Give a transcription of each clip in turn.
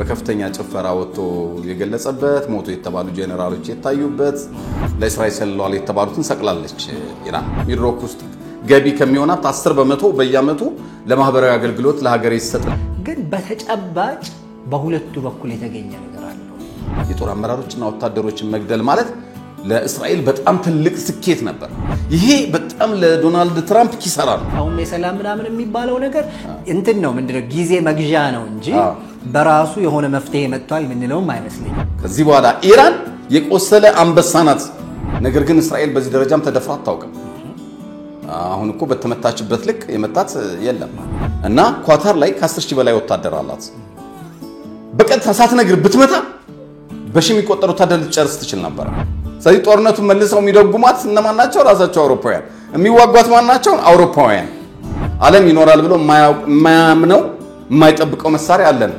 በከፍተኛ ጭፈራ ወጥቶ የገለጸበት ሞቶ የተባሉ ጄኔራሎች የታዩበት ለእስራኤል ሰለላሁ የተባሉትን ሰቅላለች ኢራን ሚድሮክ ውስጥ ገቢ ከሚሆናት 10% በየአመቱ ለማህበራዊ አገልግሎት ለሀገር ይሰጣል ግን በተጨባጭ በሁለቱ በኩል የተገኘ ነገር አለ የጦር አመራሮችና ወታደሮችን መግደል ማለት ለእስራኤል በጣም ትልቅ ስኬት ነበር ይሄ በጣም ለዶናልድ ትራምፕ ኪሳራ ነው አሁን የሰላም ምናምን የሚባለው ነገር እንትን ነው ምንድነው ጊዜ መግዣ ነው እንጂ በራሱ የሆነ መፍትሄ መጥቷል ምንነው አይመስልኝ ከዚህ በኋላ ኢራን የቆሰለ አንበሳ ናት ነገር ግን እስራኤል በዚህ ደረጃም ተደፍራ አታውቅም አሁን እኮ በተመታችበት ልክ የመጣት የለም እና ኳታር ላይ ከ10,000 በላይ ወታደር አላት በቀጥታ ሳትነግር ብትመታ በሺ የሚቆጠሩ ወታደር ልትጨርስ ትችል ነበር ስለዚህ ጦርነቱን መልሰው የሚደጉማት እነማን ናቸው ራሳቸው አውሮፓውያን የሚዋጓት ማን ናቸው አውሮፓውያን ዓለም ይኖራል ብሎ የማያምነው የማይጠብቀው መሳሪያ አለን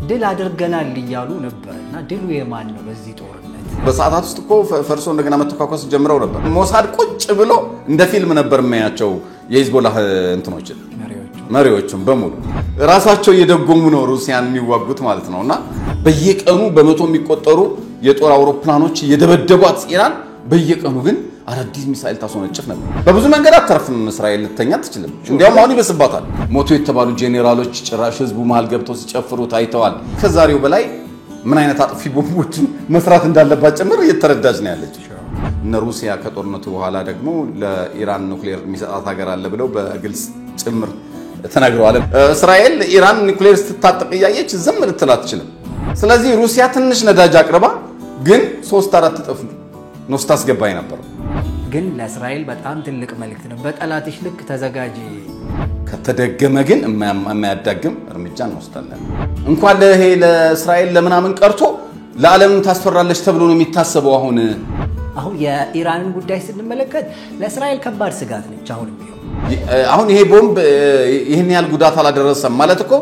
ድል አድርገናል ይያሉ ነበርና ድሉ የማን ነው በዚህ ጦርነት በሰዓታት ውስጥ እኮ ፈርሶ እንደገና መተኳኳስ ጀምረው ነበር ሞሳድ ቁጭ ብሎ እንደ ፊልም ነበር የሚያያቸው የሂዝቦላህ እንትኖች መሪዎቹም በሙሉ ራሳቸው እየደጎሙ ነው ሩሲያን የሚዋጉት ማለት ነውና በየቀኑ በመቶ የሚቆጠሩ የጦር አውሮፕላኖች የደበደቧት ኢራን በየቀኑ ግን አዳዲስ ሚሳኤል ታስወነጭፍ ነበር በብዙ መንገድ አትተርፍም እስራኤል ልተኛ ትችልም እንዲያውም አሁን ይበስባታል ሞቶ የተባሉ ጄኔራሎች ጭራሽ ህዝቡ መሃል ገብተው ሲጨፍሩ ታይተዋል ከዛሬው በላይ ምን አይነት አጥፊ ቦምቦችን መስራት እንዳለባት ጭምር እየተረዳች ነው ያለችው እነ ሩሲያ ከጦርነቱ በኋላ ደግሞ ለኢራን ኑክሌር የሚሰጣት ሀገር አለ ብለው በግልጽ ጭምር ተናግረዋል እስራኤል ኢራን ኑክሌር ስትታጠቅ ያያየች ዝም ልትል አትችልም ስለዚህ ሩሲያ ትንሽ ነዳጅ አቅርባ ግን 3-4 እጥፍ ነው ስታስገባይ ነበር ግን ለእስራኤል በጣም ትልቅ መልእክት ነው በጠላትሽ ልክ ተዘጋጂ ከተደገመ ግን የማያዳግም እርምጃ እንወስዳለን እንኳን ለእስራኤል ለምናምን ቀርቶ ለዓለም ታስፈራለች ተብሎ ነው የሚታሰበው አሁን የኢራንን ጉዳይ ስንመለከት ለእስራኤል ከባድ ስጋት ነች አሁን ይሄ ቦምብ ይሄን ያህል ጉዳት አላደረሰም ማለት እኮ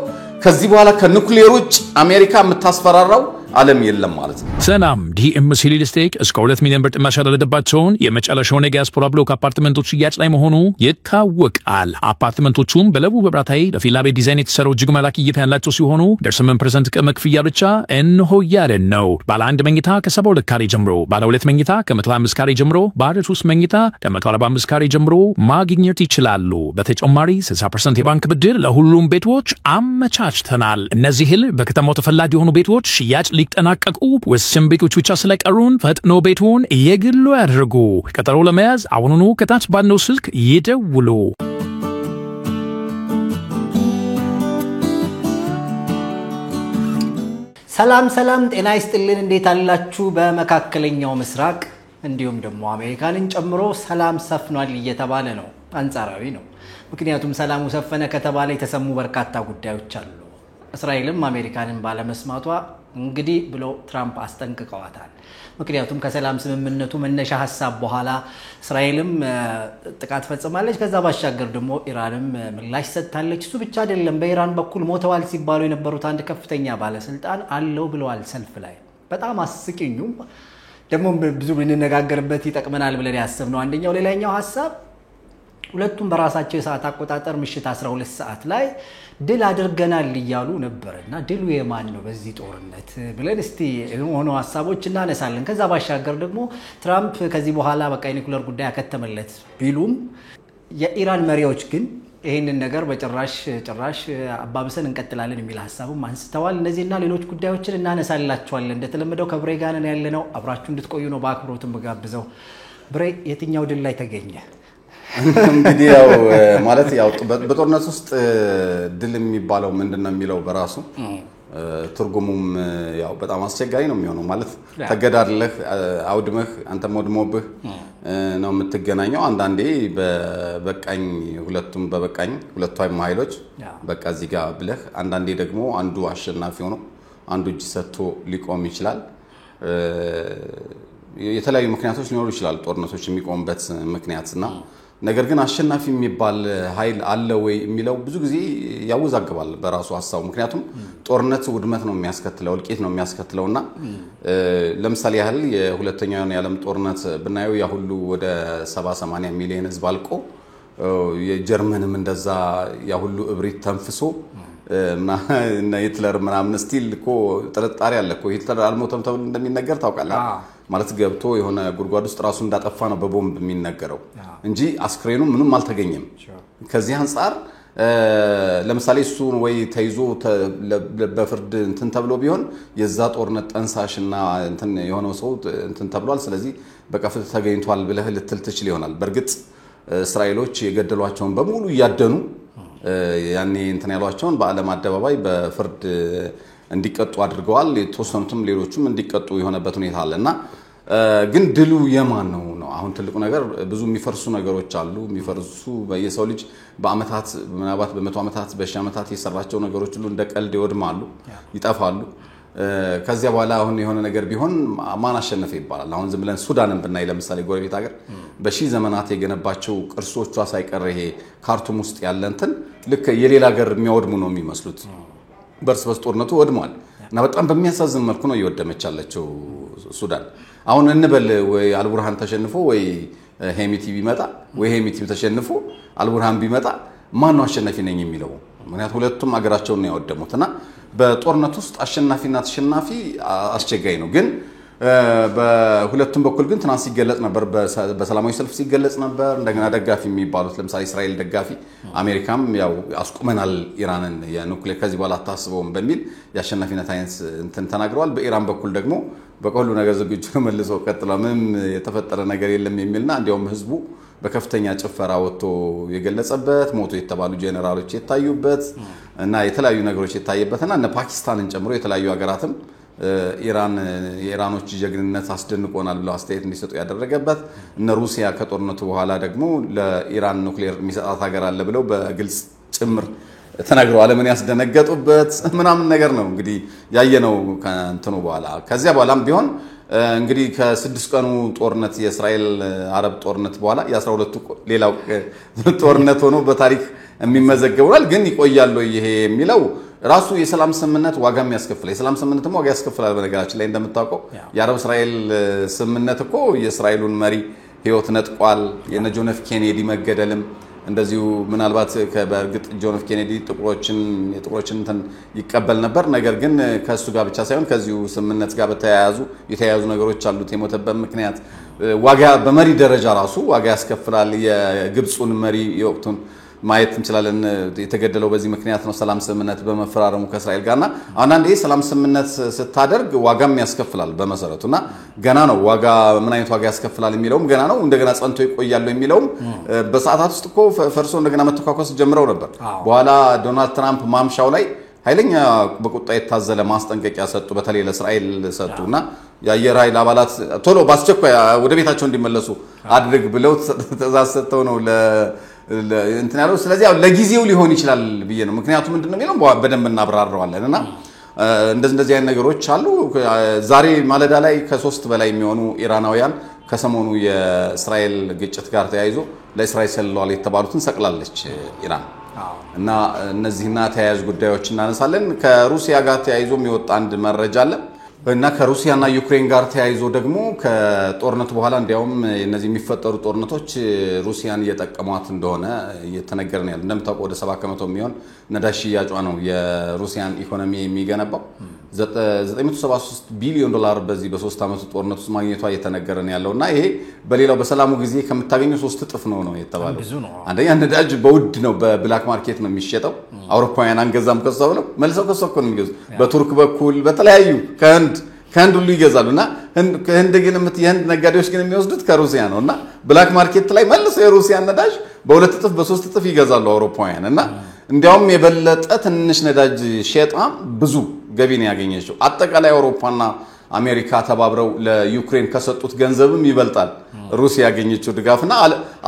ከዚህ በኋላ ከኑክሌር ውጭ አሜሪካ የምታስፈራራው ዓለም የለም ማለት ነው ሰላም ዲኤምሲ ሪል ስቴት እስከ 2 ሚሊዮን ብር ጥማሽ ያደረደባቸውን የመጨረሻውን የዲያስፖራ ብሎክ አፓርትመንቶች ሽያጭ ላይ መሆኑ ይታወቃል አፓርትመንቶቹም በለቡ በብራታይ ለፊላ ቤት ዲዛይን የተሰሩ እጅግ መላክ እይታ ያላቸው ሲሆኑ ደርሰመን ፕሬዘንት ቅድመ ክፍያ ብቻ እንሆ ያለን ነው ባለ 1 መኝታ ከ72 ካሬ ጀምሮ ባለ 2 መኝታ ከ105 ካሬ ጀምሮ ባለ 3 መኝታ ከ145 ካሬ ጀምሮ ማግኘት ይችላሉ በተጨማሪ 60% የባንክ ብድር ለሁሉም ቤቶች አመቻችተናል እነዚህን በከተማው ተፈላጊ የሆኑ ቤቶች ሽያጭ ሊጠናቀቁ ወሰን ቤቶች ብቻ ስለቀሩን ፈጥኖ ቤቱን የግሉ ያድርጉ ቀጠሮ ለመያዝ አሁኑኑ ከታች ባለው ስልክ ይደውሉ ሰላም ጤና ይስጥልን እንዴት አላችሁ በመካከለኛው ምስራቅ እንዲሁም ደግሞ አሜሪካንን ጨምሮ ሰላም ሰፍኗል እየተባለ ነው አንጻራዊ ነው ምክንያቱም ሰላሙ ሰፈነ ከተባለ የተሰሙ በርካታ ጉዳዮች አሉ እስራኤልም አሜሪካንን ባለመስማቷ እንግዲህ ብሎ ትራምፕ አስጠንቅቀዋታል ምክንያቱም ከሰላም ስምምነቱ መነሻ ሐሳብ በኋላ እስራኤልም ጥቃት ፈጽማለች ከዛ ባሻገር ደግሞ ኢራንም ምላሽ ሰጥታለች እሱ ብቻ አይደለም በኢራን በኩል ሞተዋል ሲባሉ የነበሩት አንድ ከፍተኛ ባለስልጣን አለው ብለዋል ሰልፍ ላይ በጣም አስቂኙ ደግሞ ብዙ ምንነጋገርበት ይጠቅመናል ብለን ያሰብነው አንደኛው ሌላኛው ሐሳብ ሁለቱም በራሳቸው ሰዓት አቆጣጠር ምሽት 12 ሰዓት ላይ ድል አድርገናል ይያሉ ነበርና ድሉ የማን ነው በዚህ ጦርነት ብለን እስቲ ሆኖ ሐሳቦች እናነሳለን ከዛ ባሻገር ደግሞ ትራምፕ ከዚህ በኋላ በቃ የኒኩለር ጉዳይ አከተመለት ቢሉም የኢራን መሪዎች ግን ይሄንን ነገር በጭራሽ አባብሰን እንቀጥላለን የሚል ሐሳብም አንስተዋል እነዚህና ሌሎች ጉዳዮችን እናነሳላችኋለን እንደተለመደው ከብሬ ጋር ነን ያለነው አብራችሁ እንድትቆዩ ነው በአክብሮትም በጋብዘው ብሬ የትኛው ድል ላይ ተገኘ እንግዲህ ያው ማለት ያው በጦርነት ውስጥ ድል የሚባለው ምንድነው የሚለው በራሱ ትርጉሙም ያው በጣም አስቸጋሪ ነው የሚሆነው ማለት ተገዳድለህ አውድመህ አንተ ሞድሞብህ ነው የምትገናኘው አንዳንዴ በበቃኝ ሁለቱም በበቃኝ ሁለቱም ኃይሎች በቃ እዚህ ጋር ብለህ አንዳንዴ ደግሞ አንዱ አሸናፊ ሆኖ አንዱ እጅ ሰጥቶ ሊቆም ይችላል የተለያዩ ምክንያቶች ሊኖሩ ይችላል ጦርነቶች የሚቆምበት ምክንያትና ነገር ግን አሸናፊ የሚባል ኃይል አለ ወይ የሚለው ብዙ ጊዜ ያወዛግባል በራሱ ሐሳቡ ምክንያቱም ጦርነት ውድመት ነው የሚያስከትለው እልቂት ነው የሚያስከትለውና ለምሳሌ ያህል የሁለተኛው የዓለም ጦርነት ብናየው ያ ሁሉ ወደ 70-80 ሚሊዮን ህዝብ አልቆ የጀርመንም እንደዛ ያ ሁሉ እብሪት ተንፍሶ እና ሂትለር ምናምን ስቲል እኮ ጥርጣሬ አለ እኮ ሂትለር አልሞተም ተብሎ እንደሚነገር ታውቃለህ ማለት ገብቶ የሆነ ጉድጓድ ውስጥ ራሱ እንዳጠፋ ነው በቦምብ የሚነገረው እንጂ አስክሬኑ ምንም አልተገኘም ከዚህ አንፃር ለምሳሌ እሱ ወይ ተይዞ በፍርድ እንትን ተብሎ ቢሆን የዛ ጦርነት ጠንሳሽና እንትን የሆነው ሰው እንትን ተብሏል ስለዚህ በቃ ፍትህ ተገኝቷል ብለህ ልትል ትችል ይሆናል በርግጥ እስራኤሎች የገደሏቸውን በሙሉ ያደኑ ያኔ እንትን ያሏቸውን በዓለም አደባባይ በፍርድ እንዲቀጡ አድርገዋል የተወሰኑትም ሌሎችም እንዲቀጡ የሆነበት ሁኔታ አለና ግን ድሉ የማን ነው አሁን ትልቁ ነገር ብዙ የሚፈርሱ ነገሮች አሉ የሚፈርሱ በየሰው ልጅ በአመታት ምናባት በመቶ አመታት በሺህ አመታት የሰራቸው ነገሮች ሁሉ እንደ ቀልድ ይወድማሉ ይጠፋሉ ከዚያ በኋላ አሁን የሆነ ነገር ቢሆን ማን አሸነፈ ይባላል አሁን ዝም ብለን ሱዳንን ብናይ ለምሳሌ ጎረቤት ሀገር በሺህ ዘመናት የገነባቸው ቅርሶቿ ሳይቀር ይሄ ካርቱም ውስጥ ያለ እንትን ልክ የሌላ ሀገር የሚያወድሙ ነው የሚመስሉት በርስ ጦርነቱ ወድሟል እና በጣም በሚያሳዝን መልኩ ነው እየወደመች ያለችው ሱዳን አሁን እንበል ወይ አልቡርሃን ተሸንፎ ወይ ሄሚቲ ቢመጣ ወይ ሄሚቲ ተሸንፎ አልቡርሃን ቢመጣ ማን ነው አሸናፊ ነኝ የሚለው ምክንያቱም ሁለቱም ሀገራቸውን ነው ያወደሙትና በጦርነት ውስጥ አሸናፊና ተሸናፊ አስቸጋይ ነው ግን በሁለቱም በኩል ግን ትናንት ሲገለጽ ነበር በሰላማዊ ሰልፍ ሲገለጽ ነበር እንደገና ደጋፊ የሚባሉት ለምሳሌ እስራኤል ደጋፊ አሜሪካም ያው አስቆመናል ኢራንን የኑክሌር ከዚህ በኋላ ታስበውም በሚል ያሸናፊነት አይነት እንትን ተናግረዋል በኢራን በኩል ደግሞ በቀሉ ነገር ዝግጁ መልሰው ቀጥሏል ምንም የተፈጠረ ነገር የለም የሚልና እንዲያውም ህዝቡ በከፍተኛ ጭፈራ ወጥቶ የገለጸበት ሞቶ የተባሉ ጄኔራሎች የታዩበት እና የተለያዩ ነገሮች የታየበትና እነ ፓኪስታንን ጨምሮ የተለያዩ ሀገራትም የኢራኖች ጀግንነት አስደንቆናል ብለው አስተያየት እንዲሰጡ ያደረገበት እነ ሩሲያ ከጦርነቱ በኋላ ደግሞ ለኢራን ኑክሌር የሚሰጣት ሀገር አለ ብለው በግልጽ ጭምር ተናግረው ዓለምን ያስደነገጡበት ምናምን ነገር ነው እንግዲህ ያየነው ከእንትኑ በኋላ ከዚያ በኋላም ቢሆን እንግዲህ ከ6 ቀኑ ጦርነት የእስራኤል አረብ ጦርነት በኋላ የ12ቱ ሌላው ጦርነት ሆኖ በታሪክ የሚመዘገቡናል ግን ይቆያል ይሄ የሚለው ራሱ የሰላም ስምምነት ዋጋም ያስከፍላል የሰላም ስምምነትም ዋጋ ያስከፍላል በነገራችን ላይ እንደምታውቀው የአረብ እስራኤል ስምምነት እኮ የእስራኤሉን መሪ ህይወት ነጥቋል የነ ጆን ኤፍ ኬኔዲ መገደልም እንደዚሁ ምናልባት በእርግጥ ጆን ኤፍ ኬኔዲ ጥቁሮችን እንትን ይቀበል ነበር ነገር ግን ከሱ ጋር ብቻ ሳይሆን ከዚሁ ስምምነት ጋር የተያያዙ ነገሮች አሉት የሞተበት ምክንያት ዋጋ በመሪ ደረጃ ራሱ ዋጋ ያስከፍላል የግብፁን መሪ የወቅቱን ማየት እንችላለን የተገደለው በዚህ ምክንያት ነው ሰላም ስምምነት በመፈራረሙ ከእስራኤል ጋርና አንዳንዴ ሰላም ስምምነት ስታደርግ ዋጋም ያስከፍላል በመሰረቱና ገና ነው ዋጋ ምን አይነት ዋጋ ያስከፍላል የሚለውም ገና ነው እንደገና ጸንቶ ይቆያል የሚለውም በሰዓታት ውስጥ እኮ ፈርሶ እንደገና መተካከስ ጀምረው ነበር በኋላ ዶናልድ ትራምፕ ማምሻው ላይ ኃይለኛ በቁጣ የታዘለ ማስጠንቀቂያ ሰጡ በተለይ ለእስራኤል ሰጡና የአየር ኃይል አባላት ቶሎ ባስቸኳይ ወደ ቤታቸው እንዲመለሱ አድርግ ብለው ተዛዝ ሰጥተው ነው እንትን ያለው ስለዚህ ለጊዜው ሊሆን ይችላል ብዬ ነው ምክንያቱም ምንድነው የሚለው በደንብ እናብራራዋለንና እንደዚህ አይነት ነገሮች አሉ ዛሬ ማለዳ ላይ ከ3 በላይ የሚሆኑ ኢራናውያን ከሰሞኑ የእስራኤል ግጭት ጋር ተያይዞ ለእስራኤል ሰለላሁ የተባሉትን ሰቅላለች ኢራን እና እነዚህና ተያያዥ ጉዳዮች እናነሳለን ከሩሲያ ጋር ተያይዞ የሚወጣ አንድ መረጃ አለ እና ከሩሲያና ዩክሬን ጋር ተያይዞ ደግሞ ከጦርነቱ በኋላ እንዲያውም እነዚህ የሚፈጠሩ ጦርነቶች ሩሲያን እየጠቀሟት እንደሆነ እየተነገረ ነው ያለው እንደምታውቀው ወደ 7% የሚሆን ነዳጅ ሽያጯ ነው የሩሲያን ኢኮኖሚ የሚገነባው 973 ቢሊዮን ዶላር በዚህ በ3 አመቱ ጦርነት ውስጥ ማግኘቷ እየተነገረ ነው ያለውና ይሄ በሌላው በሰላሙ ጊዜ ከምታገኘው 3 እጥፍ ነው የተባለው አንደኛ ነዳጅ በውድ ነው በብላክ ማርኬት ነው የሚሸጠው አውሮፓውያን አንገዛም ከሰው ነው መልሰው ከሰው ነው የሚገዙት በቱርክ በኩል በተለያዩ ከህንድ ሁሉ ይገዛሉና ህንድ ግን የህንድ ነጋዴዎች ግን የሚወስዱት ከሩሲያ ነውና ብላክ ማርኬት ላይ መልሰው የሩሲያ ነዳጅ በ2 እጥፍ በ3 እጥፍ ይገዛሉ አውሮፓውያን እና እንዲያውም የበለጠ ትንሽ ነዳጅ ሸጣ ብዙ ገቢ ነው ያገኘችው አጠቃላይ አውሮፓና አሜሪካ ተባብረው ለዩክሬን ከሰጡት ገንዘብም ይበልጣል ሩሲያ ያገኘችው ድጋፍና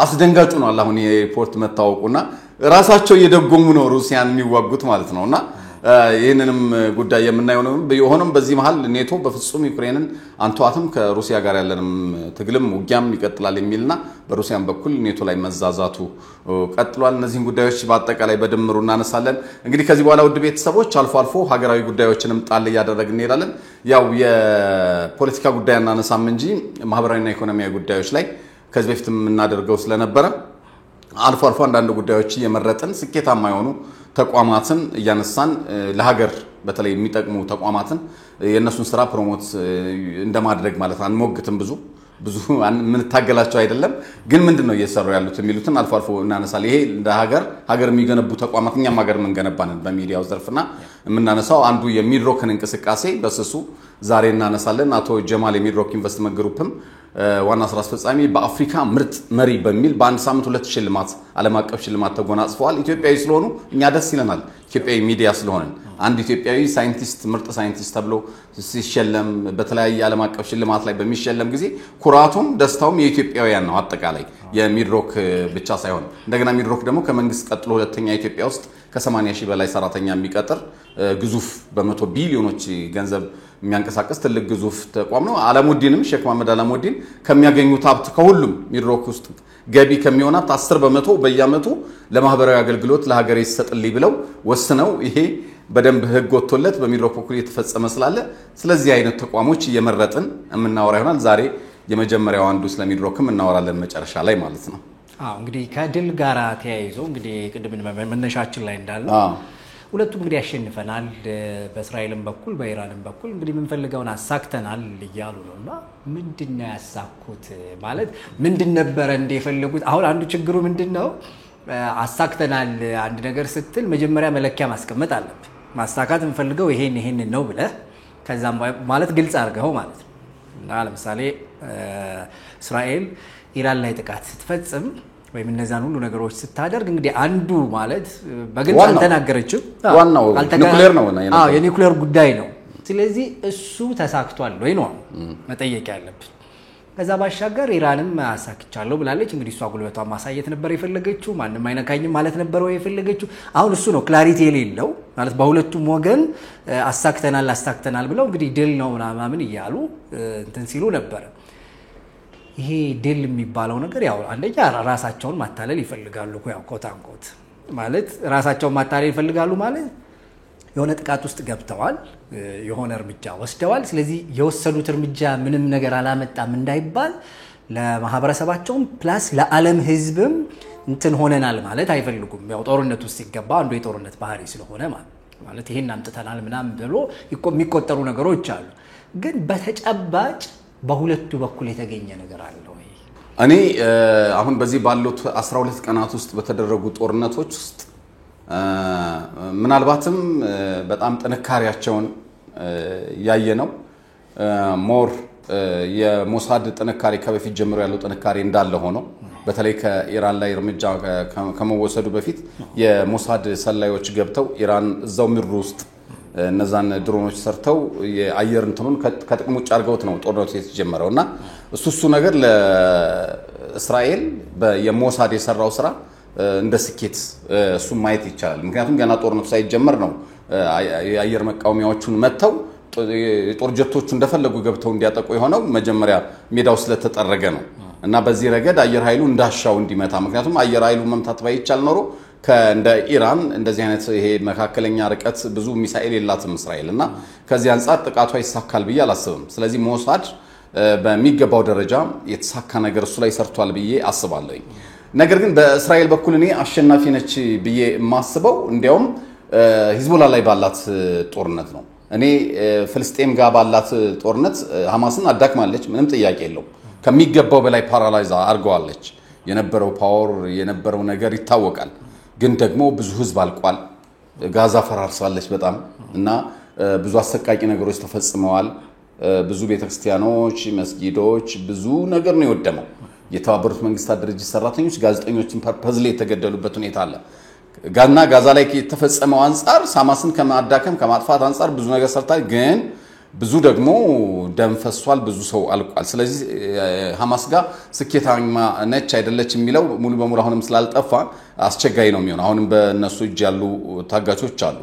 አስደንጋጩ ነው አሁን የሪፖርት መታወቁና ራሳቸው እየደጎሙ ነው ሩሲያን የሚዋጉት ማለት ነውና ይሄንንም ጉዳይ የምናየው ነው ቢሆንም በዚህ መሃል ኔቶ በፍጹም ዩክሬንን አንቷትም ከሩሲያ ጋር ያለንም ትግልም ውጊያም ይቀጥላል የሚልና በሩሲያን በኩል ኔቶ ላይ መዛዛቱ ቀጥሏል እነዚህን ጉዳዮች በአጠቃላይ በድምሩ እናነሳለን እንግዲህ ከዚህ በኋላ ውድ ቤተሰቦች አልፎ አልፎ ሀገራዊ ጉዳዮችንም ጣል ያደረግን እንሄዳለን ያው የፖለቲካ ጉዳይ እናነሳም እንጂ ማህበራዊና ኢኮኖሚያዊ ጉዳዮች ላይ ከዚህ በፊት የምናደርገው ስለነበረ አልፎ አልፎ አንዳንድ ጉዳዮች የመረጥን ስኬታማ የሆኑ ተቋማትን እያነሳን ለሀገር በተለይ የሚጠቅሙ ተቋማትን የነሱን ስራ ፕሮሞት እንደማድረግ ማለት አንሞግትም ብዙ ምን ታገላቸው አይደለም ግን ምንድነው እየሰሩ ያሉት የሚሉትን አልፎ አልፎ እናነሳለን። ይሄ እንደ ሀገር የሚገነቡ ተቋማት እኛም ሀገር መንገነባንን በሚዲያው ዘርፍና የምናነሳው አንዱ የሚድሮክን እንቅስቃሴ በስሱ ዛሬ እናነሳለን። አቶ ጀማል የሚድሮክ ኢንቨስትመንት ግሩፕም ዋና ስራ አስፈጻሚ በአፍሪካ ምርጥ መሪ በሚል በአንድ ሳምንት 2 ሽልማት ዓለም አቀፍ ሽልማት ተጎናጽፈዋል። ኢትዮጵያዊ ስለሆኑ እኛ ደስ ይለናል። ኢትዮጵያዊ ሚዲያ ስለሆነ አንድ ኢትዮጵያዊ ሳይንቲስት ምርጥ ሳይንቲስት ተብሎ ሲሸለም በተለያየ ዓለም አቀፍ ሽልማት ላይ በሚሸለም ጊዜ ኩራቱም ደስታውም የኢትዮጵያውያን ነው። አጠቃላይ የሚድሮክ ብቻ ሳይሆን እንደገና ሚድሮክ ደግሞ ከመንግስት ቀጥሎ ሁለተኛ ኢትዮጵያ ውስጥ ከ80 ሺህ በላይ ሰራተኛ የሚቀጥር ግዙፍ በመቶ ቢሊዮኖች ገንዘብ የሚያንቀሳቅስ ትልቅ ግዙፍ ተቋም ነው። አላሙዲንም ሼክ መሐመድ አላሙዲን ከሚያገኙት ሀብት ከሁሉም ሚድሮክ ውስጥ ገቢ ከሚሆናት 10% በየአመቱ ለማህበራዊ አገልግሎት ለሀገር ይሰጥልኝ ብለው ወስነው ይሄ በደንብ ህግ ወጥቶለት በሚድሮክ በኩል የተፈጸመ ስላለ ስለዚህ አይነት ተቋሞች እየመረጥን የምናወራ ይሆናል። ዛሬ የመጀመሪያው አንዱ ስለሚድሮክም እናወራለን መጨረሻ ላይ ማለት ነው። እንግዲህ ከድል ጋር ተያይዞ እንግዲህ ቅድም መነሻችን ላይ እንዳለው ሁለቱም እንግዲህ ያሸንፈናል በእስራኤልም በኩል በኢራንም በኩል እንግዲህ የምንፈልገውን አሳክተናል እያሉ ነውና ምንድነው ያሳኩት ማለት ምንድን ነበር እንደፈለጉት? አሁን አንዱ ችግሩ ምንድነው አሳክተናል አንድ ነገር ስትል መጀመሪያ መለኪያ ማስቀመጥ አለብህ። ማሳካት እንፈልገው ይሄን ነው ብለህ ከዛም ማለት ግልጽ አድርገው ማለት ነው። እና ለምሳሌ እስራኤል ኢራን ላይ ጥቃት ስትፈጽም ወይም እነዛን ሁሉ ነገሮች ስታደርግ እንግዲህ አንዱ ማለት በግልጽ አልተናገረችም ዋናው ኒኩሌር ነው የኒኩሌር ጉዳይ ነው። ስለዚህ እሱ ተሳክቷል ወይ ነው መጠየቅ ያለብን። ከዛ ባሻገር ኢራንም አሳክቻለሁ ብላለች። እንግዲህ እሷ ጉልበቷን ማሳየት ነበር የፈለገችው፣ ማንንም አይነካኝም ማለት ነበር የፈለገችው። አሁን እሱ ነው ክላሪቲ የሌለው ማለት በሁለቱም ወገን አሳክተናል ብለው እንግዲህ ድል ነው ምናምን እያሉ እንትን ሲሉ ነበር። ይሄ ድል የሚባለው ነገር ያው አንደኛ ራሳቸውን ማታለል ይፈልጋሉ ያው ኮታንኮት ማለት ራሳቸውን ማታለል ይፈልጋሉ ማለት የሆነ ጥቃት ውስጥ ገብተዋል፣ የሆነ እርምጃ ወስደዋል። ስለዚህ የወሰዱት እርምጃ ምንም ነገር አላመጣም እንዳይባል ለማህበረሰባቸውም ፕላስ ለዓለም ህዝብም እንትን ሆነናል ማለት አይፈልጉም። ያው ጦርነት ውስጥ ሲገባ አንዱ የጦርነት ባህሪ ስለሆነ ማለት ይሄን አምጥተናል ምናምን ብሎ የሚቆጠሩ ነገሮች አሉ። ግን በተጨባጭ በሁለቱ በኩል የተገኘ ነገር አለ ወይ? እኔ አሁን በዚህ ባሉት 12 ቀናት ውስጥ በተደረጉ ጦርነቶች ውስጥ ምናልባትም በጣም ጥንካሬያቸውን ያየነው ሞር የሞሳድ ጥንካሬ ከበፊት ጀምሮ ያለው ጥንካሬ እንዳለ ሆኖ በተለይ ከኢራን ላይ እርምጃ ከመወሰዱ በፊት የሞሳድ ሰላዮች ገብተው ኢራን እዛው ምድር ውስጥ እነዛን ድሮኖች ሰርተው የአየር እንትኑን ከጥቅም ውጭ አድርገውት ነው ጦርነቱ የተጀመረውና እሱ ነገር ለእስራኤል የሞሳድ የሰራው ስራ እንደ ስኬት እሱ ማየት ይቻላል። ምክንያቱም ገና ጦርነቱ ሳይጀመር ነው የአየር መቃወሚያዎቹን መተው የጦር ጀቶቹ እንደፈለጉ ገብተው እንዲያጠቁ የሆነው መጀመሪያ ሜዳው ስለተጠረገ ነው። እና በዚህ ረገድ አየር ኃይሉ እንዳሻው እንዲመታ ምክንያቱም አየር ኃይሉ መምታት ባይቻል ኖሮ ከእንደ ኢራን እንደዚህ አይነት ይሄ መካከለኛ ርቀት ብዙ ሚሳኤል የላትም እስራኤል እና ከዚህ አንፃር ጥቃቷ ይሳካል ብዬ አላስብም። ስለዚህ ሞሳድ በሚገባው ደረጃ የተሳካ ነገር እሱ ላይ ሰርቷል ብዬ አስባለሁ። ነገር ግን በእስራኤል በኩል እኔ አሸናፊ ነች ብዬ የማስበው እንዲያውም ሂዝቦላ ላይ ባላት ጦርነት ነው። እኔ ፍልስጤም ጋር ባላት ጦርነት ሐማስን አዳክማለች፣ ምንም ጥያቄ የለውም። ከሚገባው በላይ ፓራላይዝ አድርገዋለች። የነበረው ፓወር የነበረው ነገር ይታወቃል። ግን ደግሞ ብዙ ህዝብ አልቋል። ጋዛ ፈራርሳለች በጣም እና ብዙ አሰቃቂ ነገሮች ተፈጽመዋል። ብዙ ቤተክርስቲያኖች፣ መስጊዶች ብዙ ነገር ነው የወደመው። የተባበሩት መንግስታት ድርጅት ሰራተኞች፣ ጋዜጠኞችን ፐርፐዝሊ የተገደሉበት ሁኔታ አለ። ጋዛ ላይ የተፈጸመው አንፃር ሐማስን ከማዳከም ከማጥፋት አንፃር ብዙ ነገር ሰርታል። ግን ብዙ ደግሞ ደም ፈሷል፣ ብዙ ሰው አልቋል። ስለዚህ ሐማስ ጋር ስኬታማ ነች አይደለች የሚለው ሙሉ በሙሉ አሁንም ስላልጠፋ አስቸጋሪ ነው የሚሆነው። አሁንም በእነሱ እጅ ያሉ ታጋቾች አሉ።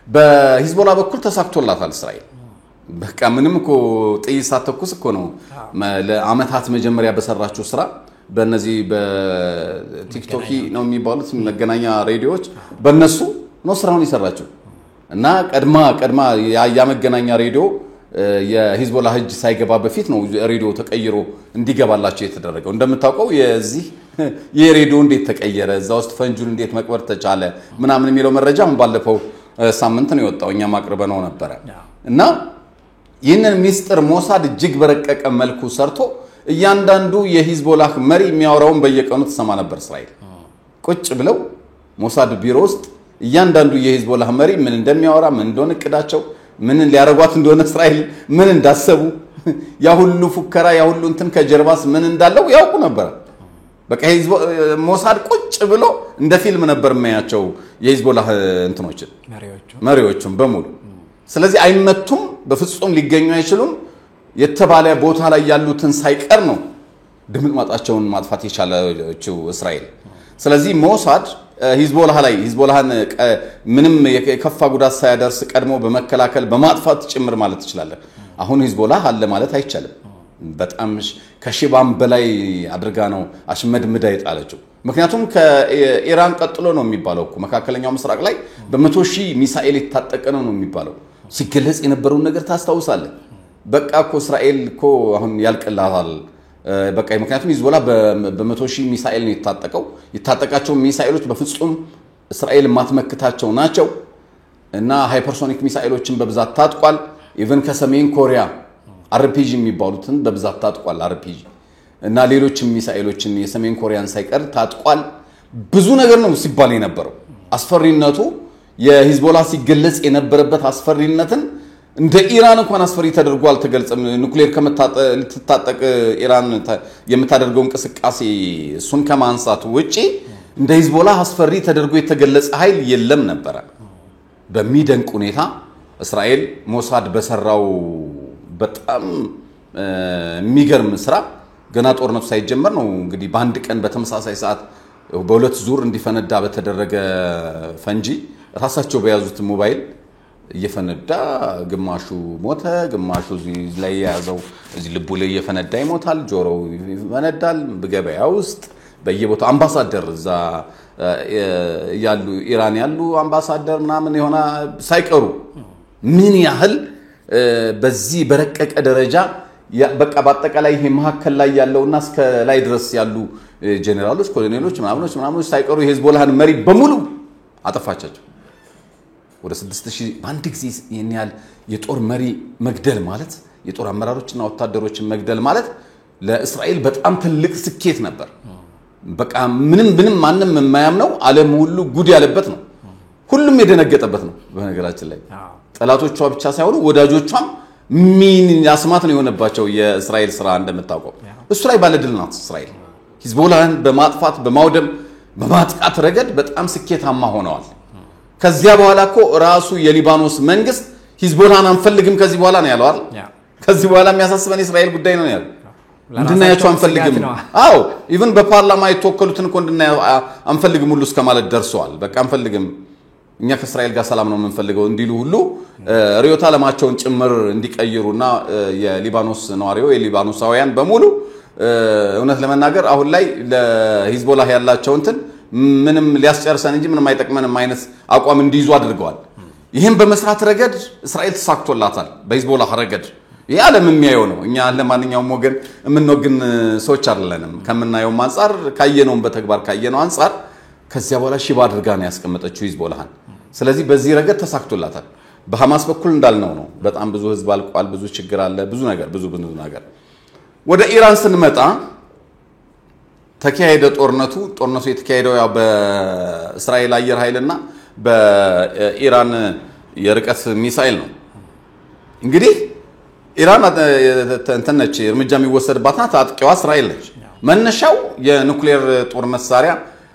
በሂዝቦላ በኩል ተሳክቶላታል እስራኤል። በቃ ምንም እኮ ጥይት ሳትተኩስ እኮ ነው ለአመታት መጀመሪያ በሰራችው ስራ በእነዚህ በቲክቶክ ነው የሚባሉት መገናኛ ሬዲዮዎች በእነሱ ነው ስራውን የሰራችው እና ቀድማ ያ መገናኛ ሬዲዮ የሂዝቦላ እጅ ሳይገባ በፊት ነው ሬዲዮ ተቀይሮ እንዲገባላቸው የተደረገው። እንደምታውቀው የዚህ የሬዲዮ እንዴት ተቀየረ እዛ ውስጥ ፈንጁን እንዴት መቅበር ተቻለ ምናምን የሚለው መረጃ ባለፈው ሳምንት ነው የወጣው እኛም አቅርበነው ነበር እና ይህንን ሚስጥር ሞሳድ እጅግ በረቀቀ መልኩ ሰርቶ እያንዳንዱ የሂዝቦላህ መሪ የሚያወራውን በየቀኑ ተሰማ ነበር እስራኤል ቁጭ ብለው ሞሳድ ቢሮ ውስጥ እያንዳንዱ የሂዝቦላህ መሪ ምን እንደሚያወራ ምን እንደሆነ እቅዳቸው ምን ሊያረጓት እንደሆነ እስራኤል ምን እንዳሰቡ ያ ሁሉ ፉከራ ያ ሁሉ እንትን ከጀርባስ ምን እንዳለው ያውቁ ነበር በቃ ሞሳድ ቁጭ ብሎ እንደ ፊልም ነበር የሚያያቸው የሂዝቦላህ እንትኖችን መሪዎቹም በሙሉ ስለዚህ አይመቱም በፍጹም ሊገኙ አይችሉም የተባለ ቦታ ላይ ያሉትን ሳይቀር ነው ድምጥማጣቸውን ማጥፋት የቻለችው እስራኤል ስለዚህ ሞሳድ ሂዝቦላህን ምንም የከፋ ጉዳት ሳያደርስ ቀድሞ በመከላከል በማጥፋት ጭምር ማለት ይችላል አሁን ሂዝቦላህ አለ ማለት አይቻልም በጣም ከሺባም በላይ አድርጋ ነው አሽመድምዳ የጣለችው ምክንያቱም ከኢራን ቀጥሎ ነው የሚባለው እኮ መካከለኛው ምስራቅ ላይ በመቶ ሺህ ሚሳኤል የታጠቀ ነው የሚባለው ሲገለጽ የነበረውን ነገር ታስታውሳለህ በቃ እኮ እስራኤል እኮ አሁን ያልቀላታል በቃ ምክንያቱም ሂዝቦላ በመቶ ሺህ ሚሳኤል ነው የታጠቃቸው ሚሳኤሎች በፍጹም እስራኤል ማትመክታቸው ናቸው እና ሃይፐርሶኒክ ሚሳኤሎችን በብዛት ታጥቋል ኢቭን ከሰሜን ኮሪያ አርፒጂ የሚባሉትን በብዛት ታጥቋል አርፒጂ እና ሌሎችም ሚሳኤሎችን የሰሜን ኮሪያን ሳይቀር ታጥቋል ብዙ ነገር ነው ሲባል የነበረው አስፈሪነቱ የሂዝቦላ ሲገለጽ የነበረበት አስፈሪነትን እንደ ኢራን እንኳን አስፈሪ ተደርጎ አልተገለጸም ኑክሌር ከመታጠቅ ኢራን የምታደርገው እንቅስቃሴ እሱን ከማንሳቱ ውጪ እንደ ሂዝቦላ አስፈሪ ተደርጎ የተገለጸ ኃይል የለም ነበር በሚደንቅ ሁኔታ እስራኤል ሞሳድ በሰራው በጣም የሚገርም ስራ ገና ጦርነቱ ሳይጀመር ነው እንግዲህ በአንድ ቀን በተመሳሳይ ሰዓት በሁለት ዙር እንዲፈነዳ በተደረገ ፈንጂ ራሳቸው በያዙት ሞባይል እየፈነዳ ግማሹ ሞተ ግማሹ ላይ ያዘው እዚህ ልቡ ላይ እየፈነዳ ይሞታል ጆሮው ይፈነዳል በገበያ ውስጥ በየቦታው አምባሳደር እዛ ያሉ ኢራን ያሉ አምባሳደር ምናምን የሆነ ሳይቀሩ ምን ያህል በዚህ በረቀቀ ደረጃ በቃ በአጠቃላይ ይሄ መሐከል ላይ ያለውና እስከ ላይ ድረስ ያሉ ጄኔራሎች ኮሎኔሎች ምናምኖች ሳይቀሩ የሂዝቦላህን መሪ በሙሉ አጠፋቻቸው ወደ 6000 በአንድ ጊዜ የኛል የጦር መሪ መግደል ማለት የጦር አመራሮችና ወታደሮችን መግደል ማለት ለእስራኤል በጣም ትልቅ ስኬት ነበር በቃ ምንም ማንንም የማያምነው ዓለም ሁሉ ጉድ ያለበት ነው ሁሉም የደነገጠበት ነው በነገራችን ላይ ጠላቶቿ ብቻ ሳይሆኑ ወዳጆቿም ምን ያስማት ነው የሆነባቸው የእስራኤል ስራ እንደምታውቀው እሱ ላይ ባለድል ናት እስራኤል ሂዝቦላህን በማጥፋት በማውደም በማጥቃት ረገድ በጣም ስኬታማ ሆነዋል ከዚያ በኋላ እኮ ራሱ የሊባኖስ መንግስት ሂዝቦላህን አንፈልግም ከዚህ በኋላ ነው ያለው አይደል ከዚህ በኋላ የሚያሳስበን እስራኤል ጉዳይ ነው ያለው እንድናያቸው አንፈልግም አዎ ኢቭን በፓርላማ የተወከሉትን እኮ እንድናያው አንፈልግም ሁሉ እስከማለት ደርሰዋል በቃ አንፈልግም እኛ ከእስራኤል ጋር ሰላም ነው የምንፈልገው እንዲሉ ሁሉ ሪዮታ ለማቸውን ጭምር እንዲቀይሩና የሊባኖስ ነዋሪው የሊባኖሳውያን በሙሉ እውነት ለመናገር አሁን ላይ ለሂዝቦላህ ያላቸው እንትን ምንም ሊያስጨርሰን እንጂ ምንም አይጠቅመንም አይነት አቋም እንዲይዙ አድርገዋል ይሄን በመስራት ረገድ እስራኤል ተሳክቶላታል በሂዝቦላህ ረገድ ያለም የሚያየው ነው እኛ ለማንኛውም ወገን የምንወግን ሰዎች አይደለንም ከምናየው አንፃር ካየነው በተግባር ካየነው አንፃር ከዚያ በኋላ ሽባ አድርጋ ነው ያስቀመጠችው ሂዝቦላህን ስለዚህ በዚህ ረገድ ተሳክቶላታል በሐማስ በኩል እንዳልነው ነው በጣም ብዙ ህዝብ አልቋል ብዙ ችግር አለ ብዙ ነገር ወደ ኢራን ስንመጣ ተካሄደ ጦርነቱ የተካሄደው ያው በእስራኤል አየር ኃይልና በኢራን የርቀት ሚሳኤል ነው እንግዲህ ኢራን ተንተነች እርምጃ የሚወሰድባትና አጥቂዋ እስራኤል ነች መነሻው የኑክሌር ጦር መሳሪያ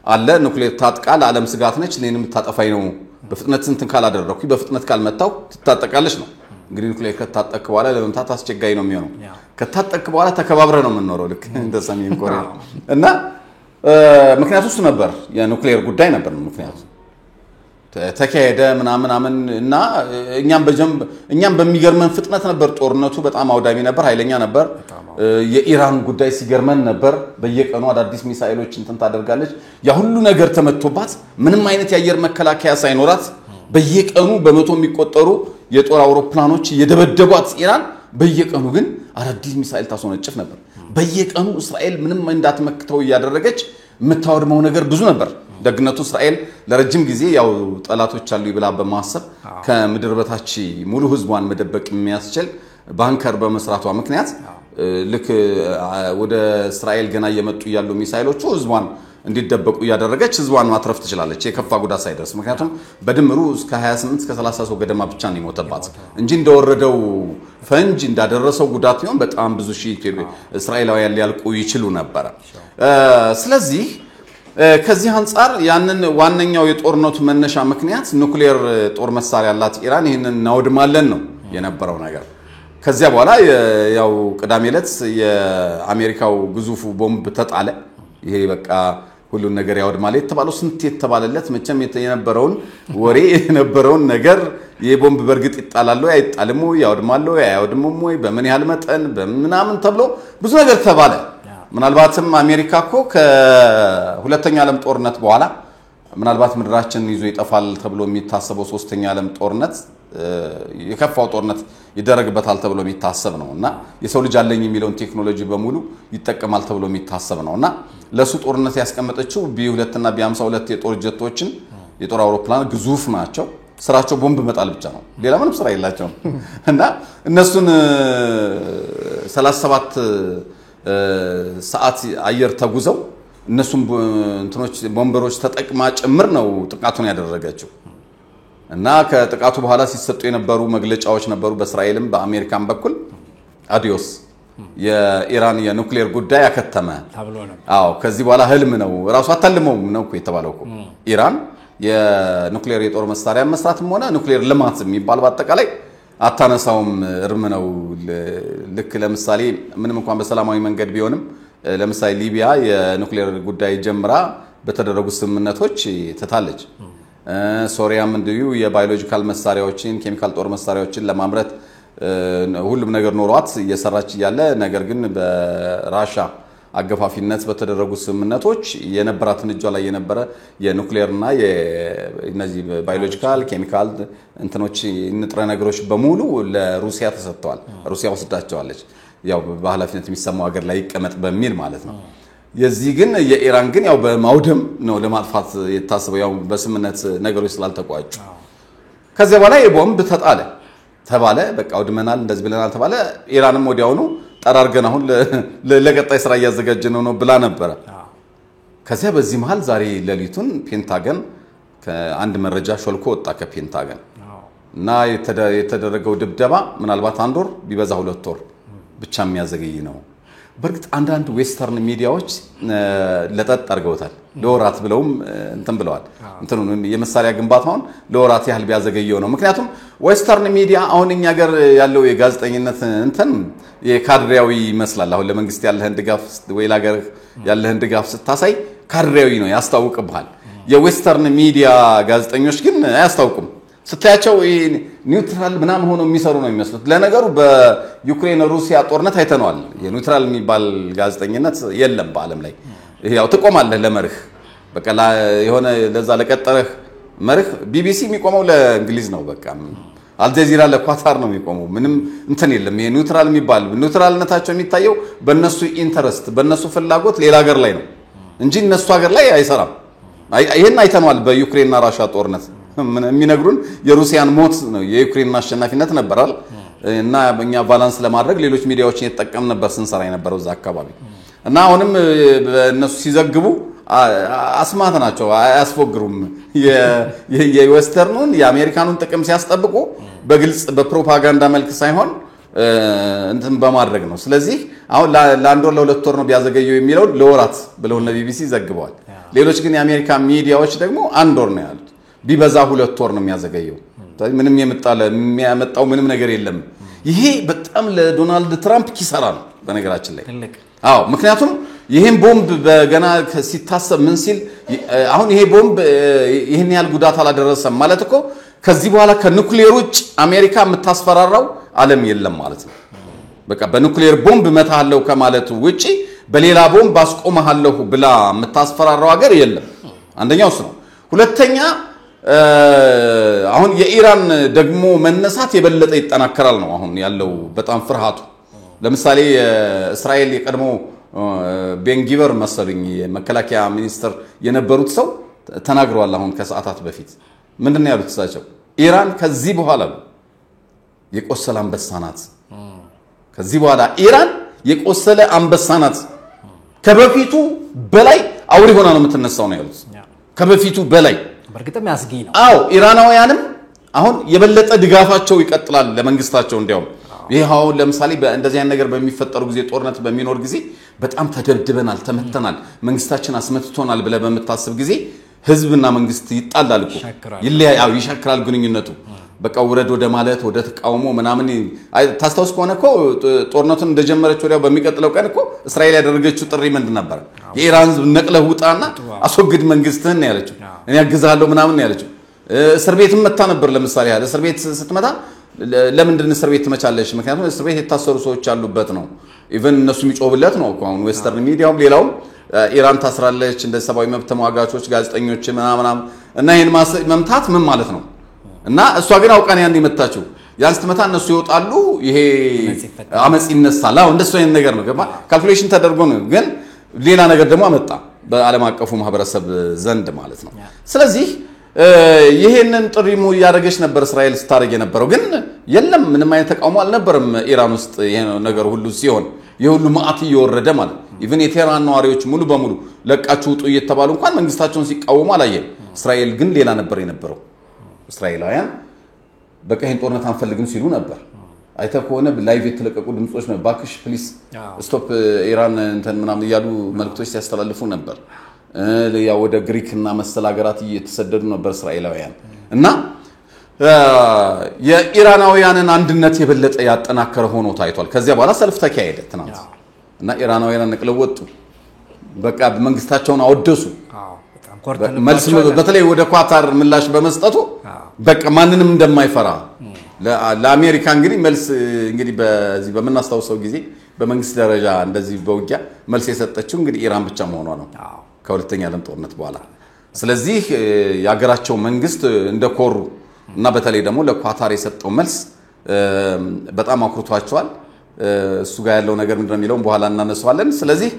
አለ ኑክሌር ታጥቃል ዓለም ስጋት ነች ለኔም ታጠፋይ ነው በፍጥነት እንትን ካላደረኩ በፍጥነት ካልመታው ትታጠቃለች ነው እንግዲህ ኑክሌር ከታጠቅ በኋላ ለመምታት አስቸጋይ ነው የሚሆነው ከታጠቅ በኋላ ተከባብረ ነው የምንኖረው ልክ እንደ ሰሜን ኮሪያ እና ምክንያቱ እሱ ነበር የኑክሌር ጉዳይ ነበር ምክንያቱ ተካሄደ ምናምን እና እኛም በሚገርመን ፍጥነት ነበር ጦርነቱ በጣም አውዳሚ ነበር ኃይለኛ ነበር የኢራን ጉዳይ ሲገርመን ነበር በየቀኑ አዳዲስ ሚሳኤሎች እንትን ታደርጋለች ያ ሁሉ ነገር ተመቶባት ምንም አይነት የአየር መከላከያ ሳይኖራት በየቀኑ በመቶ የሚቆጠሩ የጦር አውሮፕላኖች የደበደቧት ኢራን በየቀኑ ግን አዳዲስ ሚሳኤል ታስወነጭፍ ነበር በየቀኑ እስራኤል ምንም እንዳትመክተው ያደረገች የምታወድመው ነገር ብዙ ነበር ደግነቱ እስራኤል ለረጅም ጊዜ ያው ጠላቶች አሉ ይብላ በማሰብ ከምድር በታች ሙሉ ህዝቧን መደበቅ የሚያስችል ባንከር በመስራቷ ምክንያት ልክ ወደ እስራኤል ገና እየመጡ ያሉ ሚሳኤሎቹ ህዝቧን እንዲደበቁ ያደረገች ህዝቧን ማትረፍ ትችላለች የከፋ ጉዳት ሳይደርስ ምክንያቱም በድምሩ እስከ 28 እስከ 30 ሰው ገደማ ብቻ ነው የሞተባት እንጂ እንደወረደው ፈንጅ እንዳደረሰው ጉዳት ነው በጣም ብዙ ሺህ እስራኤላውያን ሊያልቁ ይችሉ ነበር ስለዚህ ከዚህ አንፃር ያንን ዋነኛው የጦርነቱ መነሻ ምክንያት ኑክሌር ጦር መሳሪያ ያላት ኢራን ይሄንን እናውድማለን ነው የነበረው ነገር ከዚያ በኋላ ያው ቅዳሜ ዕለት የአሜሪካው ግዙፉ ቦምብ ተጣለ ይሄ በቃ ሁሉ ነገር ያወድማል የተባለው ስንት የተባለለት መቼም የነበረውን ወሬ የነበረውን ነገር የቦምብ በርግጥ ይጣላል ወይ አይጣልም ወይ ያወድማል ወይ አያወድምም ወይ በምን ያህል መጠን በምናምን ተብሎ ብዙ ነገር ተባለ ምናልባትም አሜሪካ እኮ ከሁለተኛ ዓለም ጦርነት በኋላ ምናልባት ምድራችን ይዞ ይጠፋል ተብሎ የሚታሰበው ሶስተኛ ዓለም ጦርነት የከፋው ጦርነት ይደረግበታል ተብሎ የሚታሰብ ነውና የሰው ልጅ አለኝ የሚለውን ቴክኖሎጂ በሙሉ ይጠቀማል ተብሎ የሚታሰብ ነውና ለሱ ጦርነት ያስቀመጠችው ቢ2 እና ቢ52 የጦር ጀቶችን የጦር አውሮፕላን ግዙፍ ናቸው ስራቸው ቦምብ መጣል ብቻ ነው ሌላ ምንም ስራ የላቸውም እና እነሱን 37 ሰዓት አየር ተጉዘው እነሱም እንትኖች ቦምበሮች ተጠቅማ ጭምር ነው ጥቃቱን ያደረገችው እና ከጥቃቱ በኋላ ሲሰጡ የነበሩ መግለጫዎች ነበሩ በእስራኤልም በአሜሪካም በኩል አዲዮስ የኢራን የኑክሌር ጉዳይ አከተመ ተብሎ ነበር አዎ ከዚህ በኋላ ህልም ነው ራሱ አታልመው ነው እኮ የተባለው እኮ ኢራን የኑክሌር የጦር መሳሪያ መስራትም ሆነ ኑክሌር ልማት የሚባል በአጠቃላይ አታነሳውም እርም ነው ልክ ለምሳሌ ምንም እንኳን በሰላማዊ መንገድ ቢሆንም ለምሳሌ ሊቢያ የኑክሌር ጉዳይ ጀምራ በተደረጉ ስምምነቶች ተታለች ሶሪያም እንዲሁ የባዮሎጂካል መሳሪያዎችን ኬሚካል ጦር መሳሪያዎችን ለማምረት ሁሉም ነገር ኖሯት እየሰራች ያለ ነገር ግን በራሻ አገፋፊነት በተደረጉ ስምምነቶች የነበራትን እጇ ላይ የነበረ የኑክሌርና የነዚህ ባዮሎጂካል ኬሚካል እንትኖች ንጥረ ነገሮች በሙሉ ለሩሲያ ተሰጥተዋል ሩሲያ ወስዳቸዋለች ያው በኃላፊነት የሚሰማው ሀገር ላይ ይቀመጥ በሚል ማለት ነው የዚህ ግን የኢራን ግን ያው በማውደም ነው ለማጥፋት የታሰበው ያው በስምምነት ነገሮች ስላልተቋጩ ከዚያ በኋላ የቦምብ ተጣለ ተባለ በቃ አውድመናል እንደዚህ ብለናል ተባለ ኢራንም ወዲያውኑ ጠራርገን አሁን ለቀጣይ ስራ ያዘጋጀነው ነው ብላ ነበር ከዚያ በዚህ መሃል ዛሬ ሌሊቱን ፔንታገን ከአንድ መረጃ ሾልኮ ወጣ ከፔንታገን እና የተደረገው ድብደባ ምናልባት አንድ ወር ቢበዛ 2 ወር ብቻ የሚያዘገይ ነው በርግጥ አንዳንድ ዌስተርን ሚዲያዎች ለጠጥ አርገውታል ለወራት ብለውም እንትን ብለዋል እንትኑን የመሳሪያ ግንባታውን ለወራት ያህል ቢያዘገየው ነው ምክንያቱም ዌስተርን ሚዲያ አሁን እኛ ሀገር ያለው የጋዜጠኝነት እንትን የካድሬያዊ ይመስላል አሁን ለመንግስት ያለህን ድጋፍ ወይ ለሀገር ያለህን ድጋፍ ስታሳይ ካድሬያዊ ነው ያስታውቅብሃል የዌስተርን ሚዲያ ጋዜጠኞች ግን አያስታውቁም ስታያቸው ኒውትራል ምናምን ሆኖ የሚሰሩ ነው የሚመስሉት ለነገሩ በዩክሬን ሩሲያ ጦርነት አይተነዋል የኒውትራል የሚባል ጋዜጠኝነት የለም በአለም ላይ ያው ተቆማለህ ለመርህ በቃ የሆነ ለዛ ለቀጠረህ መርህ ቢቢሲ የሚቆመው ለእንግሊዝ ነው በቃ አልጀዚራ ለኳታር ነው የሚቆመው ምንም እንትን የለም ይሄ ኒውትራል የሚባል ኒውትራልነታቸው የሚታየው በእነሱ ኢንተረስት በእነሱ ፍላጎት ሌላ ሀገር ላይ ነው እንጂ እነሱ ሀገር ላይ አይሰራም ይሄን አይተነዋል በዩክሬንና ራሻ ጦርነት የሚነግሩን የሩሲያን ሞት ነው የዩክሬን አሸናፊነት ነበራል እና በእኛ ባላንስ ለማድረግ ሌሎች ሚዲያዎችን የተጠቀም ነበር ስንሰራ የነበረው እዛ አካባቢ እና አሁንም እነሱ ሲዘግቡ አስማት ናቸው አያስፎግሩም የዌስተርኑን የአሜሪካኑን ጥቅም ሲያስጠብቁ በግልጽ በፕሮፓጋንዳ መልክ ሳይሆን እንትን በማድረግ ነው ስለዚህ አሁን ለአንድ ወር ለሁለት ወር ነው ቢያዘገየው የሚለው ለወራት ብለው ለቢቢሲ ዘግበዋል ሌሎች ግን የአሜሪካ ሚዲያዎች ደግሞ አንድ ወር ነው ያሉት ቢበዛ 2 ወር ነው የሚያዘገየው ምንም የሚያመጣው ምንም ነገር የለም ይሄ በጣም ለዶናልድ ትራምፕ ኪሳራ ነው በነገራችን ላይ አዎ ምክንያቱም ይሄን ቦምብ በገና ሲታሰብ ምን ሲል አሁን ይሄ ቦምብ ይሄን ያህል ጉዳት አላደረሰም ማለት እኮ ከዚህ በኋላ ከኑክሌር ውጭ አሜሪካ የምታስፈራራው ዓለም የለም ማለት ነው በቃ በኑክሌር ቦምብ መታለው ከማለት ውጪ በሌላ ቦምብ አስቆመሃለሁ ብላ የምታስፈራራው ሀገር የለም አንደኛው እሱ ነው ሁለተኛ አሁን የኢራን ደግሞ መነሳት የበለጠ ይጠናከራል ነው አሁን ያለው በጣም ፍርሃቱ ለምሳሌ እስራኤል የቀድሞ ቤንጊቨር መሰሉኝ የመከላከያ ሚኒስትር የነበሩት ሰው ተናግረዋል አሁን ከሰዓታት በፊት ምንድነው ያሉት እሳቸው ኢራን ከዚህ በኋላ የቆሰለ አንበሳ ናት ከዚህ በኋላ ኢራን የቆሰለ አንበሳ ናት ከበፊቱ በላይ አውሪ ሆና ነው የምትነሳው ነው ያሉት ከበፊቱ በላይ በርግጥም ያስጊ ነው አዎ ኢራናውያንም አሁን የበለጠ ድጋፋቸው ይቀጥላል ለመንግስታቸው እንዲያው ይሄው ለምሳሌ እንደዚህ አይነት ነገር በሚፈጠሩ ጊዜ ጦርነት በሚኖር ጊዜ በጣም ተደብድበናል ተመተናል መንግስታችን አስመትቶናል ብለ በመታሰብ ጊዜ ህዝብና መንግስት ይጣላል እኮ ይለያያው ይሻክራል ግንኙነቱ በቃ ወረድ ወደ ማለት ወደ ተቃውሞ ምናምን ታስታውስ ከሆነ እኮ ጦርነቱን እንደጀመረች ወዲያው በሚቀጥለው ቀን እኮ እስራኤል ያደረገችው ጥሪ ምንድን ነበር የኢራን ህዝብ ነቅለህ ውጣና አስወግድ መንግስትህን ያለችው እኔ ያግዛለሁ ምናምን ያለችው እስር ቤትም መታ ነበር ለምሳሌ ያለ እስር ቤት ስትመጣ ለምንድን እስር ቤት ትመቻለሽ ምክንያቱም እስር ቤት የታሰሩ ሰዎች ያሉበት ነው ኢቭን እነሱ የሚጮህበት ነው አሁን ዌስተርን ሚዲያውም ሌላው ኢራን ታስራለች እንደ ሰብአዊ መብት ተሟጋቾች ጋዜጠኞች ምናምን እና ይሄን መምታት ምን ማለት ነው እና እሷ ግን አውቃን ያን የመታችው ያን ስትመታ እነሱ ይወጣሉ ይሄ አመጽ ይነሳል አው እንደሱ አይነት ነገር ነው ገባ ካልኩሌሽን ተደርጎ ነው ግን ሌላ ነገር ደግሞ አመጣ በዓለም አቀፉ ማህበረሰብ ዘንድ ማለት ነው ስለዚህ ይሄንን ጥሪሙ ያደረገች ነበር እስራኤል ስታረግ የነበረው ግን የለም ምንም አይነት ተቃውሞ አልነበረም ኢራን ውስጥ ይሄ ነገር ሁሉ ሲሆን የሁሉ ማአት ይወረደ ማለት ኢቭን የቴህራን ነዋሪዎች ሙሉ በሙሉ ለቃችሁ ውጡ እየተባሉ እንኳን መንግስታቸውን ሲቃወሙ አላየም እስራኤል ግን ሌላ ነበር የነበረው እስራኤላውያን በቃ ይሄን ጦርነት አንፈልግም ሲሉ ነበር አይተህ ከሆነ ላይቭ የተለቀቁ ድምጾች ነው ባክሽ ፕሊስ ስቶፕ ኢራን እንትን ምናምን ያሉ መልክቶች ሲያስተላልፉ ነበር ያ ወደ ግሪክ እና መሰል ሀገራት እየተሰደዱ ነበር እስራኤላውያን እና የኢራናውያንን አንድነት የበለጠ ያጠናከረ ሆኖ ታይቷል ከዚያ በኋላ ሰልፍ ተካሄደ ትናንት እና ኢራናውያን ነቅለው ወጡ በቃ መንግስታቸውን አወደሱ መልስ በተለይ ወደ ኳታር ምላሽ በመስጠቱ በቃ ማንንም እንደማይፈራ ለአሜሪካ እንግዲህ መልስ እንግዲህ በዚህ በመናስተዋወሰው ጊዜ በመንግስት ደረጃ እንደዚህ በውጊያ መልስ የሰጠችው እንግዲህ ኢራን ብቻ መሆኗ ነው ከሁለተኛ ዓለም ጦርነት በኋላ ስለዚህ ያገራቸው መንግስት እንደኮሩ እና በተለይ ደግሞ ለኳታር የሰጠው መልስ በጣም አኩርቷቸዋል እሱ ጋር ያለው ነገር ምንድነው የሚለው በኋላ እናነሳዋለን ስለዚህ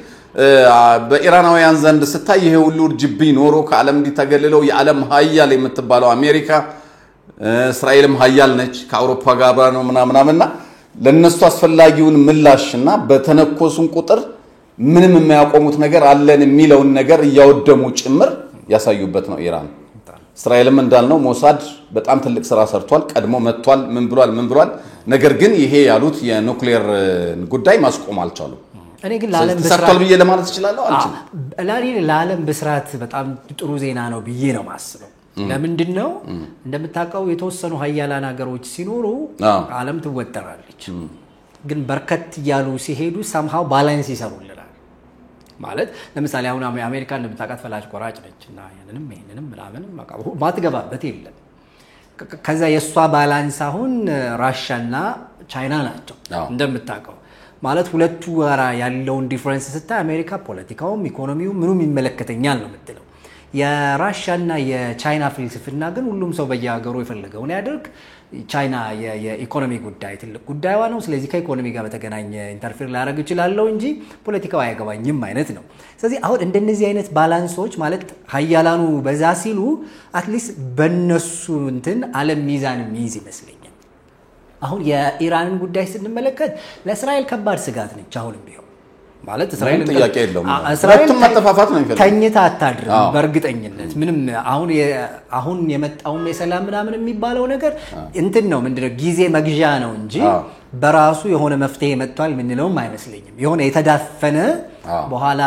በኢራናውያን ዘንድ ስታይ ይሄ ሁሉ ጅብኝ ኖሮ ከዓለም እንዲተገልለው የዓለም ሀያል የምትባለው አሜሪካ እስራኤልም ሀያል ነች ከአውሮፓ ጋር ነው ምናምናምና ለነሱ አስፈላጊውን ምላሽና በተነኮሱን ቁጥር ምንም የማያቆሙት ነገር አለን የሚለውን ነገር ያወደሙ ጭምር ያሳዩበት ነው ኢራን እስራኤልም እንዳልነው ሞሳድ በጣም ትልቅ ስራ ሰርቷል ቀድሞ መጥቷል ምን ብሏል ነገር ግን ይሄ ያሉት የኑክሌር ጉዳይ ማስቆም አልቻሉም እኔ ግን ለዓለም በስራት ብዬ ለማለት እችላለሁ ለዓለም በስራት በጣም ጥሩ ዜና ነው ብዬ ነው ማስበው ለምንድነው እንደምታውቀው የተወሰኑ ሀያላን ሀገሮች ሲኖሩ ዓለም ትወጠራለች ግን በርከት ያሉ ሲሄዱ somehow ባላንስ ይሰሩልናል ማለት ለምሳሌ አሁን አሜሪካ እንደምታውቃት ፈላጭ ቆራጭ ነችና ያንንም ምናምንም ማትገባበት የለም ከዛ የሷ ባላንስ አሁን ራሻና ቻይና ናቸው እንደምታውቀው ማለት ሁለቱ ጋራ ያለውን ዲፈረንስ ስታይ አሜሪካ ፖለቲካውም ኢኮኖሚው ምኑም ይመለከተኛል ነው የምትለው የራሻና የቻይና ፍልስፍና ግን ሁሉም ሰው በየሀገሩ ይፈልገውን ያድርግ ቻይና የኢኮኖሚ ጉዳይ ትልቅ ጉዳይዋ ነው ስለዚህ ከኢኮኖሚ ጋር በተገናኘ ኢንተርፌር ላደርግ ይችላል እንጂ ፖለቲካው አይገባኝም አይነት ነው ስለዚህ አሁን እንደነዚህ አይነት ባላንሶች ማለት ሀያላኑ በዛ ሲሉ አትሊስት በነሱ እንትን ዓለም ሚዛን የሚይዝ ይመስለኛል አሁን የኢራንን ጉዳይ ስንመለከት ለእስራኤል ከባድ ስጋት ነች አሁንም ቢሆን ማለት እስራኤል ጥያቄ የለውም እስራኤል መተፋፋት ነው የሚፈልገው ተኝታ አታድርም በእርግጠኝነት ምንም አሁን የመጣው የሰላም ምናምን የሚባለው ነገር እንትን ነው ምንድነው ጊዜ መግዣ ነው እንጂ በራሱ የሆነ መፍትሄ መጥቷል ምንነው አይመስለኝም የሆነ የተዳፈነ በኋላ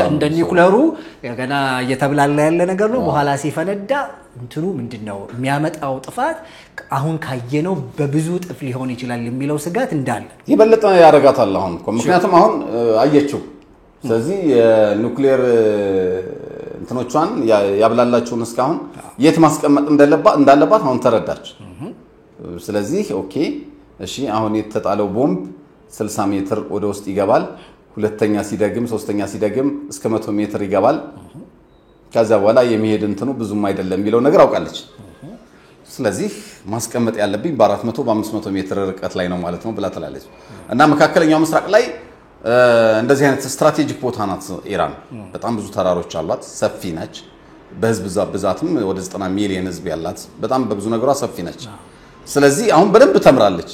እንደ ኒኩለሩ ገና እየተብላላ ያለ ነገር ነው በኋላ ሲፈነዳ እንትኑ ምንድነው የሚያመጣው ጥፋት አሁን ካየነው በብዙ ጥፍ ሊሆን ይችላል የሚለው ስጋት እንዳለ ይበለጥ ያረጋታል አሁን ምክንያቱም አሁን አየችው ስለዚህ የኑክሌር እንትኖቿን ያብላላችሁን እስካሁን የት ማስቀመጥ እንዳለባት አሁን ተረዳች ስለዚህ ኦኬ እሺ አሁን የተጣለው ቦምብ 60 ሜትር ወደ ውስጥ ይገባል ሁለተኛ ሲደግም ሶስተኛ ሲደግም እስከ 100 ሜትር ይገባል ከዛ በኋላ የሚሄድ እንትኑ ብዙም አይደለም የሚለው ነገር አውቃለች ስለዚህ ማስቀመጥ ያለብኝ በ400 በ500 ሜትር ርቀት ላይ ነው ማለት ነው ብላ ተላለች እና መካከለኛው ምስራቅ ላይ እንደዚህ አይነት ስትራቴጂክ ቦታ ናት ኢራን። በጣም ብዙ ተራሮች አሏት፣ ሰፊ ነች። በህዝብ ብዛትም ወደ 90 ሚሊዮን ህዝብ ያላት በጣም በብዙ ነገሯ ሰፊ ነች። ስለዚህ አሁን በደንብ ተምራለች።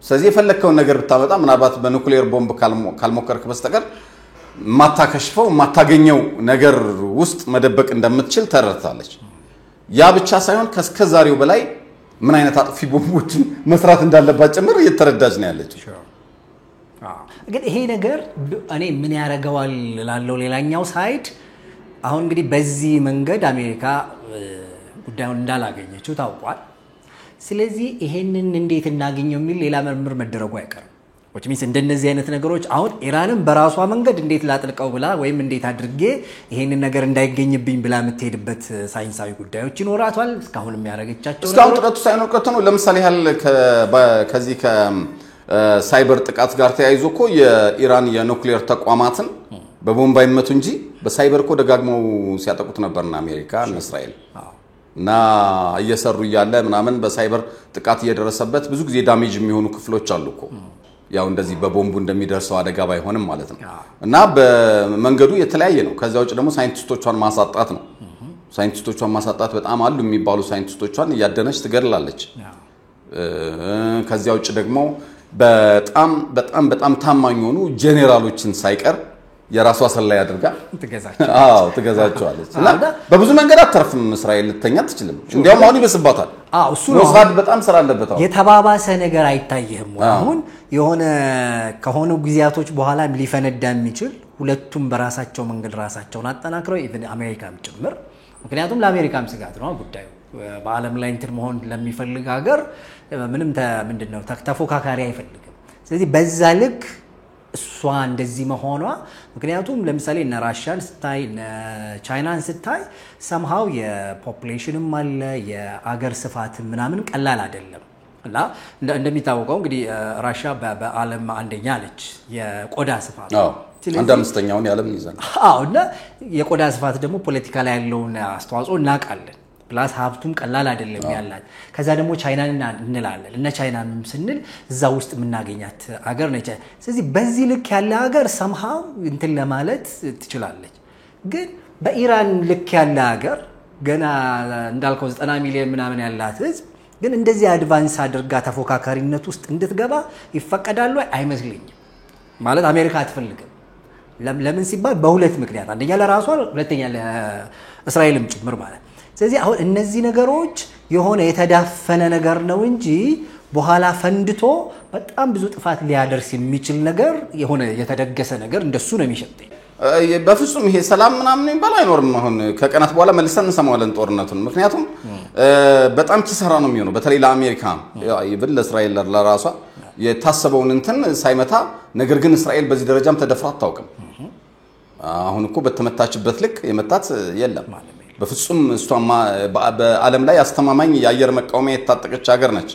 ስለዚህ የፈለከውን ነገር ብታመጣ ምናልባት በኑክሌር ቦምብ ካልሞከርክ በስተቀር ማታከሽፈው ማታገኘው ነገር ውስጥ መደበቅ እንደምትችል ተረድታለች። ያ ብቻ ሳይሆን ከስከዛሬው በላይ ምን አይነት አጥፊ ቦምቦችን መስራት እንዳለባት ጭምር እየተረዳች ነው ያለችው። ግን ይሄ ነገር እኔ ምን ያረጋዋል ላለው ሌላኛው ሳይድ አሁን እንግዲህ በዚህ መንገድ አሜሪካ ጉዳዩን እንዳላገኘችው ታውቋል። ስለዚህ ይሄንን እንዴት እናገኘው የሚል ሌላ ምርምር መደረጉ አይቀርም። which means እንደነዚህ አይነት ነገሮች አሁን ኢራንን በራሷ መንገድ እንዴት ላጥልቀው ብላ ወይም እንዴት አድርጌ ይሄንን ነገር እንዳይገኝብኝ ብላ የምትሄድበት ሳይንሳዊ ጉዳዮች ይኖራታል። እስካሁን የሚያረጋግጫቸው እስካሁን ጥረቱ ሳይኖር ቀርቶ ነው። ለምሳሌ ከዚህ ከሳይበር ጥቃት ጋር ተያይዞ እኮ የኢራን የኑክሌር ተቋማትን በቦምብ አይመቱ እንጂ በሳይበር እኮ ደጋግመው ሲያጠቁት ነበርና አሜሪካ እና እስራኤል እና እየሰሩ እያለ ምናምን በሳይበር ጥቃት እየደረሰበት ብዙ ጊዜ ዳሜጅ የሚሆኑ ክፍሎች አሉ እኮ ያው እንደዚህ በቦምቡ እንደሚደርሰው አደጋ ባይሆንም ማለት ነው። እና በመንገዱ የተለያየ ነው። ከዛው ውጭ ደግሞ ሳይንቲስቶቿን ማሳጣት ነው። ሳይንቲስቶቿን ማሳጣት በጣም አሉ የሚባሉ ሳይንቲስቶቿን ያደነች ትገድላለች። ከዛው ውጭ ደግሞ በጣም ታማኝ ሆኑ ጄኔራሎችን ሳይቀር የራሷ ሰላይ አድርጋ ትገዛቸዋለች። እና በብዙ መንገድ አትተርፍም እስራኤል ልተኛ አትችልም። እንዲያውም አሁን ይበስባታል። እሱ ነው ሞሳድ በጣም ስራ አለበት። የተባባሰ ነገር አይታየህም? አሁን የሆነ ከሆነ ጊዜያቶች በኋላ ሊፈነዳ የሚችል ሁለቱም በራሳቸው መንገድ ራሳቸውን አጠናክረው ኢቭን አሜሪካም ጭምር። ምክንያቱም ለአሜሪካም ስጋት ነው ጉዳዩ። በዓለም ላይ እንትን መሆን ለሚፈልግ ሀገር ምንም ምንድነው ተፎካካሪ አይፈልግም። ስለዚህ በዛ ልክ እሷ እንደዚህ መሆኗ ምክንያቱም ለምሳሌ እነ ራሻን ስታይ እነ ቻይናን ስታይ somehow የፖፑሌሽንም አለ የአገር ስፋት ምናምን ቀላል አይደለም። እና እንደሚታወቀው እንግዲህ ራሻ በዓለም አንደኛ አለች የቆዳ ስፋት። አንድ አምስተኛውን የዓለም ይዘን እና የቆዳ ስፋት ደግሞ ፖለቲካ ላይ ያለውን አስተዋጽኦ እናውቃለን። ፕላስ ሀብቱም ቀላል አይደለም ያላት። ከዛ ደግሞ ቻይናን እንላለን እና ቻይናን ስንል እዛ ውስጥ የምናገኛት አገር ነች። ስለዚህ በዚህ ልክ ያለ ሀገር somehow እንትን ለማለት ትችላለች። ግን በኢራን ልክ ያለ ሀገር ገና እንዳልከው 90 ሚሊዮን ምናምን ያላት ህዝብ ግን እንደዚህ አድቫንስ አድርጋ ተፎካካሪነት ውስጥ እንድትገባ ይፈቀዳል ወይ? አይመስልኝም። ማለት አሜሪካ አትፈልግም። ለምን ሲባል በሁለት ምክንያት፣ አንደኛ ለራሷ፣ ሁለተኛ ለእስራኤልም ጭምር ማለት። ስለዚህ አሁን እነዚህ ነገሮች የሆነ የተዳፈነ ነገር ነው እንጂ በኋላ ፈንድቶ በጣም ብዙ ጥፋት ሊያደርስ የሚችል ነገር የሆነ የተደገሰ ነገር እንደሱ ነው የሚሸተኝ። በፍጹም ይሄ ሰላም ምናምን ይባል አይኖርም። አሁን ከቀናት በኋላ መልሰን እንሰማዋለን ጦርነቱን። ምክንያቱም በጣም ኪሳራ ነው የሚሆነው በተለይ ለአሜሪካ ይብል ለእስራኤል ለራሷ የታሰበውን እንትን ሳይመታ። ነገር ግን እስራኤል በዚህ ደረጃም ተደፍራ አታውቅም። አሁን እኮ በተመታችበት ልክ የመታት የለም በፍጹም። እሷማ በዓለም ላይ አስተማማኝ የአየር መቃወሚያ የታጠቀች ሀገር ነች።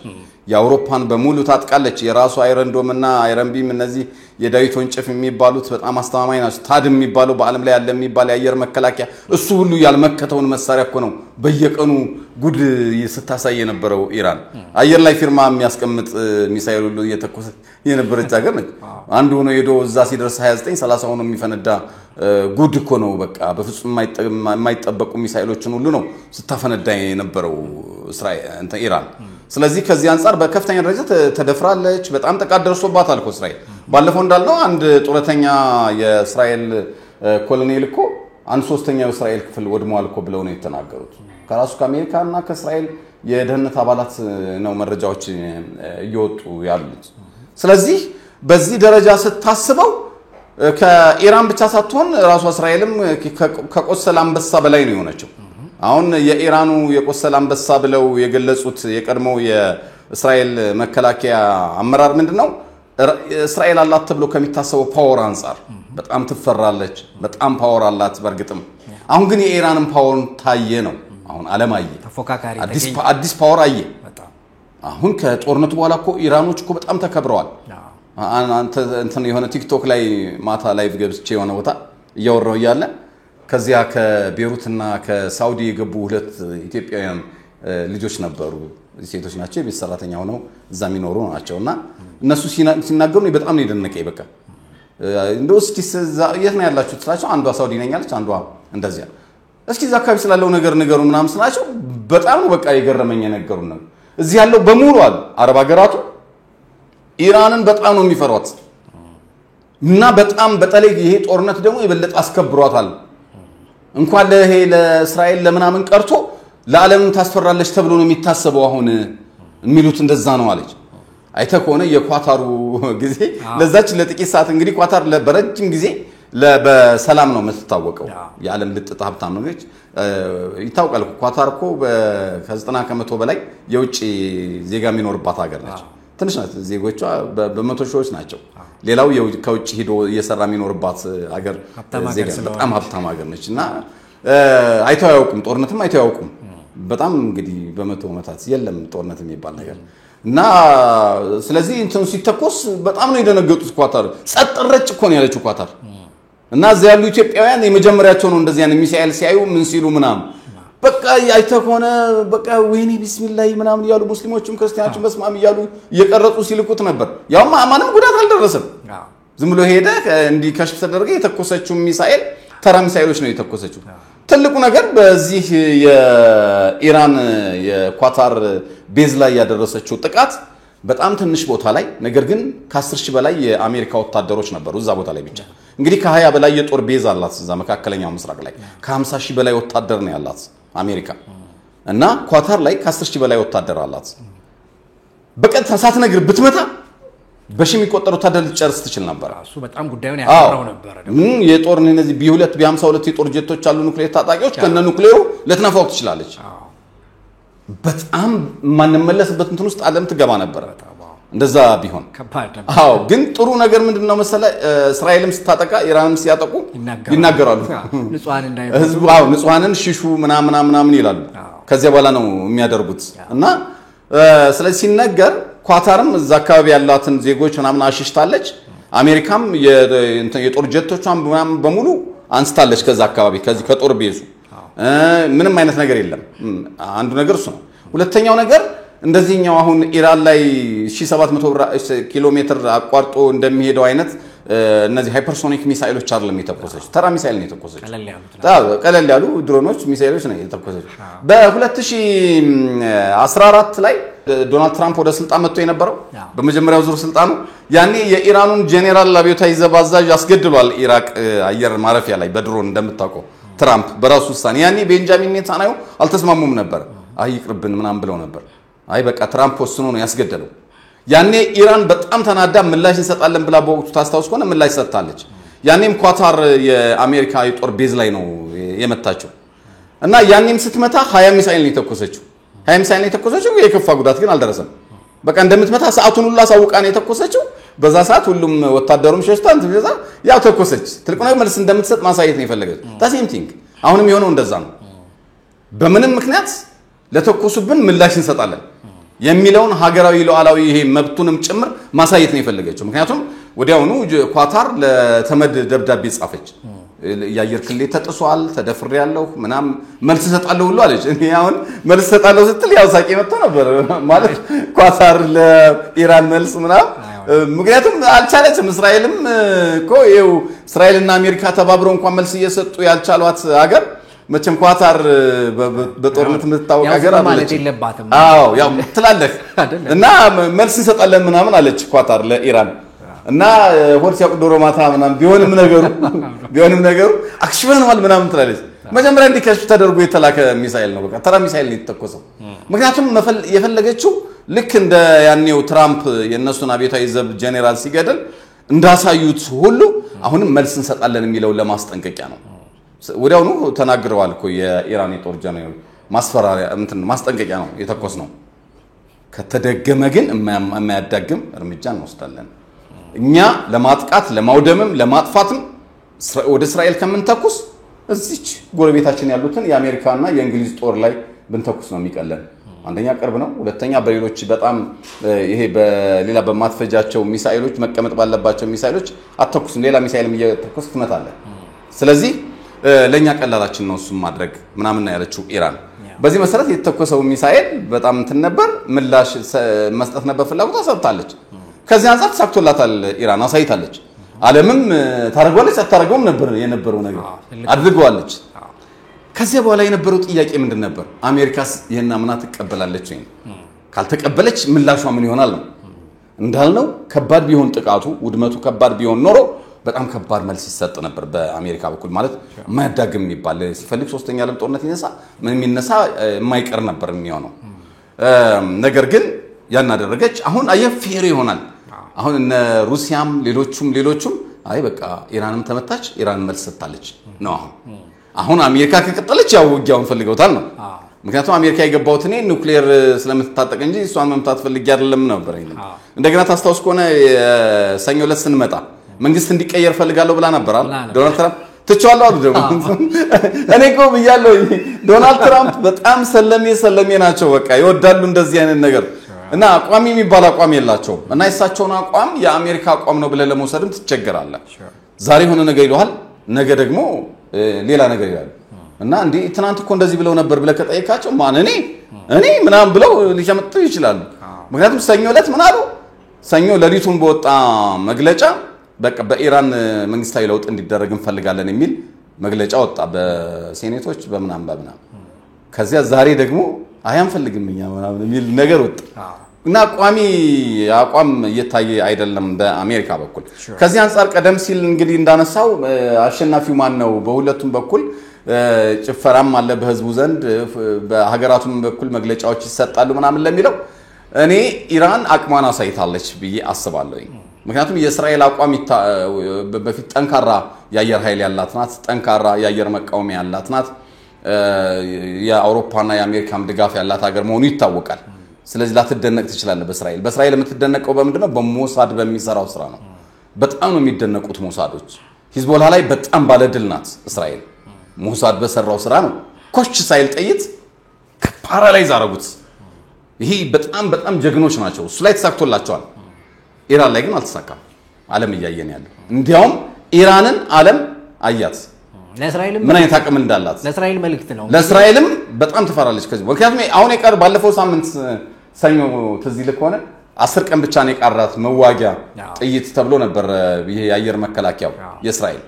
የአውሮፓን በሙሉ ታጥቃለች። የራሱ አይረንዶም እና አይረንቢም እነዚህ የዳዊት ወንጭፍ የሚባሉት በጣም አስተማማኝ ናቸው። ታድ የሚባለው በዓለም ላይ ያለ የሚባል የአየር መከላከያ እሱ ሁሉ ያልመከተውን መሳሪያ እኮ ነው በየቀኑ ጉድ ስታሳይ የነበረው ኢራን። አየር ላይ ፊርማ የሚያስቀምጥ ሚሳኤል ሁሉ እየተኮሰ የነበረች ሀገር ነች። አንዱ ሆኖ ሄዶ እዛ ሲደርስ 29 30 ሆኖ የሚፈነዳ ጉድ እኮ ነው። በቃ በፍጹም የማይጠበቁ ሚሳኤሎችን ሁሉ ነው ስታፈነዳ የነበረው ኢራን። ስለዚህ ከዚህ አንፃር በከፍተኛ ደረጃ ተደፍራለች። በጣም ጥቃት ደርሶባታል እኮ እስራኤል። ባለፈው እንዳልነው አንድ ጡረተኛ የእስራኤል ኮሎኔል እኮ 1/3 የእስራኤል ክፍል ወድሟል እኮ ብለው ነው የተናገሩት። ከራሱ ከአሜሪካና ከእስራኤል የደህንነት አባላት ነው መረጃዎች እየወጡ ያሉት። ስለዚህ በዚህ ደረጃ ስታስበው ከኢራን ብቻ ሳትሆን ራሷ እስራኤልም ከቆሰለ አንበሳ በላይ ነው የሆነችው። አሁን የኢራኑ የቆሰለ አንበሳ ብለው የገለጹት የቀድሞው የእስራኤል መከላከያ አመራር ምንድነው እስራኤል አላት ተብሎ ከሚታሰበው ፓወር አንፃር በጣም ትፈራለች። በጣም ፓወር አላት በርግጥም። አሁን ግን የኢራንን ፓወር ታየ ነው። አሁን ዓለም አየ ተፎካካሪ አዲስ ፓወር አየ። አሁን ከጦርነቱ በኋላ እኮ ኢራኖች እኮ በጣም ተከብረዋል። አንተ እንትን የሆነ ቲክቶክ ላይ ማታ ላይቭ ገብቼ የሆነ ቦታ እያወራው እያለ ከዚያ ከቤሩትና ከሳውዲ የገቡ ሁለት ኢትዮጵያውያን ልጆች ነበሩ። ሴቶች ናቸው፣ የቤት ሰራተኛ ሆነው እዛ የሚኖሩ ናቸውና እነሱ ሲናገሩ በጣም ነው የደነቀኝ። በቃ እንደው እስኪ የት ነው ያላችሁት ስላቸው አንዷ ሳውዲ ነኝ አለች አንዷ እንደዚያ እስኪ እዛ አካባቢ ስላለው ነገር ንገሩ ምናምን ስላቸው በጣም ነው በቃ የገረመኝ ነገሩን ነው እዚህ ያለው በሙሉ አረብ ሀገራቱ ኢራንን በጣም ነው የሚፈሯት እና በጣም በተለይ ይሄ ጦርነት ደግሞ የበለጠ አስከብሯታል እንኳን ለእስራኤል ለምናምን ቀርቶ ለዓለም ታስፈራለች ተብሎ ነው የሚታሰበው አሁን የሚሉት እንደዛ ነው አለች አይተ ከሆነ የኳታሩ ጊዜ ለዛች ለጥቂት ሰዓት እንግዲህ ኳታር ለበረጅም ጊዜ በሰላም ነው የምትታወቀው የዓለም ልጥጣ ሀብታም ነች ይታወቃል ኳታር እኮ ከ90 ከመቶ በላይ የውጭ ዜጋ የሚኖርባት ሀገር ነች ትንሽ ናት ዜጎቿ በመቶ ሺዎች ናቸው ሌላው ከውጭ ሄዶ እየሰራ የሚኖርባት ሀገር ዜጋ በጣም ሀብታም ሀገር ነች እና አይተው ያውቁም ጦርነትም አይተው ያውቁም በጣም እንግዲህ በመቶ ዓመታት የለም ጦርነት የሚባል ነገር እና ስለዚህ እንትን ሲተኮስ በጣም ነው የደነገጡት ኳታር ጸጥ ረጭ እኮ ነው ያለችው ኳታር እና እዚያ ያሉ ኢትዮጵያውያን የመጀመሪያቸው ነው እንደዚህ አይነት ሚሳኤል ሲያዩ ምን ሲሉ ምናምን በቃ አይተህ ሆነ በቃ ወይኔ ቢስሚላህ ምናምን ያሉ ሙስሊሞችም ክርስቲያኖችም በስማም ይያሉ እየቀረጹ ሲልኩት ነበር ያው ማንም ጉዳት አልደረሰም ዝም ብሎ ሄደ እንዲ ከሽፍ ተደረገ የተኮሰችው ሚሳኤል ተራ ሚሳኤሎች ነው የተኮሰችው ትልቁ ነገር በዚህ የኢራን የኳታር ቤዝ ላይ ያደረሰችው ጥቃት በጣም ትንሽ ቦታ ላይ ነገር ግን ከ10,000 በላይ የአሜሪካ ወታደሮች ነበሩ እዛ ቦታ ላይ ብቻ እንግዲህ ከ20 በላይ የጦር ቤዝ አላት እዛ መካከለኛው ምስራቅ ላይ ከ50,000 በላይ ወታደር ነው ያላት አሜሪካ እና ኳታር ላይ ከ10,000 በላይ ወታደር አላት በቀጥታ ሳትነግር ብትመታ በሺ የሚቆጠሩ ወታደር ልጨርስ ትችል ነበር እሱ በጣም ጉዳዩን ያቀራው ነበር የጦር እነዚህ ቢ2 ቢ52 የጦር ጀቶች አሉ ኑክሌር ታጣቂዎች ከነ ኑክሌሩ ለትነፋው ትችላለች በጣም ማንመለስበት እንትን ውስጥ ዓለም ትገባ ነበር እንደዛ ቢሆን ግን ጥሩ ነገር ምንድነው መሰለ እስራኤልም ስታጠቃ ኢራንም ሲያጠቁ ይናገራሉ ንጹሃንን ሽሹ ምናምን ይላሉ ከዚያ በኋላ ነው የሚያደርጉት እና ስለዚህ ሲነገር ኳታርም እዛ አካባቢ ያላትን ዜጎች ምናምን አሽሽታለች አሜሪካም የጦር ጀቶቿን በሙሉ አንስታለች ከዛ አካባቢ ከዚህ ከጦር ቤዙ ምንም አይነት ነገር የለም አንዱ ነገር እሱ ነው ሁለተኛው ነገር እንደዚህኛው አሁን ኢራን ላይ 1700 ኪሎ ሜትር አቋርጦ እንደሚሄደው አይነት እነዚህ ሃይፐርሶኒክ ሚሳኤሎች አይደለም የተኮሰች ተራ ሚሳኤል ነው የተኮሰች ቀለል ያሉ ድሮኖች ሚሳኤሎች ነው የተኮሰች በ2014 ላይ ዶናልድ ትራምፕ ወደ ስልጣን መጥቶ የነበረው በመጀመሪያው ዙር ስልጣኑ ያኔ የኢራኑን ጄኔራል አብዮታዊ ዘብ አዛዥ አስገድሏል ኢራቅ አየር ማረፊያ ላይ በድሮን እንደምታውቀው ትራምፕ በራሱ ውሳኔ ያኔ ቤንጃሚን ኔታንያሁ አልተስማሙም ነበር አይቅርብን ምናምን ብለው ነበር አይ በቃ ትራምፕ ወስኖ ነው ያስገደለው ያኔ ኢራን በጣም ተናዳ ምላሽ እንሰጣለን ብላ በወቅቱ ታስታውስ ከሆነ ምላሽ ሰጥታለች ያኔም ኳታር የአሜሪካ የጦር ቤዝ ላይ ነው የመታቸው እና ያኔም ስትመታ 20 ሚሳኤል ነው የተኮሰችው 20 ሚሳኤል ነው የተኮሰችው የከፋ ጉዳት ግን አልደረሰም በቃ እንደምትመታ ሰዓቱን ሁሉ አሳውቃ ነው የተኮሰችው በዛ ሰዓት ሁሉም ወታደሩም ሸሽታን ትብዛ ያው ተኮሰች ትልቁ ነገር መልስ እንደምትሰጥ ማሳየት ነው የፈለገችው ታሲም ቲንክ አሁንም የሆነው እንደዛ ነው በምንም ምክንያት ለተኮሱብን ምላሽ እንሰጣለን የሚለውን ሀገራዊ ሉዓላዊ ይሄ መብቱንም ጭምር ማሳየት ነው የፈለገችው ምክንያቱም ወዲያውኑ ኳታር ለተመድ ደብዳቤ ጻፈች ያየር ክልል ተጥሷል ተደፍሬያለሁ ምናም መልስ ሰጣለሁ ሁሉ አለች እኔ አሁን መልስ ሰጣለሁ ስትል ያው ሳቂ መጥቶ ነበር ማለት ኳታር ለኢራን መልስ ምናም ምክንያቱም አልቻለችም እስራኤልም እኮ ይኸው እስራኤልና አሜሪካ ተባብረው እንኳን መልስ እየሰጡ ያልቻሏት ሀገር መቼም ኳታር በጦርነት የምትታወቅ ሀገር ማለት የለባትም ያው ትላለህ እና መልስ እንሰጣለን ምናምን አለች ኳታር ለኢራን እና ሆድ ሲያውቅ ዶሮ ማታ ምናምን ቢሆንም ነገሩ አክሽፈናል ምናምን ትላለች መጀመሪያ እንዲከሽፍ ተደርጎ የተላከ ሚሳኤል ነው በቃ ተራ ሚሳኤል ነው የተተኮሰው ምክንያቱም የፈለገችው ልክ እንደ ያኔው ትራምፕ የነሱን አብዮታዊ ዘብ ጄኔራል ሲገድል እንዳሳዩት ሁሉ አሁንም መልስ እንሰጣለን የሚለው ለማስጠንቀቂያ ነው ወዲያውኑ ተናግረዋል እኮ የኢራን የጦር ጀነራል ማስፈራሪያ ማስጠንቀቂያ ነው የተኮስ ነው ከተደገመ ግን የማያዳግም እርምጃ እንወስዳለን እኛ ለማጥቃት ለማውደምም ለማጥፋትም ወደ እስራኤል ከመንተኩስ እዚች ጎረቤታችን ያሉትን የአሜሪካና የእንግሊዝ ጦር ላይ ብንተኩስ ነው የሚቀለን አንደኛ ቅርብ ነው ሁለተኛ በሌሎች በጣም ይሄ በሌላ በማትፈጃቸው ሚሳኤሎች መቀመጥ ባለባቸው ሚሳኤሎች አተኩስም ሌላ ሚሳኤልም እየተኮስ ትመታለህ ስለዚህ ለኛ ቀላላችን ነው እሱም ማድረግ ምናምን ያለችው ኢራን በዚህ መሰረት የተተኮሰው ሚሳኤል በጣም እንትን ነበር ምላሽ መስጠት ነበር ፍላጎቷ ሰጥታለች ከዚህ አንፃር ተሳክቶላታል ኢራን አሳይታለች ዓለምም ታረጋለች አታረጋውም ነበር የነበረው ነገር አድርገዋለች ከዚያ በኋላ የነበረው ጥያቄ ምንድን ነበር አሜሪካስ ይሄን አምና ተቀበላለች ወይ ካልተቀበለች ምላሿ ምን ይሆናል ነው እንዳልነው ከባድ ቢሆን ጥቃቱ ውድመቱ ከባድ ቢሆን ኖሮ በጣም ከባድ መልስ ይሰጥ ነበር በአሜሪካ በኩል ማለት ማያዳግም ይባል ሲፈልግ ሶስተኛ ዓለም ጦርነት ይነሳ ምን ይነሳ የማይቀር ነበር የሚሆነው ነገር ግን ያን አደረገች አሁን አየፌር ይሆናል አሁን እነ ሩሲያም ሌሎቹም አይ በቃ ኢራንም ተመታች ኢራን መልስ ሰጣለች ነው አሁን አሜሪካ ከቀጠለች ያው ውጊያውን ፈልገውታል ነው ምክንያቱም አሜሪካ የገባው እኔ ኑክሌር ስለምትታጠቅ እንጂ እሷን መምታት ፈልጊ አይደለም ነበር እንደገና ታስታውስ ከሆነ ሰኞ ዕለት ስንመጣ መንግስት እንዲቀየር ፈልጋለሁ ብላ ነበር አይደል ዶናልድ ትራምፕ ትቻለው አሉ ደግሞ እኔ እኮ ብያለሁ ዶናልድ ትራምፕ በጣም ሰለሜ ናቸው በቃ ይወዳሉ እንደዚህ አይነት ነገር እና አቋም የሚባል አቋም የላቸው እና የሳቸውን አቋም የአሜሪካ አቋም ነው ብለ ለመውሰድም ትቸገራለህ ዛሬ ሆነ ነገር ይሏል ነገ ደግሞ ሌላ ነገር ይላል እና እንዴ ትናንት እኮ እንደዚህ ብለው ነበር ብለ ከጠይቃቸው ማን እኔ ምናም ብለው ሊያመጡ ይችላሉ ምክንያቱም ሰኞ ዕለት ምን አሉ ሰኞ ለሊቱን በወጣ መግለጫ በቃ በኢራን መንግስታዊ ለውጥ እንዲደረግ እንፈልጋለን የሚል መግለጫ ወጣ በሴኔቶች በመናም ከዚያ ዛሬ ደግሞ አያንፈልግምኛ ምናምን የሚል ነገር ወጣ እና አቋም እየታየ አይደለም በአሜሪካ በኩል ከዚህ አንፃር ቀደም ሲል እንግዲህ እንዳነሳው አሸናፊው ማን ነው በሁለቱም በኩል ጭፈራም አለ በህዝቡ ዘንድ በሀገራቱም በኩል መግለጫዎች ይሰጣሉ ምናምን ለሚለው እኔ ኢራን አቅሟን አሳይታለች ብዬ አስባለሁ ምክንያቱም የእስራኤል አቋም በፊት ጠንካራ የአየር ኃይል ያላት ናት ጠንካራ የአየር መቃወሚያ ያላት ናት የአውሮፓና የአሜሪካም ድጋፍ ያላት ሀገር መሆኑ ይታወቃል ስለዚህ ላትደነቅ ትችላለህ በእስራኤል የምትደነቀው በምንድነው በሞሳድ በሚሰራው ስራ ነው በጣም ነው የሚደነቁት ሞሳዶች ሂዝቦላ ላይ በጣም ባለድል ናት እስራኤል ሞሳድ በሰራው ስራ ነው ኮሽ ሳይል ጠይት ፓራላይዝ አረጉት ይሄ በጣም ጀግኖች ናቸው እሱ ላይ ተሳክቶላቸዋል ኢራን ላይ ግን አልተሳካም ዓለም እያየን ያለው እንዲያውም ኢራንን ዓለም አያት ለእስራኤልም ምን አይነት አቅም እንዳላት ለእስራኤል መልእክት ነው ለእስራኤልም በጣም ትፈራለች ከዚህ ምክንያቱም አሁን የቀር ባለፈው ሳምንት ሰኞ ትዝ ይልህ ከሆነ 10 ቀን ብቻ ነው የቀራት መዋጊያ ጥይት ተብሎ ነበር ይሄ የአየር መከላከያው የእስራኤል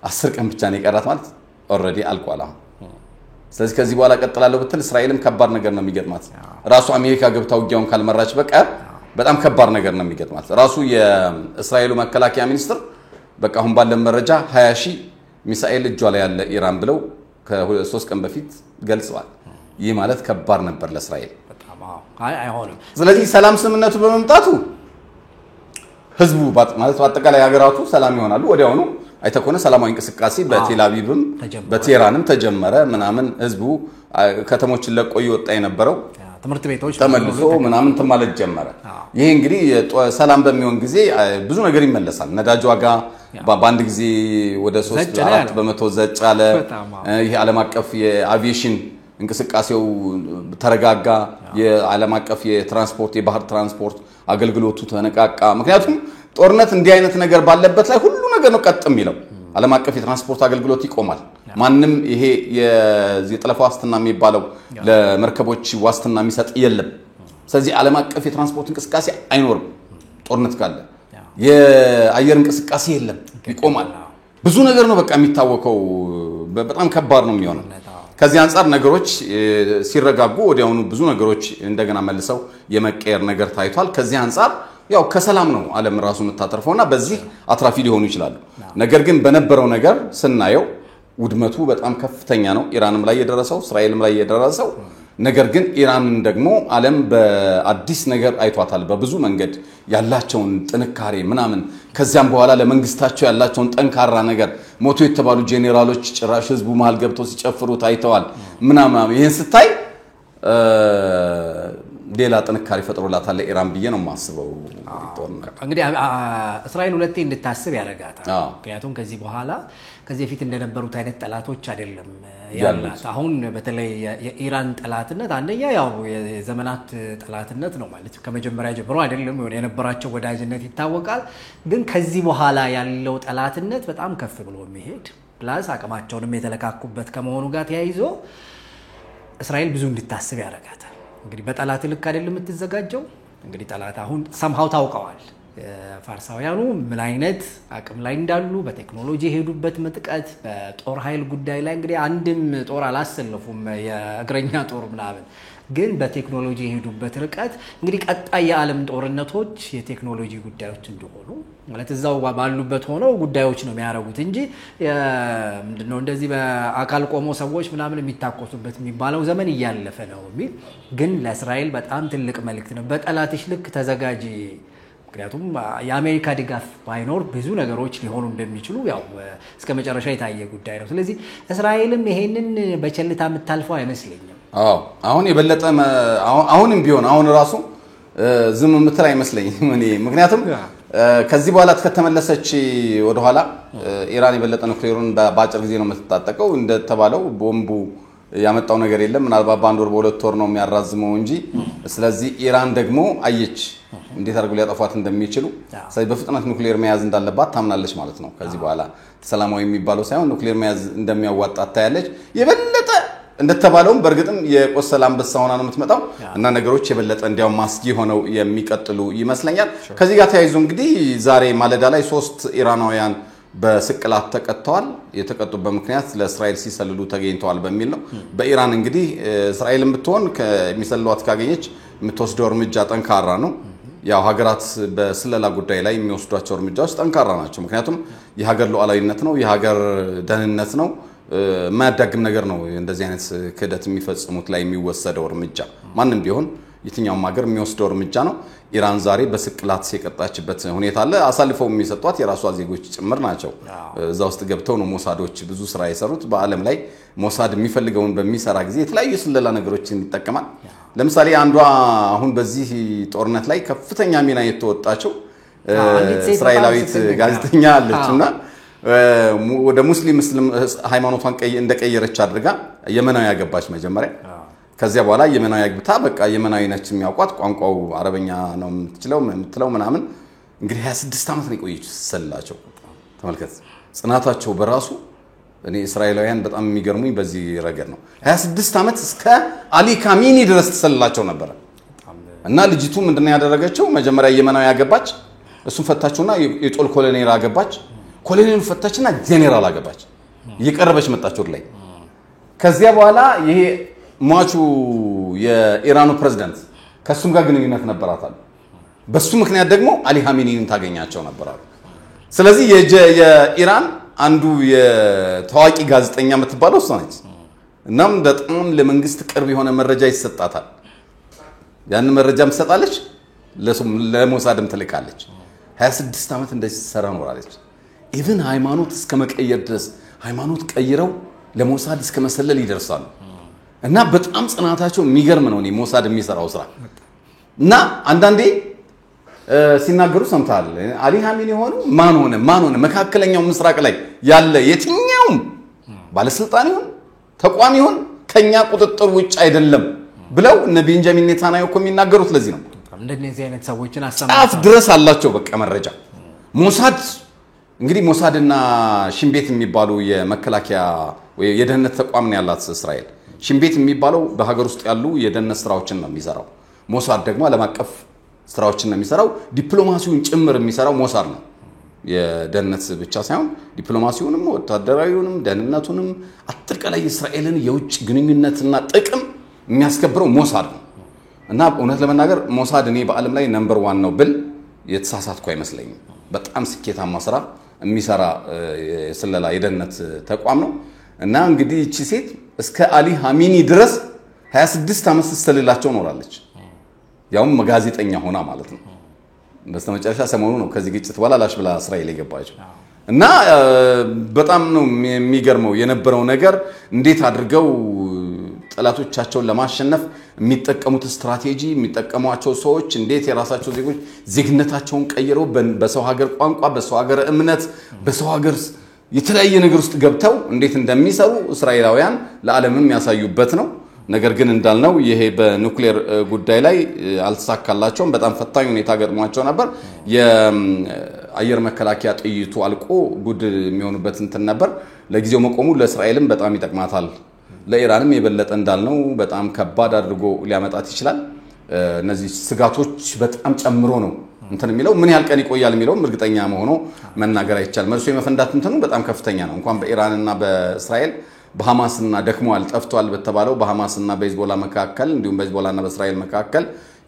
10 ቀን ብቻ ነው የቀራት ማለት ኦሬዲ አልቋል ስለዚህ ከዚህ በኋላ ቀጥላለሁ ብትል እስራኤልም ከባድ ነገር ነው የሚገጥማት ራሱ አሜሪካ ገብታ ውጊያውን ካልመራች በቀር በጣም ከባድ ነገር ነው የሚገጥማት ራሱ የእስራኤሉ መከላከያ ሚኒስትር በቃ አሁን ባለ መረጃ 20,000 ሚሳኤል እጇ ላይ ያለ ኢራን ብለው ከ3 ቀን በፊት ገልጸዋል ይህ ማለት ከባድ ነበር ለእስራኤል አይሆንም ስለዚህ ሰላም ስምምነቱ በመምጣቱ ህዝቡ ማለት አጠቃላይ ሀገራቱ ሰላም ይሆናሉ ወዲያውኑ አይተኮነ ሰላማዊ እንቅስቃሴ በቴልአቪቭም በቴህራንም ተጀመረ ምናምን ህዝቡ ከተሞችን ለቆ ይወጣ የነበረው ትምህርት ቤቶች ተመልሶ ምናምን ተማለት ጀመረ ይሄ እንግዲህ ሰላም በሚሆን ጊዜ ብዙ ነገር ይመለሳል ነዳጅ ዋጋ በአንድ ጊዜ ወደ 3-4 በመቶ ዘጭ አለ ይሄ ዓለም አቀፍ የአቪዬሽን እንቅስቃሴው ተረጋጋ የዓለም አቀፍ የትራንስፖርት የባህር ትራንስፖርት አገልግሎቱ ተነቃቃ ምክንያቱም ጦርነት እንዲህ አይነት ነገር ባለበት ላይ ሁሉ ነገር ነው ቀጥ የሚለው ዓለም አቀፍ የትራንስፖርት አገልግሎት ይቆማል ማንንም ይሄ የጠለፋ ዋስትና የሚባለው ለመርከቦች ዋስትና የሚሰጥ የለም ስለዚህ ዓለም አቀፍ የትራንስፖርት እንቅስቃሴ አይኖርም ጦርነት ካለ የአየር እንቅስቃሴ የለም ይቆማል ብዙ ነገር ነው በቃ የሚታወቀው በጣም ከባድ ነው የሚሆነው ከዚህ አንፃር ነገሮች ሲረጋጉ ወዲያውኑ ብዙ ነገሮች እንደገና መልሰው የመቀየር ነገር ታይቷል ከዚህ አንፃር ያው ከሰላም ነው ዓለም ራሱ መታጠርፈውና በዚህ አትራፊ ሊሆኑ ይችላል ነገር ግን በነበረው ነገር ስናየው ውድመቱ በጣም ከፍተኛ ነው ኢራንም ላይ የደረሰው እስራኤልም ላይ የደረሰው ነገር ግን ኢራንን ደግሞ ዓለም በአዲስ ነገር አይቷታል በብዙ መንገድ ያላቸውን ጥንካሬ ምናምን ከዚያም በኋላ ለመንግስታቸው ያላቸውን ጠንካራ ነገር ሞቶ የተባሉ ጄኔራሎች ጭራሽ ህዝቡ መሃል ገብተው ሲጨፍሩ ታይተዋል ምናምን ይሄን ስታይ ሌላ ጥንካሬ ፈጥሮላታል ኢራን ብዬ ነው ማስበው እንግዲህ እስራኤል ሁለቴ እንድታስብ ያደርጋታል ምክንያቱም ከዚህ በኋላ ከዚህ ፊት እንደነበሩት አይነት ጠላቶች አይደለም ያላት አሁን በተለይ የኢራን ጠላትነት አንደኛ ያው የዘመናት ጠላትነት ነው ማለት ከመጀመሪያ ጀምሮ አይደለም የነበራቸው ወዳጅነት ይታወቃል ግን ከዚህ በኋላ ያለው ጠላትነት በጣም ከፍ ብሎ የሚሄድ ፕላስ አቅማቸውንም የተለካኩበት ከመሆኑ ጋር ተያይዞ እስራኤል ብዙ እንድታስብ ያደርጋታል እንግዲህ በጠላት ልክ አይደለም የምትዘጋጀው እንግዲህ ጠላት አሁን somehow ታውቀዋል ፋርሳውያኑ ምን አይነት አቅም ላይ እንዳሉ በቴክኖሎጂ የሄዱበት ምጥቀት በጦር ኃይል ጉዳይ ላይ እንግዲህ አንድም ጦር አላሰለፉም የእግረኛ ጦር ምናምን ግን በቴክኖሎጂ የሄዱበት ርቀት እንግዲህ ቀጣይ የዓለም ጦርነቶች የቴክኖሎጂ ጉዳዮች እንደሆኑ ማለት እዛው ባሉበት ሆነው ጉዳዮች ነው የሚያረጉት እንጂ ምንድነው እንደዚህ በአካል ቆሞ ሰዎች ምናምን የሚታቆሱበት የሚባለው ዘመን እያለፈ ነው የሚል ግን ለእስራኤል በጣም ትልቅ መልእክት ነው በጠላትሽ ልክ ተዘጋጂ ምክንያቱም የአሜሪካ ድጋፍ ባይኖር ብዙ ነገሮች ሊሆኑ እንደሚችሉ ያው እስከ መጨረሻ የታየ ጉዳይ ነው ስለዚህ እስራኤልም ይሄንን በቸልታ የምታልፈው አይመስልኝም አሁን የበለጠ አሁንም ቢሆን አሁን ራሱ ዝም ምትል አይመስለኝም እኔ ምክንያቱም ከዚህ በኋላ ተከተመለሰች ወደ ኋላ ኢራን የበለጠ ኑክሌሩን በአጭር ጊዜ ነው የምትታጠቀው እንደተባለው ቦምቡ ያመጣው ነገር የለም ምናልባት በአንድ ወር በሁለት ወር ነው የሚያራዝመው እንጂ ስለዚህ ኢራን ደግሞ አየች እንዴት አድርገው ሊያጠፏት እንደሚችሉ ስለዚህ በፍጥነት ኑክሌር መያዝ እንዳለባት ታምናለች ማለት ነው ከዚህ በኋላ ሰላማዊ የሚባለው ሳይሆን ኑክሌር መያዝ እንደሚያዋጣ ታያለች የበለጠ እንደተባለውም በርግጥም የቆሰለ አንበሳ ሆና ነው የምትመጣው እና ነገሮች የበለጠ እንዲያው ማስጊ ሆነው የሚቀጥሉ ይመስለኛል ከዚህ ጋር ተያይዞ እንግዲህ ዛሬ ማለዳ ላይ 3 ኢራናውያን በስቅላት ተቀጥተዋል የተቀጡበት ምክንያት ለእስራኤል ሲሰልሉ ተገኝተዋል በሚል ነው በኢራን እንግዲህ እስራኤልን ብትሆን ከሚሰልሏት ካገኘች የምትወስደው እርምጃ ጠንካራ ነው ያው ሀገራት በስለላ ጉዳይ ላይ የሚወስዷቸው እርምጃዎች ጠንካራ ናቸው ምክንያቱም የሀገር ሉዓላዊነት ነው የሀገር ደህንነት ነው ማያዳግም ነገር ነው እንደዚህ አይነት ክህደት የሚፈጽሙት ላይ የሚወሰደው እርምጃ ማንንም ቢሆን የትኛውም ሀገር የሚወስደው እርምጃ ነው ኢራን ዛሬ በስቅላት የቀጣችበት ሁኔታ አለ አሳልፈው የሚሰጧት የራሷ ዜጎች ጭምር ናቸው እዛ ውስጥ ገብተው ነው ሞሳዶች ብዙ ስራ የሰሩት በአለም ላይ ሞሳድ የሚፈልገውን በሚሰራ ጊዜ የተለያዩ ስለላ ነገሮችን ይጠቀማል ለምሳሌ አንዷ አሁን በዚህ ጦርነት ላይ ከፍተኛ ሚና የተወጣቸው እስራኤላዊት ጋዜጠኛ አለችና ወደ ሙስሊም ሃይማኖቷን እንደቀየረች አድርጋ የመናዊ ያገባች መጀመሪያ ከዚያ በኋላ የመናዊ ያግብታ በቃ የመናዊ ነች የሚያውቋት ቋንቋው አረበኛ ነው የምትለው ምናምን እንግዲህ 26 ዓመት ነው የቆየች ሰላቸው ተመልከት ጽናታቸው በራሱ እኔ እስራኤላውያን በጣም የሚገርሙኝ በዚህ ረገድ ነው 26 ዓመት እስከ አሊ ካሚኒ ድረስ ተሰላቸው ነበር እና ልጅቱ ምንድነው ያደረገችው መጀመሪያ የመናዊ ያገባች እሱን ፈታችውና የጦል ኮሎኔል አገባች ኮሎኔል ፈታችና ጄኔራል አገባች እየቀረበች መጣች ወደ ላይ ከዚያ በኋላ ይሄ ሟቹ የኢራኑ ፕሬዝዳንት ከሱም ጋር ግንኙነት ነበራታል በሱ ምክንያት ደግሞ አሊ ኻሜኒን ታገኛቸው ነበራሉ ስለዚህ የኢራን አንዱ የታዋቂ ጋዜጠኛ የምትባለው እሷ ነች እናም በጣም ለመንግስት ቅርብ የሆነ መረጃ ይሰጣታል ያን መረጃም ትሰጣለች ለሞሳድም ትልካለች 26 ዓመት እንደዚህ ሰራ ኖራለች ኢቭን ሃይማኖት እስከ መቀየር ድረስ ሃይማኖት ቀይረው ለሞሳድ እስከ መሰለል ይደርሳሉ እና በጣም ጽናታቸው የሚገርም ነው ሞሳድ የሚሰራው ስራ እና አንዳንዴ ሲናገሩ ሰምታል አሊ ኻሜኒ ማን ሆነ መካከለኛው ምስራቅ ላይ ያለ የትኛውም ባለስልጣን ይሁን ተቋም ይሁን ከኛ ቁጥጥር ውጭ አይደለም ብለው ቤንጃሚን ኔታንያሁ የሚናገሩት ለዚህ ነው እንደነዚህ አይነት ሰዎችን አፍ ድረስ አላቸው በቃ መረጃ ሞሳድ እንግዲህ ሞሳድና ሽምቤት የሚባሉ የመከላከያ ወይ የደህንነት ተቋም ነው ያላት እስራኤል ሽምቤት የሚባለው በሀገር ውስጥ ያሉ የደህንነት ስራዎችን ነው የሚሰራው ሞሳድ ደግሞ ዓለም አቀፍ ስራዎችን ነው የሚሰራው ዲፕሎማሲውን ጭምር የሚሰራው ሞሳድ ነው የደህንነት ብቻ ሳይሆን ዲፕሎማሲውንም ወታደራዊውንም ደህንነቱንም አጠቃላይ እስራኤልን የውጭ ግንኙነትና ጥቅም የሚያስከብረው ሞሳድ ነው እና እውነት ለመናገር ሞሳድ እኔ በአለም ላይ ነምበር 1 ነው ብል የተሳሳትኩ አይመስለኝም በጣም ስኬታማ ስራ የሚሰራ ስለላ የደህንነት ተቋም ነው እና እንግዲህ እቺ ሴት እስከ አሊ ኻሜኒ ድረስ 26 ዓመት ስትሰልላቸው ኖራለች ያውም ጋዜጠኛ ሆና ማለት ነው በስተመጨረሻ ሰሞኑ ነው ከዚህ ግጭት በኋላ ላሽ ብላ እስራኤል የገባችው እና በጣም ነው የሚገርመው የነበረው ነገር እንዴት አድርገው ጠላቶቻቸውን ለማሸነፍ የሚጠቀሙት ስትራቴጂ የሚጠቀሟቸው ሰዎች እንዴት የራሳቸው ዜጎች ዜግነታቸውን ቀይረው በሰው ሀገር ቋንቋ በሰው ሀገር እምነት በሰው ሀገር የተለያየ ነገር ውስጥ ገብተው እንዴት እንደሚሰሩ እስራኤላውያን ለዓለምም ያሳዩበት ነው ነገር ግን እንዳልነው ይሄ በኑክሌር ጉዳይ ላይ አልተሳካላቸውም በጣም ፈታኝ ሁኔታ ገጥሟቸው ነበር የአየር መከላከያ ጥይቱ አልቆ ጉድ የሚሆኑበት እንትን ነበር ለጊዜው መቆሙ ለእስራኤልም በጣም ይጠቅማታል ለኢራንም የበለጠ እንዳልነው በጣም ከባድ አድርጎ ሊያመጣት ይችላል እነዚህ ስጋቶች በጣም ጨምሮ ነው እንትን የሚለው ምን ያህል ቀን ይቆያል የሚለው እርግጠኛ መሆኑ መናገር አይቻል። መልሶ የመፈንዳት እንትኑ በጣም ከፍተኛ ነው። እንኳን በኢራንና በእስራኤል በሐማስና ደክሟል ጠፍቷል በተባለው በሐማስና በሂዝቦላ መካከል እንዲሁም በሂዝቦላና በእስራኤል መካከል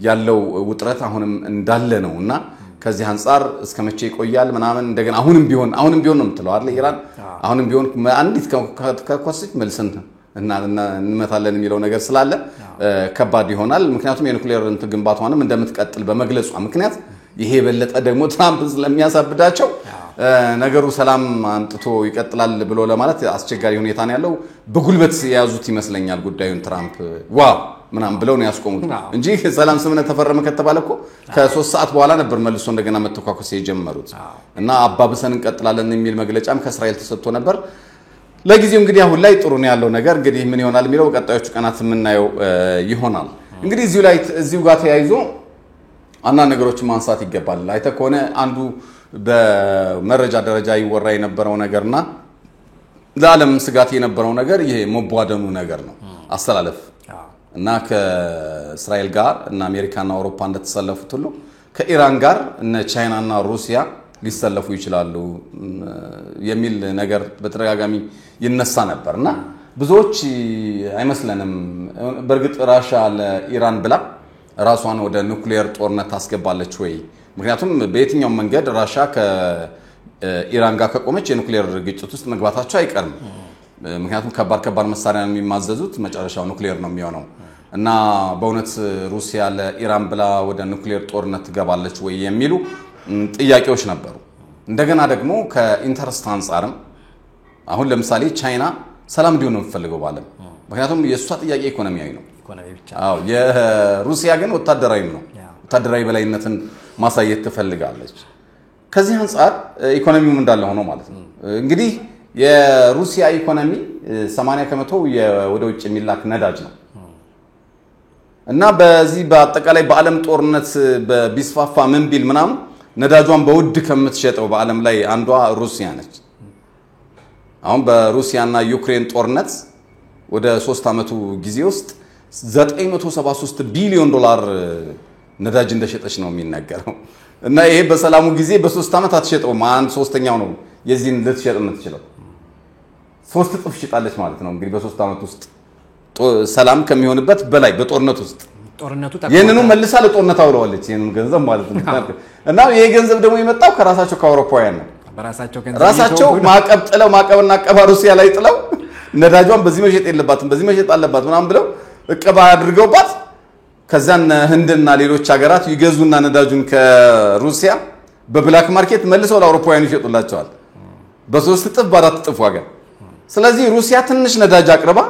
ያለው ውጥረት አሁንም እንዳለ ነውና ከዚህ አንፃር እስከመቼ ይቆያል ምናምን እንደገና አሁንም ቢሆን ነው የምትለው አይደል ኢራን አሁንም ቢሆን አንዲት ከኮስች መልሰን እና እንመታለን የሚለው ነገር ስላለ ከባድ ይሆናል። ምክንያቱም የኑክሌር እንትን ግንባታውንም እንደምትቀጥል በመግለጿ ምክንያት ይሄ በለጠ ደግሞ ትራምፕ ስለሚያሳብዳቸው ነገሩ ሰላም አንጥቶ ይቀጥላል ብሎ ለማለት አስቸጋሪ ሁኔታ ነው ያለው። በጉልበት የያዙት ይመስለኛል ጉዳዩን ትራምፕ ዋው ምናምን ብለው ነው ያስቆሙት እንጂ ሰላም ስምምነት ተፈረመ ከተባለ እኮ ከ3 ሰዓት በኋላ ነበር መልሶ እንደገና መተኳኮስ የጀመሩት እና አባብሰን እንቀጥላለን የሚል መግለጫም ከእስራኤል ተሰጥቶ ነበር። ለጊዜው እንግዲህ አሁን ላይ ጥሩ ነው ያለው ነገር እንግዲህ ምን ይሆናል የሚለው በቀጣዮቹ ቀናት የምናየው ይሆናል። እንግዲህ እዚሁ ጋር ተያይዞ አንዳንድ ነገሮችን ማንሳት ይገባል። አይተ ከሆነ አንዱ በመረጃ ደረጃ ይወራ የነበረው ነገርና ለዓለም ስጋት የነበረው ነገር ይሄ መቧደኑ ነገር ነው አስተላለፍ እና ከእስራኤል ጋር እና አሜሪካና አውሮፓ እንደተሰለፉት ሁሉ ከኢራን ጋር እነ ቻይናና ሩሲያ ሊሰለፉ ይችላሉ የሚል ነገር በተደጋጋሚ ይነሳ ነበርና ብዙዎች አይመስለንም በርግጥ ራሻ ለኢራን ብላ ራሷን ወደ ኑክሌር ጦርነት ታስገባለች ወይ? ምክንያቱም በየትኛው መንገድ ራሻ ከኢራን ጋር ከቆመች የኑክሌር ግጭት ውስጥ መግባታቸው አይቀርም። ምክንያቱም ከባድ መሳሪያ ነው የሚማዘዙት መጨረሻው ኑክሌር ነው የሚሆነው እና በእውነት ሩሲያ ለኢራን ብላ ወደ ኑክሌር ጦርነት ትገባለች ወይ የሚሉ ጥያቄዎች ነበሩ። እንደገና ደግሞ ከኢንተረስት አንፃርም አሁን ለምሳሌ ቻይና ሰላም እንዲሆን ነው የምትፈልገው ባለም ምክንያቱም የሷ ጥያቄ ኢኮኖሚያዊ ነው። አዎ የሩሲያ ግን ወታደራዊም ነው። ወታደራዊ በላይነትን ማሳየት ትፈልጋለች። ከዚህ አንፃር ኢኮኖሚውም እንዳለ ሆኖ ማለት ነው። እንግዲህ የሩሲያ ኢኮኖሚ 80% ወደ ውጭ የሚላክ ነዳጅ ነው እና በዚህ በአጠቃላይ በዓለም ጦርነት በቢስፋፋ ምን ቢል ምናምን ነዳጇን በውድ ከምትሸጠው በዓለም ላይ አንዷ ሩሲያ ነች። አሁን በሩሲያና ዩክሬን ጦርነት ወደ 3 ዓመቱ ጊዜ ውስጥ $973 ቢሊዮን ነዳጅ እንደሸጠች ነው የሚነገረው እና ይሄ በሰላሙ ጊዜ በ3 ዓመት አትሸጠውም። 1/3ኛው ነው የዚህን ልትሸጥ የምትችለው 3 እጥፍ ሽጣለች ማለት ነው። እንግዲህ በ3 ዓመት ውስጥ ሰላም ከሚሆንበት በላይ በጦርነት ውስጥ ጦርነቱ የነኑ መልሳ ለጦርነት አውለዋለች የነኑ ገንዘብ ማለት ነው እና ይሄ ገንዘብ ደግሞ የመጣው ከራሳቸው ከአውሮፓውያን ነው። ራሳቸው ማዕቀብ ጥለው ማዕቀብና አቀባ ሩሲያ ላይ ጥለው ነዳጇን በዚህ መሸጥ የለባትም በዚህ መሸጥ አለባት ምናምን ብለው እቀባ አድርገውባት ከዛን ህንድና ሌሎች ሀገራት ይገዙና ነዳጁን ከሩሲያ በብላክ ማርኬት መልሰው ለአውሮፓውያን ይሸጡላቸዋል በ3 እጥፍ በ4 እጥፍ ዋጋ። ስለዚህ ሩሲያ ትንሽ ነዳጅ አቅርባ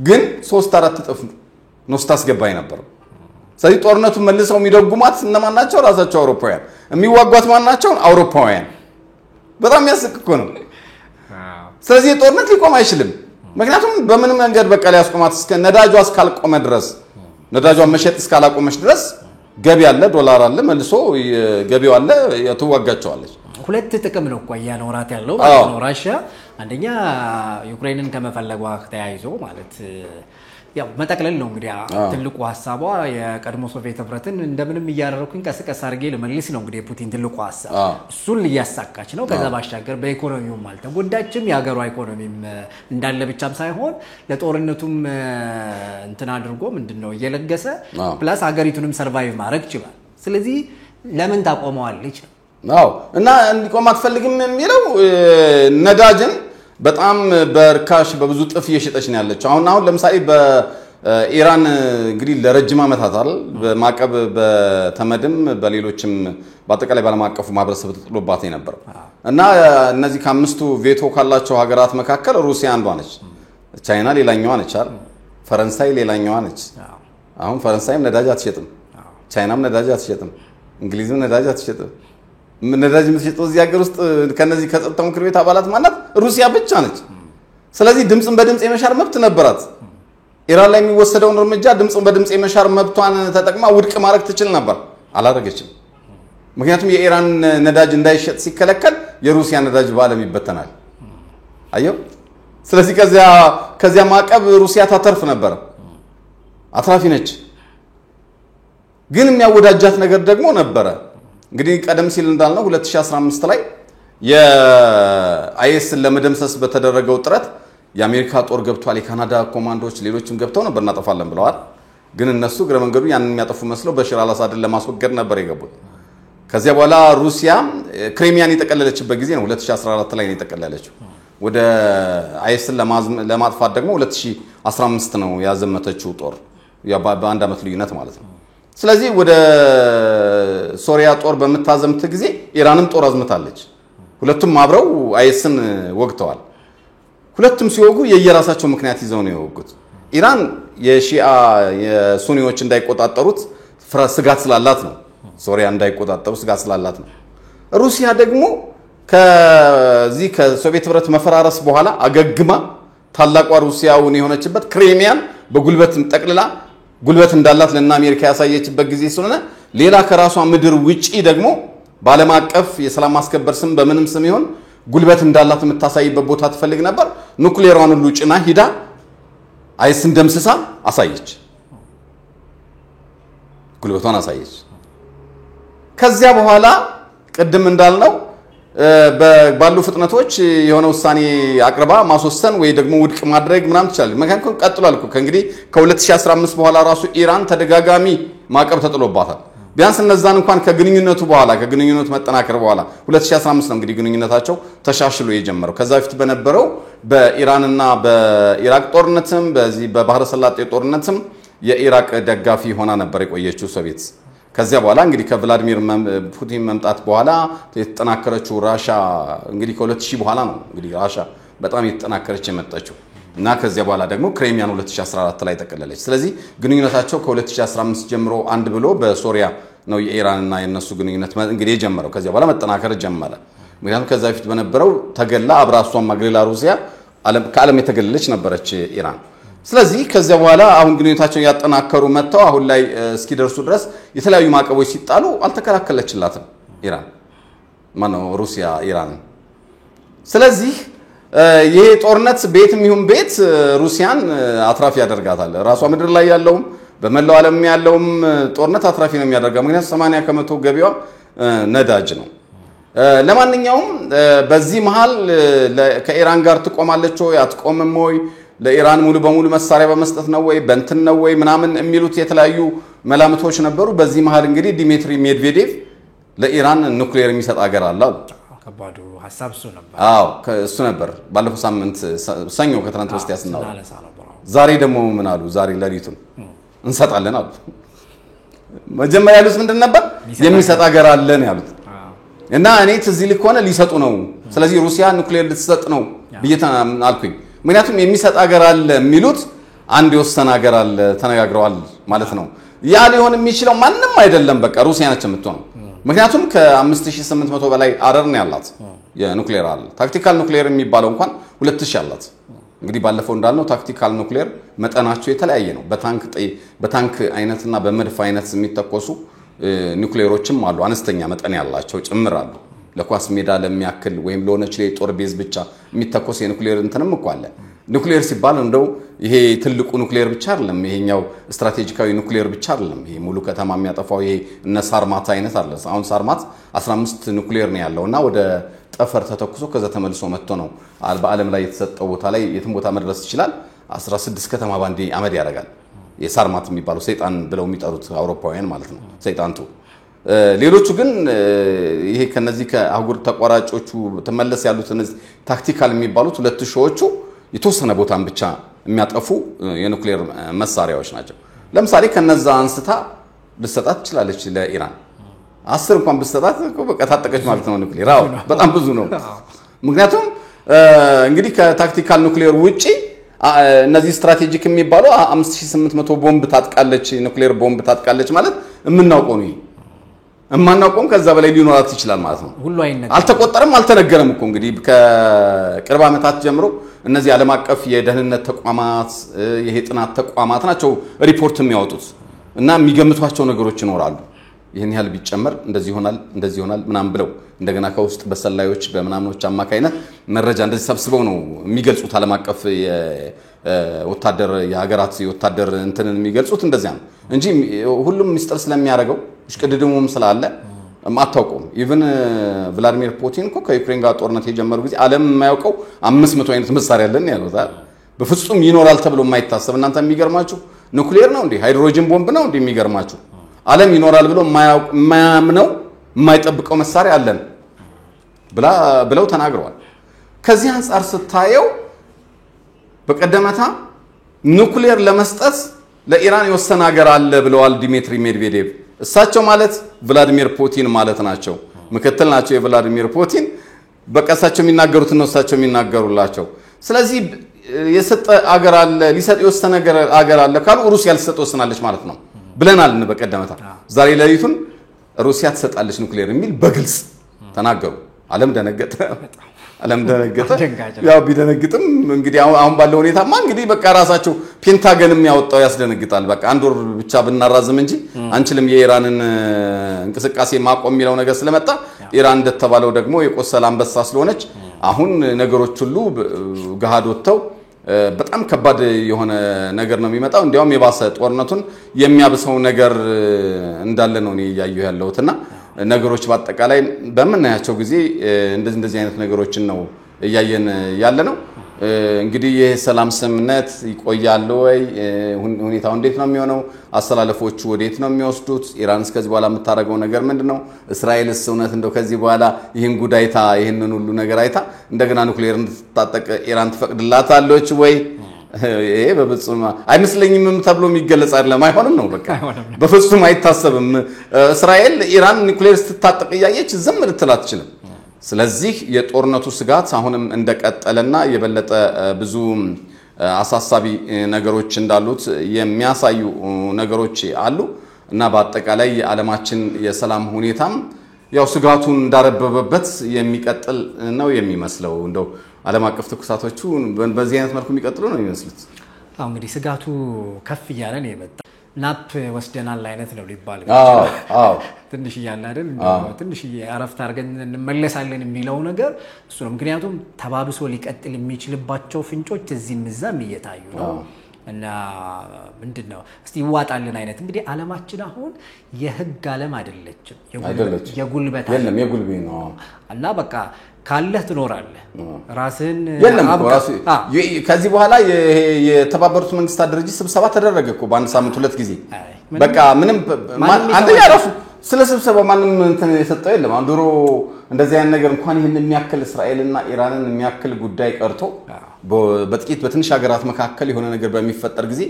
ግን 3-4 እጥፍ ነው ስታስገባይ ነበር። ስለዚህ ጦርነቱን መልሰው የሚደጉማት እነማን ናቸው? ራሳቸው አውሮፓውያን። የሚዋጓት ማን ናቸው? አውሮፓውያን። በጣም ያስቅኮ ነው። ስለዚህ ጦርነት ሊቆም አይችልም። ምክንያቱም በምን መንገድ በቃ ሊያስቆማት እስከ ነዳጇ እስካልቆመ ድረስ ነዳጇን መሸጥ እስካላቆመች ድረስ ገቢ አለ ዶላር አለ መልሶ ገቢው አለ ያተዋጋቸዋለች። ሁለት ጥቅም ነው ቆያ ኖራት ያለው ማለት ነው። ራሺያ አንደኛ ዩክሬንን ከመፈለጓ ተያይዞ ማለት ያው መጠቅለል ነው እንግዲህ ትልቁ ሐሳቧ የቀድሞ ሶቪየት ህብረትን እንደምንም እያደረኩኝ ቀስቀስ አድርጌ ለመልስ ነው እንግዲህ ፑቲን ትልቁ ሐሳብ እሱን ሊያሳካች ነው። ከዛ ባሻገር በኢኮኖሚውም አልተጎዳችም። የሀገሯ ኢኮኖሚም እንዳለ ብቻም ሳይሆን ለጦርነቱም እንትን አድርጎ ምንድነው እየለገሰ ፕላስ ሀገሪቱንም ሰርቫይቭ ማድረግ ይችላል። ስለዚህ ለምን ታቆመዋለች ነው አዎ እና እንዲቆም አትፈልግም የሚለው ነዳጅን በጣም በርካሽ በብዙ ጥፍ እየሸጠች ነው ያለችው። አሁን ለምሳሌ በኢራን እንግዲህ ለረጅም ዓመታት አይደል በማዕቀብ በተመድም በሌሎችም በአጠቃላይ ባለም አቀፉ ማህበረሰብ ተጥሎባት ነበር እና እነዚህ ከአምስቱ ቬቶ ካላቸው ሀገራት መካከል ሩሲያ አንዷ ነች። ቻይና ሌላኛዋ ነች አይደል? ፈረንሳይ ሌላኛዋ ነች። አሁን ፈረንሳይም ነዳጅ አትሸጥም፣ ቻይናም ነዳጅ አትሸጥም፣ እንግሊዝም ነዳጅ አትሸጥም። ነዳጅ የምትሸጠው እዚህ ሀገር ውስጥ ከነዚህ ከጸጥታው ምክር ቤት አባላት ማናት? ሩሲያ ብቻ ነች። ስለዚህ ድምጽን በድምጽ የመሻር መብት ነበራት። ኢራን ላይ የሚወሰደውን እርምጃ ድምጽን በድምጽ የመሻር መብቷን ተጠቅማ ውድቅ ማድረግ ትችል ነበር፣ አላደረገችም። ምክንያቱም የኢራን ነዳጅ እንዳይሸጥ ሲከለከል የሩሲያ ነዳጅ በዓለም ይበተናል። አየው። ስለዚህ ከዚያ ማዕቀብ ሩሲያ ታተርፍ ነበር፣ አትራፊ ነች። ግን የሚያወዳጃት ነገር ደግሞ ነበረ። እንግዲህ ቀደም ሲል እንዳልነው 2015 ላይ የአይኤስን ለመደምሰስ በተደረገው ጥረት የአሜሪካ ጦር ገብቷል፣ የካናዳ ኮማንዶዎች ሌሎችም ገብተው ነበር እናጠፋለን ብለዋል። ግን እነሱ ግረ መንገዱ ያንን የሚያጠፉ መስለው በሽር አልአሳድን ለማስወገድ ነበር የገቡት። ከዚያ በኋላ ሩሲያ ክሬሚያን የጠቀለለችበት ጊዜ ነው 2014 ላይ ነው የጠቀለለችው። ወደ አይኤስን ለማጥፋት ደግሞ 2015 ነው ያዘመተችው ጦር በአንድ ዓመት ልዩነት ማለት ነው። ስለዚህ ወደ ሶሪያ ጦር በመታዘምት ጊዜ ኢራንም ጦር አዝምታለች። ሁለቱም አብረው አይኤስን ወግተዋል። ሁለቱም ሲወጉ የየራሳቸው ምክንያት ይዘው ነው የወጉት። ኢራን የሺአ የሱኒዎች እንዳይቆጣጠሩት ስጋት ስላላት ነው። ሶሪያ እንዳይቆጣጠሩ ስጋት ስላላት ነው። ሩሲያ ደግሞ ከዚህ ከሶቪየት ህብረት መፈራረስ በኋላ አገግማ ታላቋ ሩሲያውን የሆነችበት ክሬሚያን በጉልበት ጠቅልላ ጉልበት እንዳላት ለና አሜሪካ ያሳየችበት ጊዜ ስለሆነ ሌላ ከራሷ ምድር ውጪ ደግሞ በዓለም አቀፍ የሰላም ማስከበር ስም በምንም ስም ይሆን ጉልበት እንዳላት የምታሳይበት ቦታ ትፈልግ ነበር። ኑክሌሯን ሁሉ ጭና ሂዳ አይስን ደምስሳ አሳየች፣ ጉልበቷን አሳየች። ከዚያ በኋላ ቅድም እንዳልነው ባሉ ፍጥነቶች የሆነ ውሳኔ አቅርባ ማስወሰን ወይ ደግሞ ውድቅ ማድረግ ምናምን ትችላለች። ምክንያቱም ቀጥሏል እኮ ከእንግዲህ ከ2015 በኋላ ራሱ ኢራን ተደጋጋሚ ማዕቀብ ተጥሎባታል። ቢያንስ እነዛን እንኳን ከግንኙነቱ በኋላ ከግንኙነቱ መጠናከር በኋላ 2015 ነው እንግዲህ ግንኙነታቸው ተሻሽሎ የጀመረው። ከዛ በፊት በነበረው በኢራንና በኢራቅ ጦርነትም በዚህ በባህረ ሰላጤ ጦርነትም የኢራቅ ደጋፊ ሆና ነበር የቆየችው ሶቪየት። ከዚያ በኋላ እንግዲህ ከቭላዲሚር ፑቲን መምጣት በኋላ የተጠናከረችው ራሻ እንግዲህ ከ2000 በኋላ ነው እንግዲህ ራሻ በጣም የተጠናከረች የመጣችው እና ከዚያ በኋላ ደግሞ ክሬሚያን 2014 ላይ ተቀለለች። ስለዚህ ግንኙነታቸው ከ2015 ጀምሮ አንድ ብሎ በሶሪያ ነው የኢራንና የነሱ ግንኙነት እንግዲህ የጀመረው። ከዚያ በኋላ መጠናከር ጀመረ። ምክንያቱም ከዛ በፊት በነበረው ተገላ አብራሷን ማግሌላ ሩሲያ ከዓለም የተገለለች ነበረች ኢራን። ስለዚህ ከዚያ በኋላ አሁን ግንኙነታቸውን ያጠናከሩ መጥተው አሁን ላይ እስኪደርሱ ድረስ የተለያዩ ማዕቀቦች ሲጣሉ አልተከላከለችላትም ኢራን ማነው ሩሲያ ኢራን። ስለዚህ ይሄ ጦርነት ቤትም ይሁን ቤት ሩሲያን አትራፊ ያደርጋታል። ራሷ ምድር ላይ ያለውም በመላው ዓለም ያለውም ጦርነት አትራፊ ነው የሚያደርጋው። ምክንያቱም 80% ገቢዋ ነዳጅ ነው። ለማንኛውም በዚህ መሃል ከኢራን ጋር ትቆማለች ወይ አትቆምም ወይ ለኢራን ሙሉ በሙሉ መሳሪያ በመስጠት ነው ወይ በእንትን ነው ወይ ምናምን የሚሉት የተለያዩ መላምቶች ነበሩ። በዚህ መሃል እንግዲህ ዲሚትሪ ሜድቬዴቭ ለኢራን ኑክሌር የሚሰጥ ሀገር አለ አሉ። ከባዱ ሐሳብ እሱ ነበር። አዎ እሱ ነበር። ባለፈው ሳምንት ሰኞ ከትናንት በስቲያ ስናው ዛሬ ደግሞ ምን አሉ? ዛሬ ለሊቱን እንሰጣለን አሉ። መጀመሪያ ያሉት ምንድን ነበር? የሚሰጥ ሀገር አለን ያሉት እና እኔ ትዝ ይልክ ሆነ ሊሰጡ ነው። ስለዚህ ሩሲያ ኑክሌር ልትሰጥ ነው ብዬ አልኩኝ። ምክንያቱም የሚሰጥ ሀገር አለ የሚሉት አንድ የወሰነ ሀገር አለ ተነጋግረዋል ማለት ነው። ያ ሊሆን የሚችለው ማንም አይደለም፣ በቃ ሩሲያ ነች የምትሆነው። ምክንያቱም ከ5800 በላይ አረር ነው ያላት የኑክሌር አለ። ታክቲካል ኑክሌር የሚባለው እንኳን 2000 አላት። እንግዲህ ባለፈው እንዳልነው ታክቲካል ኑክሌር መጠናቸው የተለያየ ነው። በታንክ አይነትና በመድፍ አይነት የሚተኮሱ ኑክሌሮችም አሉ፣ አነስተኛ መጠን ያላቸው ጭምር አሉ። ለኳስ ሜዳ ለሚያክል ወይም ለሆነች ጦር ቤዝ ብቻ የሚተኮስ የኑክሌር እንትንም እኮ አለ። ኑክሌር ሲባል እንደው ይሄ ትልቁ ኑክሌር ብቻ አይደለም፣ ይሄኛው ስትራቴጂካዊ ኑክሌር ብቻ አይደለም። ይሄ ሙሉ ከተማ የሚያጠፋው ይሄ እነ ሳርማት አይነት አለ። አሁን ሳርማት 15 ኑክሌር ነው ያለውና ወደ ጠፈር ተተኩሶ ከዛ ተመልሶ መጥቶ ነው በዓለም ላይ የተሰጠው ቦታ ላይ የትም ቦታ መድረስ ይችላል። 16 ከተማ ባንዴ አመድ ያደርጋል። የሳርማት የሚባለው ሰይጣን ብለው የሚጠሩት አውሮፓውያን ማለት ነው፣ ሰይጣንቱ። ሌሎቹ ግን ይሄ ከነዚህ ከአህጉር ተቋራጮቹ ተመለስ ያሉት እነዚህ ታክቲካል የሚባሉት 2000ዎቹ የተወሰነ ቦታን ብቻ የሚያጠፉ የኑክሌር መሳሪያዎች ናቸው። ለምሳሌ ከነዛ አንስታ ልትሰጣት ትችላለች ለኢራን 10 እንኳን ብትሰጣት በቃ ታጠቀች ማለት ነው። ኑክሌር አዎ በጣም ብዙ ነው። ምክንያቱም እንግዲህ ከታክቲካል ኑክሌር ውጪ እነዚህ ስትራቴጂክ የሚባሉ 5800 ቦምብ ታጥቃለች፣ ኑክሌር ቦምብ ታጥቃለች ማለት የምናውቀው ነው። እማናውቀውም ከዛ በላይ ሊኖራት ይችላል ማለት ነው። ሁሉ አይነገርም፣ አልተቆጠረም፣ አልተነገረም እኮ እንግዲህ ከቅርብ ዓመታት ጀምሮ እነዚህ ዓለም አቀፍ የደህንነት ተቋማት ይሄ ጥናት ተቋማት ናቸው ሪፖርት የሚያወጡት እና የሚገምቷቸው ነገሮች ይኖራሉ። ይሄን ያህል ቢጨመር እንደዚህ ይሆናል ምናምን ብለው እንደገና ከውስጥ በሰላዮች በመናምኖች አማካይነት መረጃ እንደዚህ ሰብስበው ነው የሚገልጹት። ዓለም አቀፍ ወታደር የሀገራት ወታደር እንትንን የሚገልጹት እንደዚያ ነው እንጂ ሁሉም ሚስጥር ስለሚያደርገው እሽቅድድሙም ስላለ አታውቁም ኢቭን ቭላዲሚር ፑቲን እኮ ከዩክሬን ጋር ጦርነት የጀመሩ ጊዜ ዓለም የማያውቀው 500 አይነት መሳሪያ አለን ያለው በፍጹም ይኖራል ተብሎ የማይታሰብ እናንተ የሚገርማችሁ ኑክሌር ነው እንዴ ሃይድሮጅን ቦምብ ነው እንዴ የሚገርማችሁ ዓለም ይኖራል ብሎ የማያምነው የማይጠብቀው መሳሪያ አለን ብለው ተናግረዋል ከዚህ አንፃር ስታየው በቀደመታ ኑክሌር ለመስጠት ለኢራን የወሰነ ሀገር አለ ብለዋል ዲሚትሪ ሜድቬዴቭ እሳቸው ማለት ቭላዲሚር ፑቲን ማለት ናቸው ምክትል ናቸው የቭላዲሚር ፑቲን በቀሳቸው የሚናገሩት ነው እሳቸው የሚናገሩላቸው ስለዚህ የሰጠ ሀገር አለ ሊሰጥ የወሰነ ሀገር አለ ካሉ ሩሲያ ልትሰጥ ወስናለች ማለት ነው ብለናል በቀደመታ ዛሬ ለሊቱን ሩሲያ ትሰጣለች ኑክሌር የሚል በግልጽ ተናገሩ ዓለም ደነገጠ ያው ቢደነግጥም እንግዲህ አሁን ባለው ሁኔታማ እንግዲህ በቃ ራሳቸው ፔንታገንም ያወጣው ያስደነግጣል በቃ አንድ ወር ብቻ ብናራዝም እንጂ አንችልም የኢራንን እንቅስቃሴ ማቆም የሚለው ነገር ስለመጣ ኢራን እንደተባለው ደግሞ የቆሰለ አንበሳ ስለሆነች አሁን ነገሮች ሁሉ ገሃድ ወጥተው በጣም ከባድ የሆነ ነገር ነው የሚመጣው እንዲያውም የባሰ ጦርነቱን የሚያብሰው ነገር እንዳለ ነው እኔ ያየው ያለውትና ነገሮች በአጠቃላይ በመናያቸው ጊዜ እንደዚህ አይነት ነገሮችን ነው ያየን ያለ ነው እንግዲህ የሰላም ስምምነት ይቆያል ወይ ሁኔታው እንዴት ነው የሚሆነው አስተላለፎቹ ወዴት ነው የሚወስዱት ኢራን እስከዚህ በኋላ የምታረገው ነገር ምንድነው እስራኤልስ እውነት እንደው ከዚህ በኋላ ይሄን ጉዳይታ ይሄንን ሁሉ ነገር አይታ እንደገና ኑክሌር እንድትታጠቅ ኢራን ትፈቅድላታለች ወይ ይሄ በፍጹም አይመስለኝም ተብሎ የሚገለጽ አይደለም አይሆንም ነው በቃ በፍጹም አይታሰብም እስራኤል ኢራን ኑክሌር ስትታጠቅ ያየች ዝም ልትል አትችልም ስለዚህ የጦርነቱ ስጋት አሁንም እንደቀጠለና የበለጠ ብዙ አሳሳቢ ነገሮች እንዳሉት የሚያሳዩ ነገሮች አሉ እና በአጠቃላይ የዓለማችን የሰላም ሁኔታም ያው ስጋቱን እንዳረበበበት የሚቀጥል ነው የሚመስለው እንደው ዓለም አቀፍ ተኩሳቶቹ በዚህ አይነት መልኩ የሚቀጥሉ ነው የሚመስሉት እንግዲህ ስጋቱ ከፍ እያለ ነው የመጣው ናፕ ወስደናል አይነት ነው ሊባል ትንሽ እያለ አይደል ትንሽ አረፍት አድርገን እንመለሳለን የሚለው ነገር እሱ ነው ምክንያቱም ተባብሶ ሊቀጥል የሚችልባቸው ፍንጮች እዚህም እዛም እየታዩ ነው እና ምንድነው እስቲ ይዋጣልን አይነት እንግዲህ ዓለማችን አሁን የህግ ዓለም አይደለችም የጉልበት የለም የጉልቤ ነው እና በቃ ካለህ ትኖራለህ ራስን ከዚህ በኋላ የተባበሩት መንግስታት ድርጅት ስብሰባ ተደረገ እኮ በአንድ ሳምንት ሁለት ጊዜ በቃ ምንም አንደኛ ራሱ ስለ ስብሰባው ማንም እንትን የሰጠው የለም አንድሮ እንደዚህ አይነት ነገር እንኳን ይሄን የሚያክል እስራኤልና ኢራንን የሚያክል ጉዳይ ቀርቶ በጥቂት በትንሽ ሀገራት መካከል የሆነ ነገር በሚፈጠር ጊዜ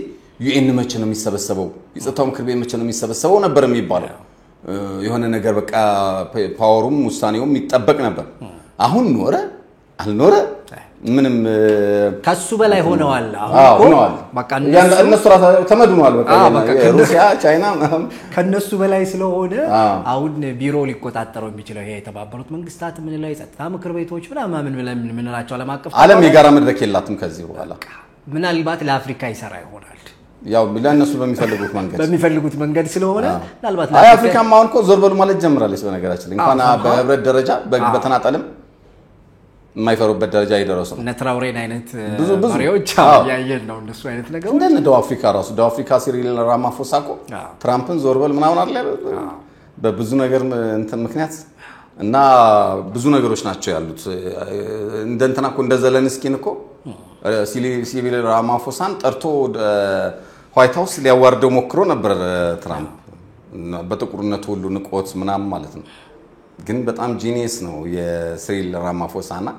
ዩኤን መቼ ነው የሚሰበሰበው የጸጥታው ምክር ቤት መቼ ነው የሚሰበሰበው ነበር የሚባለው የሆነ ነገር በቃ ፓወሩም ውሳኔውም ይጠበቅ ነበር አሁን ኖረ አልኖረ ምንም ከሱ በላይ ሆነዋል አሁን በቃ እነሱ ራሳቸው ተመድኗል በቃ ሩሲያ ቻይና ከነሱ በላይ ስለሆነ አሁን ቢሮ ሊቆጣጠረው የሚችለው ይሄ የተባበሩት መንግስታት ምን ላይ ጸጥታ ምክር ቤቶች ምን ናቸው ዓለም የጋራ መድረክ የላትም ከዚህ በኋላ ምናልባት ለአፍሪካ ይሰራ ይሆናል ያው ለነሱ በሚፈልጉት መንገድ ስለሆነ ምናልባት አፍሪካም አሁን እኮ ዞር በሉ ማለት ጀምራለች በነገራችን እንኳን በህብረት ደረጃ በተናጠልም የማይፈሩበት ደረጃ ይደረሱ ነትራውሬን አይነት መሪዎች ያየን ነው እንደሱ አይነት ነገር እንደነ ደቡብ አፍሪካ ሲሪል ራማፎሳ እኮ ትራምፕን ዞር በል ምናምን አይደል በብዙ ነገር እንትን ምክንያት እና ብዙ ነገሮች ናቸው ያሉት እንደንተና እኮ እንደ ዘለንስኪን እኮ ሲሪል ራማፎሳን ጠርቶ ዋይት ሃውስ ሊያዋርደው ሞክሮ ነበር ትራምፕ በጥቁርነቱ ሁሉ ንቆት ምናምን ማለት ነው ግን በጣም ጂኒየስ ነው የሲሪል ራማፎሳና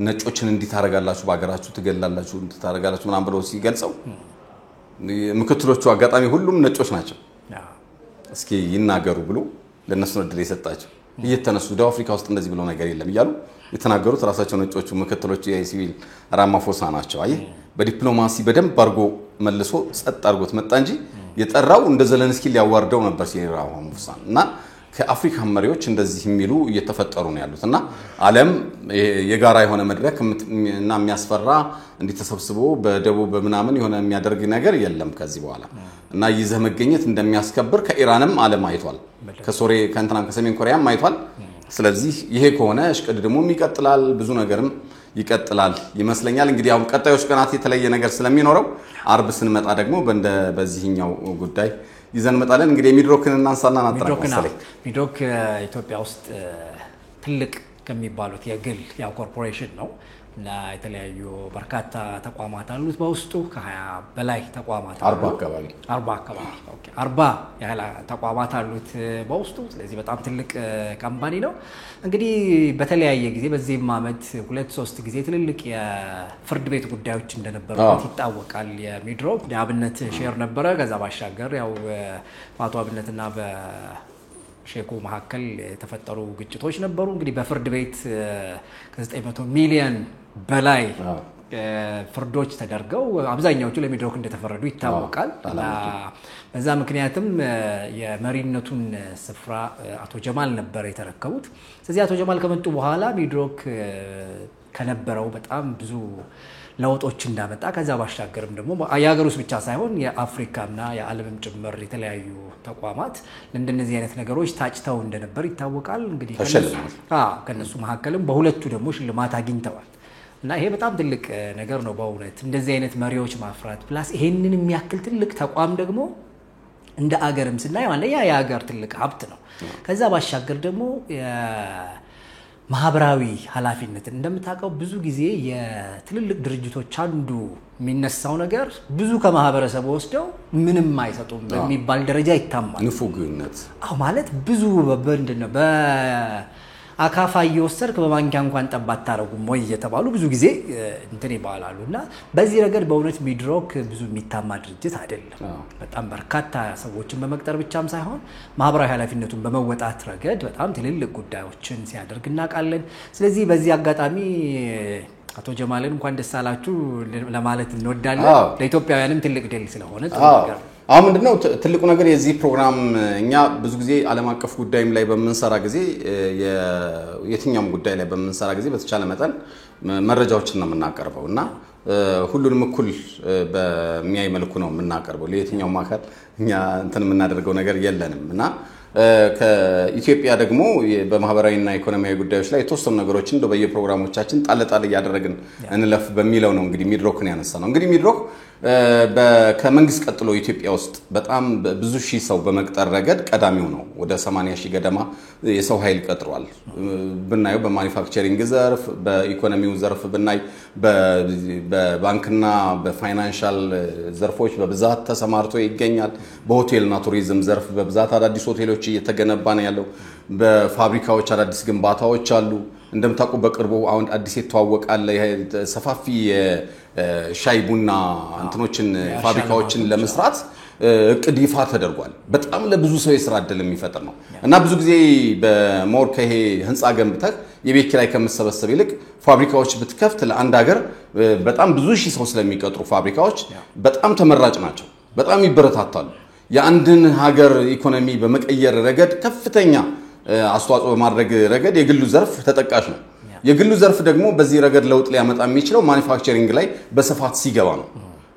ነጮችን እንዲታረጋላችሁ ባገራችሁ ትገላላችሁ እንድታረጋላችሁ ምናምን ብለው ሲገልጸው ምክትሎቹ አጋጣሚ ሁሉም ነጮች ናቸው እስኪ ይናገሩ ብሎ ለነሱ እድል የሰጣቸው እየተነሱ ደቡብ አፍሪካ ውስጥ እንደዚህ ብሎ ነገር የለም ይያሉ የተናገሩት ራሳቸው ነጮቹ ምክትሎቹ የሲሪል ራማፎሳ ናቸው አይ በዲፕሎማሲ በደንብ አርጎ መልሶ ጸጥ አርጎት መጣ እንጂ የጠራው እንደ ዘለንስኪ ሊያዋርደው ነበር ሲሪል ራማፎሳ እና ከአፍሪካ መሪዎች እንደዚህ የሚሉ እየተፈጠሩ ነው ያሉትና ዓለም የጋራ የሆነ መድረክ እና የሚያስፈራ እንዲተሰብስቦ በደቡብ በመናምን የሆነ የሚያደርግ ነገር የለም ከዚህ በኋላ እና ይዘህ መገኘት እንደሚያስከብር ከኢራንም ዓለም አይቷል ከሰሜን ኮሪያም አይቷል ስለዚህ ይሄ ከሆነ እሽቅድድሙም ይቀጥላል ብዙ ነገርም ይቀጥላል ይመስለኛል እንግዲህ አሁን ቀጣዮች ቀናት የተለየ ነገር ስለሚኖረው አርብ ስንመጣ ደግሞ በዚህኛው ጉዳይ ይዘን መጣለን እንግዲህ ሚድሮክን እናንሳና እናጠራቀም ሚድሮክ ኢትዮጵያ ውስጥ ትልቅ ከሚባሉት የግል ያው ኮርፖሬሽን ነው እና የተለያዩ በርካታ ተቋማት አሉት በውስጡ ከ20 በላይ ተቋማት 40 አካባቢ ኦኬ 40 ያህል ተቋማት አሉት በውስጡ ስለዚህ በጣም ትልቅ ካምፓኒ ነው እንግዲህ በተለያየ ጊዜ በዚህም አመት 2-3 ጊዜ ትልልቅ የፍርድ ቤት ጉዳዮች እንደነበሩት ይታወቃል የሚድሮክ የአብነት ሼር ነበረ ከዛ ባሻገር ያው አቶ አብነትና ሼኩ መሐከል የተፈጠሩ ግጭቶች ነበሩ እንግዲህ በፍርድ ቤት ከ900 ሚሊዮን በላይ ፍርዶች ተደርገው አብዛኛዎቹ ለሚድሮክ እንደተፈረዱ ይታወቃል እና በዛ ምክንያትም የመሪነቱን ስፍራ አቶ ጀማል ነበር የተረከቡት ስለዚህ አቶ ጀማል ከመጡ በኋላ ሚድሮክ ከነበረው በጣም ብዙ ለውጦች እንዳመጣ ከዛ ባሻገርም ደግሞ የሀገር ውስጥ ብቻ ሳይሆን የአፍሪካና የዓለምም ጭምር የተለያዩ ተቋማት እንደነዚህ አይነት ነገሮች ታጭተው እንደነበር ይታወቃል እንግዲህ ከነሱ መሐከልም በሁለቱ ደግሞ ሽልማት አግኝተዋል እና ይሄ በጣም ትልቅ ነገር ነው በእውነት እንደዚህ አይነት መሪዎች ማፍራት ፕላስ ይሄንን የሚያክል ትልቅ ተቋም ደግሞ እንደ አገርም ስናይ ማለት የሀገር ትልቅ ሀብት ነው ከዛ ባሻገር ደግሞ ማህበራዊ ኃላፊነት እንደምታውቀው ብዙ ጊዜ የትልልቅ ድርጅቶች አንዱ የሚነሳው ነገር ብዙ ከማህበረሰቡ ወስደው ምንም አይሰጡም በሚባል ደረጃ ይታማል ንፉግነት ማለት ብዙ በእንደነ በአካፋ እየወሰድክ በማንኪያ እንኳን ጠባት ታረጉም ወይ እየተባሉ ብዙ ጊዜ እንትን ይባላሉና በዚህ ረገድ በእውነት ሚድሮክ ብዙ የሚታማ ድርጅት አይደለም በጣም በርካታ ሰዎችን በመቅጠር ብቻም ሳይሆን ማህበራዊ ኃላፊነቱን በመወጣት ረገድ በጣም ትልልቅ ጉዳዮችን ሲያደርግ እናውቃለን ስለዚህ በዚህ አጋጣሚ አቶ ጀማልን እንኳን ደስ አላችሁ ለማለት እንወዳለን ለኢትዮጵያውያንም ትልቅ ድል ስለሆነ ተናገር አሁን ምንድነው ትልቁ ነገር የዚህ ፕሮግራም እኛ ብዙ ጊዜ ዓለም አቀፍ ጉዳይም ላይ በመንሰራ ጊዜ የትኛውም ጉዳይ ላይ በመንሰራ ጊዜ በተቻለ መጠን መረጃዎችን ነው የምናቀርበውና ሁሉንም እኩል በሚያይ መልኩ ነው የምናቀርበው ለየትኛውም አካል እኛ እንትን የምናደርገው ነገር የለንምና ከኢትዮጵያ ደግሞ በማህበራዊና ኢኮኖሚያዊ ጉዳዮች ላይ የተወሰኑ ነገሮችን በየፕሮግራሞቻችን ጣለጣለ ያደረግን እንለፍ በሚለው ነው እንግዲህ ሚድሮክን ያነሳነው እንግዲህ ሚድሮክ ከመንግስት ቀጥሎ ኢትዮጵያ ውስጥ በጣም ብዙ ሺህ ሰው በመቅጠር ረገድ ቀዳሚው ነው ወደ 80 ሺህ ገደማ የሰው ኃይል ቀጥሯል ብናየው በማኑፋክቸሪንግ ዘርፍ በኢኮኖሚው ዘርፍ ብናይ በባንክና በፋይናንሻል ዘርፎች በብዛት ተሰማርቶ ይገኛል በሆቴልና ቱሪዝም ዘርፍ በብዛት አዳዲስ ሆቴሎች እየተገነባ ነው ያለው በፋብሪካዎች አዳዲስ ግንባታዎች አሉ እንደምታውቁ በቅርቡ አሁን አዲስ የተዋወቃለ ሰፋፊ ሻይ ቡና እንትኖችን ፋብሪካዎችን ለመስራት እቅድ ይፋ ተደርጓል በጣም ለብዙ ሰው የሥራ ዕድል የሚፈጥር ነው እና ብዙ ጊዜ በሞር ከሄ ህንጻ ገንብተህ የቤት ኪራይ ከመሰበሰብ ይልቅ ፋብሪካዎች ብትከፍት ለአንድ ሀገር በጣም ብዙ ሺህ ሰው ስለሚቀጥሩ ፋብሪካዎች በጣም ተመራጭ ናቸው በጣም ይበረታታሉ የአንድን ሀገር ኢኮኖሚ በመቀየር ረገድ ከፍተኛ አስተዋጽኦ በማድረግ ረገድ የግሉ ዘርፍ ተጠቃሽ ነው የግሉ ዘርፍ ደግሞ በዚህ ረገድ ለውጥ ሊያመጣ የሚችለው ማኑፋክቸሪንግ ላይ በስፋት ሲገባ ነው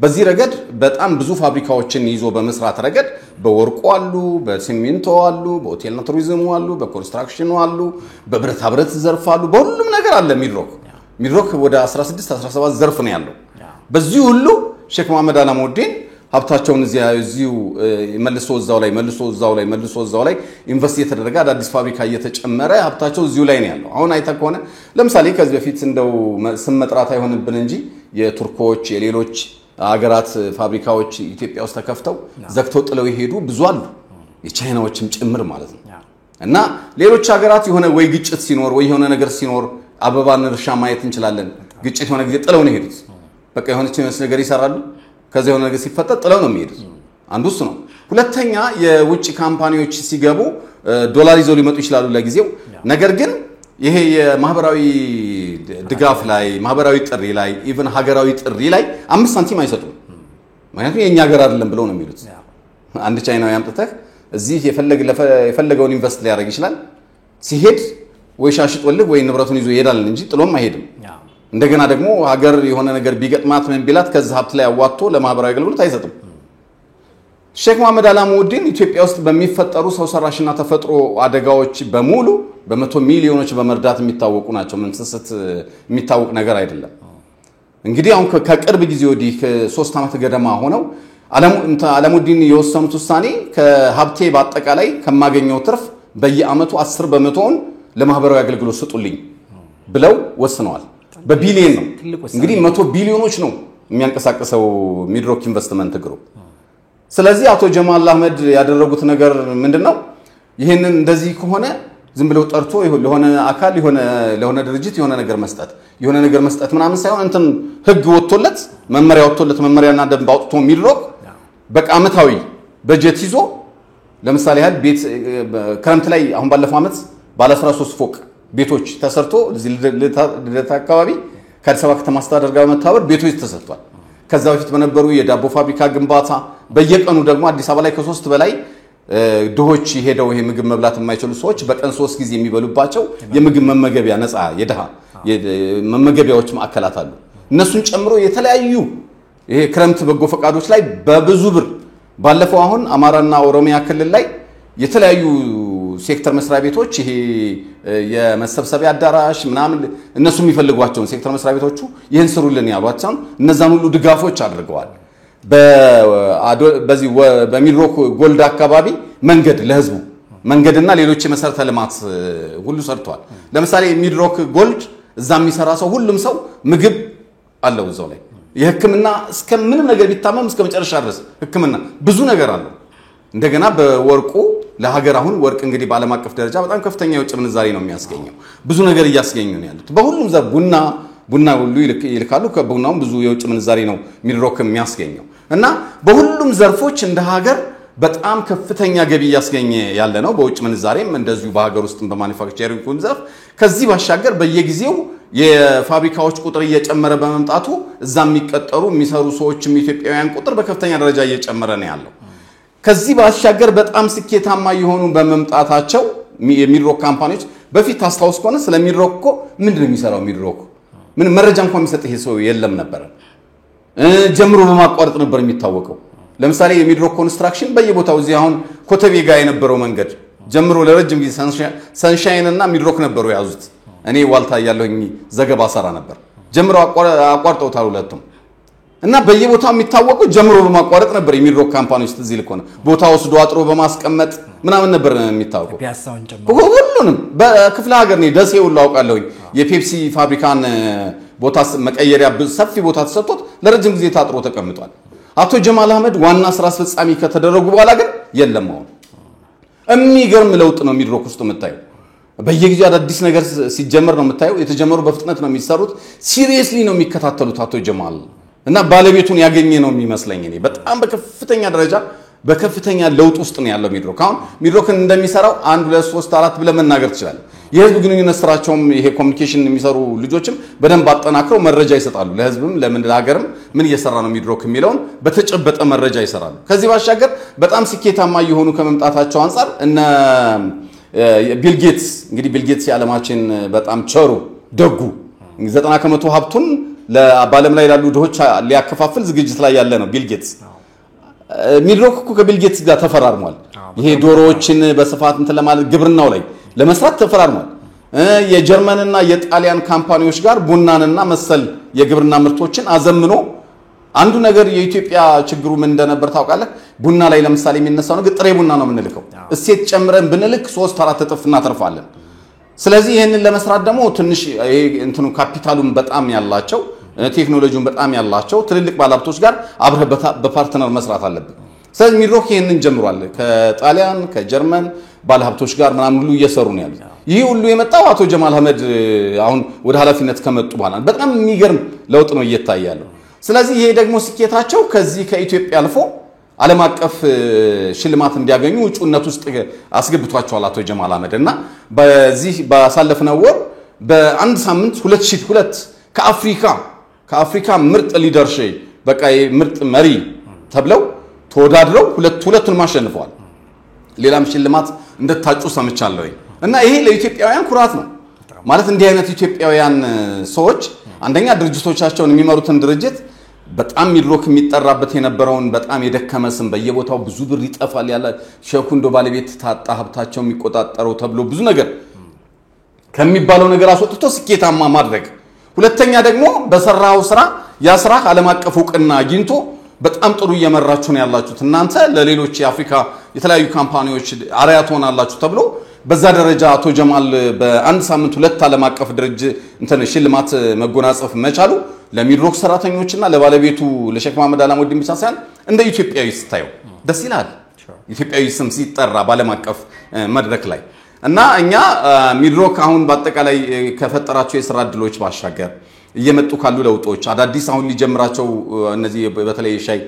በዚህ ረገድ በጣም ብዙ ፋብሪካዎችን ይዞ በመስራት ረገድ በወርቁ አሉ በሲሚንቶ አሉ በሆቴልና ቱሪዝሙ አሉ በኮንስትራክሽኑ አሉ በብረታ ብረት ዘርፍ አሉ በሁሉም ነገር አለ ሚድሮክ ወደ 16 17 ዘርፍ ነው ያለው በዚህ ሁሉ ሼክ መሐመድ አላሙዲን ሀብታቸውን እዚሁ መልሶ እዛው ላይ ኢንቨስት የተደረገ አዳዲስ ፋብሪካ እየተጨመረ ሀብታቸው እዚሁ ላይ ነው ያለው አሁን አይተከሆነ ለምሳሌ ከዚህ በፊት እንደው ስም መጥራት አይሆንብን እንጂ የቱርኮች የሌሎች አገራት ፋብሪካዎች ኢትዮጵያ ውስጥ ተከፍተው ዘግተው ጥለው ይሄዱ ብዙ አሉ የቻይናዎችም ጭምር ማለት ነው እና ሌሎች ሀገራት የሆነ ወይ ግጭት ሲኖር ወይ የሆነ ነገር ሲኖር አበባን እርሻ ማየት እንችላለን ግጭት የሆነ ጊዜ ጥለው ነው ይሄዱት በቃ የሆነች ነገር ይሰራሉ ከዛ የሆነ ነገር ሲፈጠር ጥለው ነው የሚሄዱት አንዱ እሱ ነው ሁለተኛ የውጭ ካምፓኒዎች ሲገቡ ዶላር ይዘው ሊመጡ ይችላሉ ለጊዜው ነገር ግን ይሄ የማህበራዊ ድጋፍ ላይ ማህበራዊ ጥሪ ላይ ኢቭን ሀገራዊ ጥሪ ላይ 5 ሳንቲም አይሰጡም ምክንያቱም የኛ ሀገር አይደለም ብለው ነው የሚሉት አንድ ቻይናዊ አምጥተህ እዚህ የፈለገውን ኢንቨስት ሊያደርግ ይችላል ሲሄድ ወይ ሻሽጦልህ ወይ ንብረቱን ይዞ ይሄዳል እንጂ ጥሎም አይሄድም እንደገና ደግሞ ሀገር የሆነ ነገር ቢገጥማት ምን ቢላት ከዛ ሀብት ላይ አዋጥቶ ለማህበራዊ አገልግሎት አይሰጥም ሼክ መሐመድ አላሙዲን ኢትዮጵያ ውስጥ በሚፈጠሩ ሰው ሰራሽና ተፈጥሮ አደጋዎች በሙሉ በመቶ ሚሊዮኖች በመርዳት የሚታወቁ ናቸው መንሰሰት የሚታወቅ ነገር አይደለም እንግዲህ አሁን ከቅርብ ጊዜ ወዲህ ከ3 አመት ገደማ ሆነው አለሙዲን የወሰኑት ውሳኔ ከሀብቴ በአጠቃላይ ከማገኘው ትርፍ በየአመቱ 10% ለማህበራዊ አገልግሎት ስጡልኝ ብለው ወስነዋል። በቢሊየን ነው እንግዲህ 100 ቢሊዮኖች ነው የሚያንቀሳቅሰው ሚድሮክ ኢንቨስትመንት ግሩፕ። ስለዚህ አቶ ጀማል አህመድ ያደረጉት ነገር ምንድነው? ይሄንን እንደዚህ ከሆነ ዝም ብለው ጠርቶ ለሆነ አካል ለሆነ ድርጅት የሆነ ነገር መስጠት ምናምን ሳይሆን እንትን ህግ ወጥቶለት መመሪያና ደንብ አውጥቶ ሚድሮክ በቃ አመታዊ በጀት ይዞ ለምሳሌ ያህል ቤት ክረምት ላይ አሁን ባለፈው አመት ባለ 13 ፎቅ ቤቶች ተሰርቶ እዚህ ልደታ አካባቢ ከአዲስ አበባ ከተማ አስተዳደር ጋር መተባበር ቤቶች ተሰርቷል። ከዛ በፊት በነበሩ የዳቦ ፋብሪካ ግንባታ በየቀኑ ደግሞ አዲስ አበባ ላይ ከ3 በላይ ድሆች ሄደው ይሄ ምግብ መብላት የማይችሉ ሰዎች በቀን 3 ጊዜ የሚበሉባቸው የምግብ መመገቢያ ነፃ የደሃ መመገቢያዎች ማዕከላት አሉ። እነሱን ጨምሮ የተለያዩ ይሄ ክረምት በጎ ፈቃዶች ላይ በብዙ ብር ባለፈው አሁን አማራና ኦሮሚያ ክልል ላይ የተለያዩ ሴክተር መስሪያ ቤቶች ይሄ የመሰብሰቢያ አዳራሽ ምናምን እነሱ የሚፈልጓቸው ሴክተር መስሪያ ቤቶቹ ይሄን ስሩልን ያሏቸው እነዛን ሁሉ ድጋፎች አድርገዋል። በዚህ በሚድሮክ ጎልድ አካባቢ መንገድ ለህዝቡ መንገድና ሌሎች የመሰረተ ልማት ሁሉ ሰርቷል። ለምሳሌ ሚድሮክ ጎልድ እዛ የሚሰራ ሰው ሁሉም ሰው ምግብ አለው እዛው ላይ የህክምና እስከ ምንም ነገር ቢታመም እስከ መጨረሻ ድረስ ህክምና ብዙ ነገር አለው። እንደገና በወርቁ ለሀገር አሁን ወርቅ እንግዲህ በዓለም አቀፍ ደረጃ በጣም ከፍተኛ የውጭ ምንዛሬ ነው የሚያስገኘው። ብዙ ነገር እያስገኙ ነው ያሉት። በሁሉም ዘርፍ ቡና ሁሉ ይልካሉ። ከቡናውም ብዙ የውጭ ምንዛሬ ነው ሚድሮክ የሚያስገኘው እና በሁሉም ዘርፎች እንደ ሀገር በጣም ከፍተኛ ገቢ እያስገኘ ያለ ነው። በውጭ ምንዛሬም እንደዚሁ በሀገር ውስጥ በማኒፋክቸሪንግ ዘርፍ ከዚህ ባሻገር በየጊዜው የፋብሪካዎች ቁጥር እየጨመረ በመምጣቱ እዛ የሚሰሩ ሰዎችም ኢትዮጵያውያን ቁጥር በከፍተኛ ደረጃ እየጨመረ ነው ያለው። ከዚህ ባሻገር በጣም ስኬታማ የሆኑ በመምጣታቸው የሚድሮክ ካምፓኒዎች በፊት ታስታውስ ከሆነ ስለ ሚድሮክ እኮ ምንድነው የሚሰራው ሚድሮክ ምን መረጃ እንኳን የሚሰጥ ይሄ ሰው የለም ነበር። ጀምሮ በማቋረጥ ነበር የሚታወቀው። ለምሳሌ የሚድሮክ ኮንስትራክሽን በየቦታው እዚህ አሁን ኮተቤ ጋር የነበረው መንገድ ጀምሮ ለረጅም ጊዜ ሰንሻይን እና ሚድሮክ ነበሩ ያዙት። እኔ ዋልታ ያለሁኝ ዘገባ ሰራ ነበር። ጀምሮ አቋርጠውታል ሁለቱም እና በየቦታው የሚታወቀው ጀምሮ በማቋረጥ ነበር የሚድሮክ ካምፓኒዎች እዚህ ልኮነ ቦታ ወስዶ አጥሮ በማስቀመጥ ምናምን ነበር የሚታወቀው። ሁሉንም በክፍለ ሀገር ነው ደሴ ሁሉ አውቃለሁኝ የፔፕሲ ፋብሪካን ቦታ መቀየሪያ ሰፊ ቦታ ተሰጥቶት ለረጅም ጊዜ ታጥሮ ተቀምጧል። አቶ ጀማል አህመድ ዋና ስራ አስፈጻሚ ከተደረጉ በኋላ ግን የለም። አሁን የሚገርም ለውጥ ነው ሚድሮክ ውስጥ የምታየው። በየጊዜው አዳዲስ ነገር ሲጀመር ነው የምታየው። የተጀመሩ በፍጥነት ነው የሚሰሩት። ሲሪየስሊ ነው የሚከታተሉት አቶ ጀማል እና ባለቤቱን ያገኘ ነው የሚመስለኝ። እኔ በጣም በከፍተኛ ደረጃ በከፍተኛ ለውጥ ውስጥ ነው ያለው ሚድሮክ። አሁን ሚድሮክን እንደሚሰራው 1 2 3 4 ብለ መናገር ይችላል። የህዝብ ግንኙነት ስራቸውም ይሄ ኮሙኒኬሽን የሚሰሩ ልጆችም በደንብ አጠናክረው መረጃ ይሰጣሉ ለህዝብም ለሀገርም ምን እየሰራ ነው ሚድሮክ የሚለውን በተጨበጠ መረጃ ይሰራሉ። ከዚህ ባሻገር በጣም ስኬታማ የሆኑ ከመምጣታቸው አንፃር እነ ቢል ጌትስ እንግዲህ ቢል ጌትስ የዓለማችን በጣም ቸሩ ደጉ 90% ሀብቱን ለዓለም ላይ ያሉ ድሆች ሊያከፋፍል ዝግጅት ላይ ያለ ነው ቢል ጌትስ። ሚድሮክ እኮ ከቢል ጌትስ ጋር ተፈራርሟል። ይሄ ዶሮዎችን በስፋት እንትን ለማለት ግብርናው ላይ ለመስራት ተፈራርሟል። የጀርመንና የጣሊያን ካምፓኒዎች ጋር ቡናንና መሰል የግብርና ምርቶችን አዘምኖ አንዱ ነገር የኢትዮጵያ ችግሩ ምን እንደነበር ታውቃለህ? ቡና ላይ ለምሳሌ የሚነሳው ነገር ጥሬ ቡና ነው የምንልከው። እሴት ጨምረን ብንልክ 3-4 እጥፍ እናተርፋለን። ስለዚህ ይሄንን ለመስራት ደግሞ ትንሽ እንትኑ ካፒታሉን በጣም ያላቸው ቴክኖሎጂውን በጣም ያላቸው ትልልቅ ባለሀብቶች ጋር አብረህ በፓርትነር መስራት አለብን። ስለዚህ ሚድሮክ ይሄንን ጀምሯል። ከጣሊያን ከጀርመን ባለሀብቶች ጋር ምናምን ሁሉ እየሰሩ ነው ያሉት። ይሄ ሁሉ የመጣው አቶ ጀማል አህመድ አሁን ወደ ኃላፊነት ከመጡ በኋላ በጣም የሚገርም ለውጥ ነው እየታየ ያለው። ስለዚህ ይሄ ደግሞ ስኬታቸው ከዚህ ከኢትዮጵያ አልፎ ዓለም አቀፍ ሽልማት እንዲያገኙ እጩነት ውስጥ አስገብቷቸዋል አቶ ጀማል አህመድ እና በዚህ ባሳለፍነው ወር በአንድ ሳምንት 2002 ከአፍሪካ ምርጥ ሊደርሺፕ በቃ ምርጥ መሪ ተብለው ተወዳድረው ሁለቱን አሸንፈዋል። ሌላም ሽልማት እንደታጩ ሰምቻለሁ እና ይሄ ለኢትዮጵያውያን ኩራት ነው ማለት እንዲህ አይነት ኢትዮጵያውያን ሰዎች አንደኛ ድርጅቶቻቸውን የሚመሩትን ድርጅት በጣም ሚድሮክ የሚጠራበት የነበረውን በጣም የደከመ ስም በየቦታው ብዙ ብር ይጠፋል ያለ ሸኩንዶ ባለቤት ታጣ ሀብታቸው የሚቆጣጠረው ተብሎ ብዙ ነገር ከሚባለው ነገር አስወጥቶ ስኬታማ ማድረግ። ሁለተኛ ደግሞ በሰራው ስራ ያ ስራ ዓለም አቀፍ ዕውቅና አግኝቶ በጣም ጥሩ እየመራችሁ ነው ያላችሁት እናንተ ለሌሎች የአፍሪካ የተለያዩ ካምፓኒዎች አርአያ ትሆናላችሁ ተብሎ በዛ ደረጃ አቶ ጀማል በአንድ ሳምንት ሁለት ዓለም አቀፍ ድርጅት ሽልማት መጎናጸፍ መቻሉ ለሚድሮክ ሰራተኞችና ለባለቤቱ ለሼክ መሐመድ አላሙዲን ብቻ ሳይሆን እንደ ኢትዮጵያዊ ስታየው ደስ ይላል። ኢትዮጵያዊ ስም ሲጠራ ባለም አቀፍ መድረክ ላይ እና እኛ ሚድሮክ አሁን በአጠቃላይ ከፈጠራቸው የሥራ ዕድሎች ባሻገር እየመጡ ካሉ ለውጦች አዳዲስ አሁን ሊጀምራቸው እነዚህ በተለይ ሻይ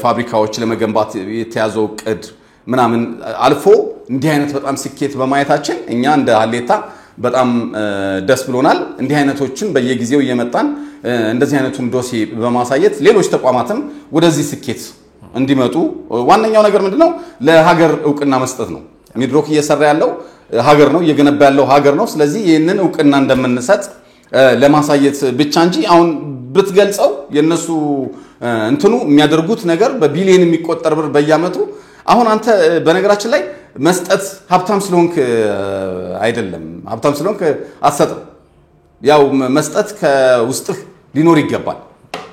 ፋብሪካዎች ለመገንባት የተያዘው ቅድ ምናምን አልፎ እንዲህ አይነት በጣም ስኬት በማየታችን እኛ እንደ ሀሌታ በጣም ደስ ብሎናል። እንዲህ አይነቶችን በየጊዜው እየመጣን እንደዚህ አይነቱን ዶሴ በማሳየት ሌሎች ተቋማትም ወደዚህ ስኬት እንዲመጡ ዋነኛው ነገር ምንድነው ለሀገር ዕውቅና መስጠት ነው። ሚድሮክ እየሰራ ያለው ሀገር ነው እየገነባ ያለው ሀገር ነው። ስለዚህ ይሄንን ዕውቅና እንደምንሰጥ ለማሳየት ብቻ እንጂ አሁን ብትገልጸው የነሱ እንትኑ የሚያደርጉት ነገር በቢሊየን የሚቆጠር ብር በየአመቱ አሁን አንተ በነገራችን ላይ መስጠት ሀብታም ስለሆንክ አይደለም። ሀብታም ስለሆንክ አትሰጥም። ያው መስጠት ከውስጥህ ሊኖር ይገባል።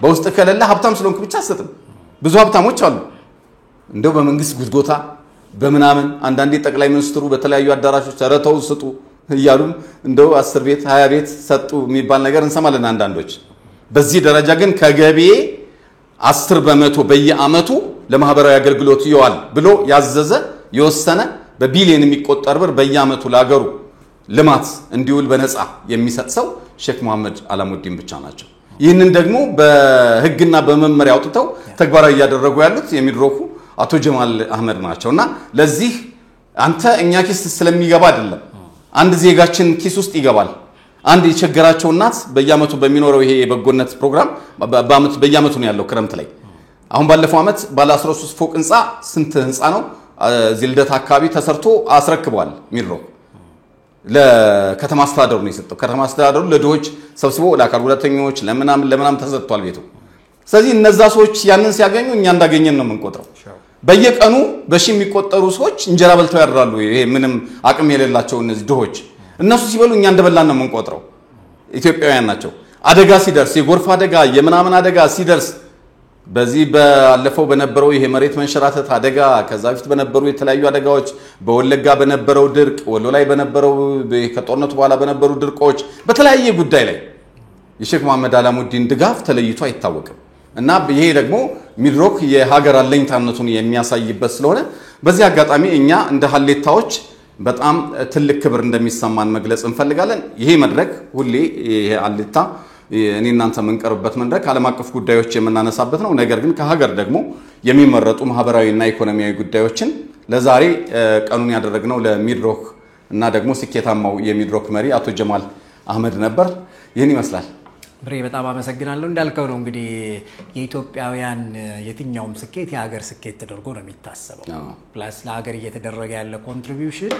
በውስጥህ ከሌለ ሀብታም ስለሆንክ ብቻ አትሰጥም። ብዙ ሀብታሞች አሉ እንደው በመንግስት ጉትጎታ በመናመን አንዳንዴ ጠቅላይ ሚኒስትሩ በተለያዩ አዳራሾች ተረተው ስጡ እያሉም እንደው 10 ቤት 20 ቤት ሰጡ የሚባል ነገር እንሰማለን አንዳንዶች። በዚህ ደረጃ ግን ከገቢዬ 10% በየአመቱ ለማህበራዊ አገልግሎት ይዋል ብሎ ያዘዘ የወሰነ በቢሊየን የሚቆጠር ብር በየአመቱ ለሀገሩ ልማት እንዲውል በነፃ የሚሰጥ ሰው ሼክ መሐመድ አላሙዲን ብቻ ናቸው። ይህንን ደግሞ በህግና በመመሪያ አውጥተው ተግባራዊ ያደረጉ ያሉት የሚድሮኩ አቶ ጀማል አህመድ ናቸውና ለዚህ አንተ እኛ ኪስ ስለሚገባ አይደለም አንድ ዜጋችን ኪስ ውስጥ ይገባል። አንድ የቸገራቸው እናት በየአመቱ በሚኖረው ይሄ የበጎነት ፕሮግራም በየአመቱ ነው ያለው ክረምት ላይ አሁን ባለፈው አመት ባለ 13 ፎቅ ህንጻ ስንት ህንጻ ነው ዚልደት አካባቢ ተሰርቶ አስረክቧል ሚድሮክ ለከተማ አስተዳደሩ ነው የሰጠው። ከተማ አስተዳደሩ ለድሆች ሰብስቦ ለአካል ጉዳተኞች ለምናም ተሰጥቷል ቤቱ። ስለዚህ እነዛ ሰዎች ያንን ሲያገኙ እኛ እንዳገኘን ነው የምንቆጥረው። በየቀኑ በሺ የሚቆጠሩ ሰዎች እንጀራ በልተው ያድራሉ። ይሄ ምንም አቅም የሌላቸው እነዚህ ድሆች እነሱ ሲበሉ እኛ እንደበላን ነው የምንቆጥረው። ኢትዮጵያውያን ናቸው። አደጋ ሲደርስ የጎርፍ አደጋ የምናምን አደጋ ሲደርስ በዚህ ባለፈው በነበረው ይሄ መሬት መንሸራተት አደጋ ከዛ በፊት በነበሩ የተለያዩ አደጋዎች በወለጋ በነበረው ድርቅ ወሎ ላይ በነበረው ከጦርነቱ በኋላ በነበሩ ድርቆች በተለያየ ጉዳይ ላይ የሼክ መሐመድ አላሙዲን ድጋፍ ተለይቶ አይታወቅም እና ይሄ ደግሞ ሚድሮክ የሀገር አለኝታነቱን የሚያሳይበት ስለሆነ በዚህ አጋጣሚ እኛ እንደ ሀሌታዎች በጣም ትልቅ ክብር እንደሚሰማን መግለጽ እንፈልጋለን። ይሄ መድረክ ሁሌ ይሄ ሀሌታ እኔ እናንተ መንቀርበት መድረክ ዓለም አቀፍ ጉዳዮች የምናነሳበት ነው። ነገር ግን ከሀገር ደግሞ የሚመረጡ ማህበራዊና ኢኮኖሚያዊ ጉዳዮችን ለዛሬ ቀኑን ያደረግነው ለሚድሮክ እና ደግሞ ስኬታማው የሚድሮክ መሪ አቶ ጀማል አህመድ ነበር። ይህን ይመስላል። ብሬ በጣም አመሰግናለሁ። እንዳልከው ነው እንግዲህ የኢትዮጵያውያን የትኛውም ስኬት የሀገር ስኬት ተደርጎ ነው የሚታሰበው። ፕላስ ለሀገር እየተደረገ ያለ ኮንትሪቢዩሽን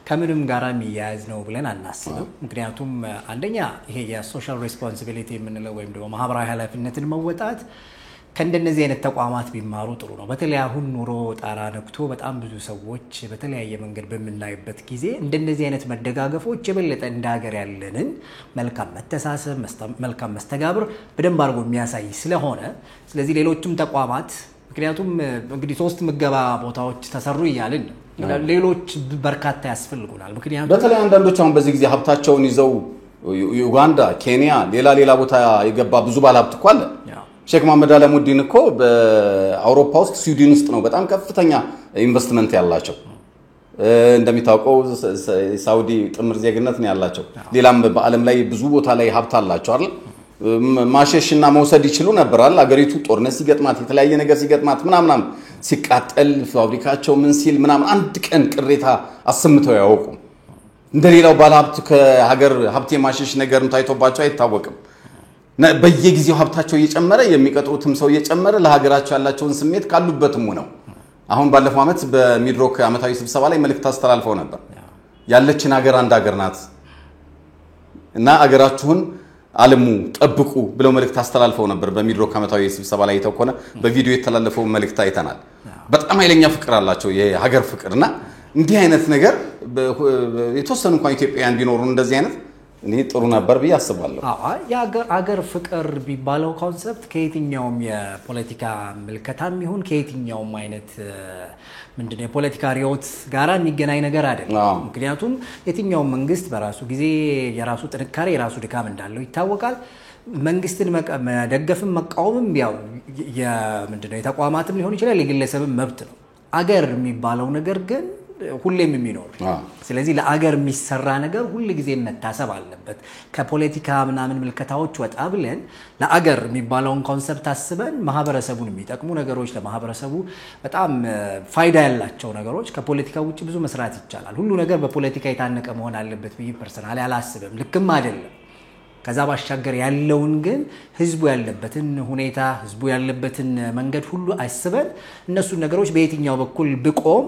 ከምንም ጋር የሚያያዝ ነው ብለን አናስብም። ምክንያቱም አንደኛ ይሄ የሶሻል ሬስፖንሲቢሊቲ የምንለው ወይም ደግሞ ማህበራዊ ኃላፊነትን መወጣት ከእንደነዚህ አይነት ተቋማት ቢማሩ ጥሩ ነው። በተለይ አሁን ኑሮ ጣራ ነክቶ በጣም ብዙ ሰዎች በተለያየ መንገድ በምናይበት ጊዜ እንደነዚህ አይነት መደጋገፎች የበለጠ እንደ ሀገር ያለንን መልካም መተሳሰብ መልካም መስተጋብር በደንብ አድርጎ የሚያሳይ ስለሆነ ስለዚህ ሌሎችም ተቋማት ምክንያቱም እንግዲህ 3 ምገባ ቦታዎች ተሰሩ ይያልን ሌሎች በርካታ ያስፈልጉናል። ምክንያቱም በተለይ አንዳንዶች አሁን በዚህ ጊዜ ሀብታቸውን ይዘው ዩጋንዳ ኬንያ ሌላ ቦታ የገባ ብዙ ባለ ሀብት እኮ አለ። ሼክ መሐመድ አላሙዲን እኮ በአውሮፓ ውስጥ ስዊድን ውስጥ ነው በጣም ከፍተኛ ኢንቨስትመንት ያላቸው። እንደሚታወቀው ሳውዲ ጥምር ዜግነት ነው ያላቸው። ሌላም በአለም ላይ ብዙ ቦታ ላይ ሀብት አላቸው አይደል? ማሸሽና መውሰድ ይችሉ ነበር አይደል? አገሪቱ ጦርነት ሲገጥማት የተለያየ ነገር ሲገጥማት ምናምን ሲቃጠል ፋብሪካቸው ምን ሲል ምናምን አንድ ቀን ቅሬታ አሰምተው ያውቁም። እንደሌላው ባለ ሀብት ከሀገር ሀብት የማሸሽ ነገርም ታይቶባቸው አይታወቅም። በየጊዜው ሀብታቸው እየጨመረ የሚቀጥሩትም ሰው እየጨመረ ለሀገራቸው ያላቸውን ስሜት ካሉበትም ነው። አሁን ባለፈው አመት በሚድሮክ አመታዊ ስብሰባ ላይ መልእክት አስተላልፈው ነበር። ያለችን ሀገር አንድ ሀገር ናት እና ሀገራችሁን አለሙ ጠብቁ ብለው መልእክት አስተላልፈው ነበር። በሚድሮክ አመታዊ ስብሰባ ላይ የተኮነ በቪዲዮ የተላለፈው መልእክት አይተናል። በጣም ኃይለኛ ፍቅር አላቸው የሀገር ፍቅርና እንዲህ አይነት ነገር የተወሰኑ እንኳን ኢትዮጵያውያን ቢኖሩ እንደዚህ አይነት እኔ ጥሩ ነበር ብዬ አስባለሁ አገር ፍቅር ቢባለው ኮንሰፕት ከየትኛውም የፖለቲካ ምልከታም ይሁን ከየትኛውም አይነት ምንድነው የፖለቲካ ሪዮት ጋራ የሚገናኝ ነገር አይደለም ምክንያቱም የትኛውም መንግስት በራሱ ጊዜ የራሱ ጥንካሬ የራሱ ድካም እንዳለው ይታወቃል መንግስትን መደገፍም መቃወምም ያው የምንድነው የተቋማትም ሊሆን ይችላል የግለሰብም መብት ነው አገር የሚባለው ነገር ግን ሁሌም የሚኖር ስለዚህ ለአገር የሚሰራ ነገር ሁሉ ጊዜ መታሰብ አለበት ከፖለቲካ ምናምን ምልከታዎች ወጣ ብለን ለአገር የሚባለውን ኮንሰፕት አስበን ማህበረሰቡን የሚጠቅሙ ነገሮች ለማህበረሰቡ በጣም ፋይዳ ያላቸው ነገሮች ከፖለቲካ ውጪ ብዙ መስራት ይቻላል ሁሉ ነገር በፖለቲካ የታነቀ መሆን አለበት ብዬ ፐርሰናሊ አላስብም ልክም አይደለም ከዛ ባሻገር ያለውን ግን ህዝቡ ያለበትን ሁኔታ ህዝቡ ያለበትን መንገድ ሁሉ አስበን እነሱ ነገሮች በየትኛው በኩል ብቆም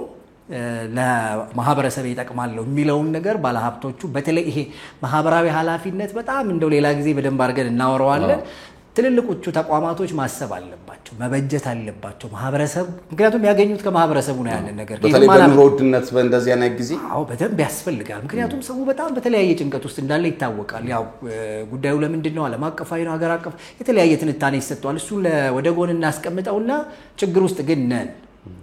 ለማህበረሰብ ይጠቅማሉ የሚለውን ነገር ባለሀብቶቹ በተለይ ይሄ ማህበራዊ ኃላፊነት በጣም እንደው ሌላ ጊዜ በደንብ አድርገን እናወራዋለን ትልልቆቹ ተቋማቶች ማሰብ አለባቸው መበጀት አለባቸው ማህበረሰብ ምክንያቱም ያገኙት ከማህበረሰቡ ነው ያንን ነገር በተለይ በኑሮ ውድነት በእንደዚህ አይነት ጊዜ በደንብ ያስፈልጋል ምክንያቱም ሰው በጣም በተለያየ ጭንቀት ውስጥ እንዳለ ይታወቃል ያው ጉዳዩ ለምንድነው ዓለም አቀፋዊ ነው ሀገር አቀፍ የተለያየ ትንታኔ ይሰጣል እሱ ወደ ጎን እናስቀምጠውና ችግር ውስጥ ግን ነን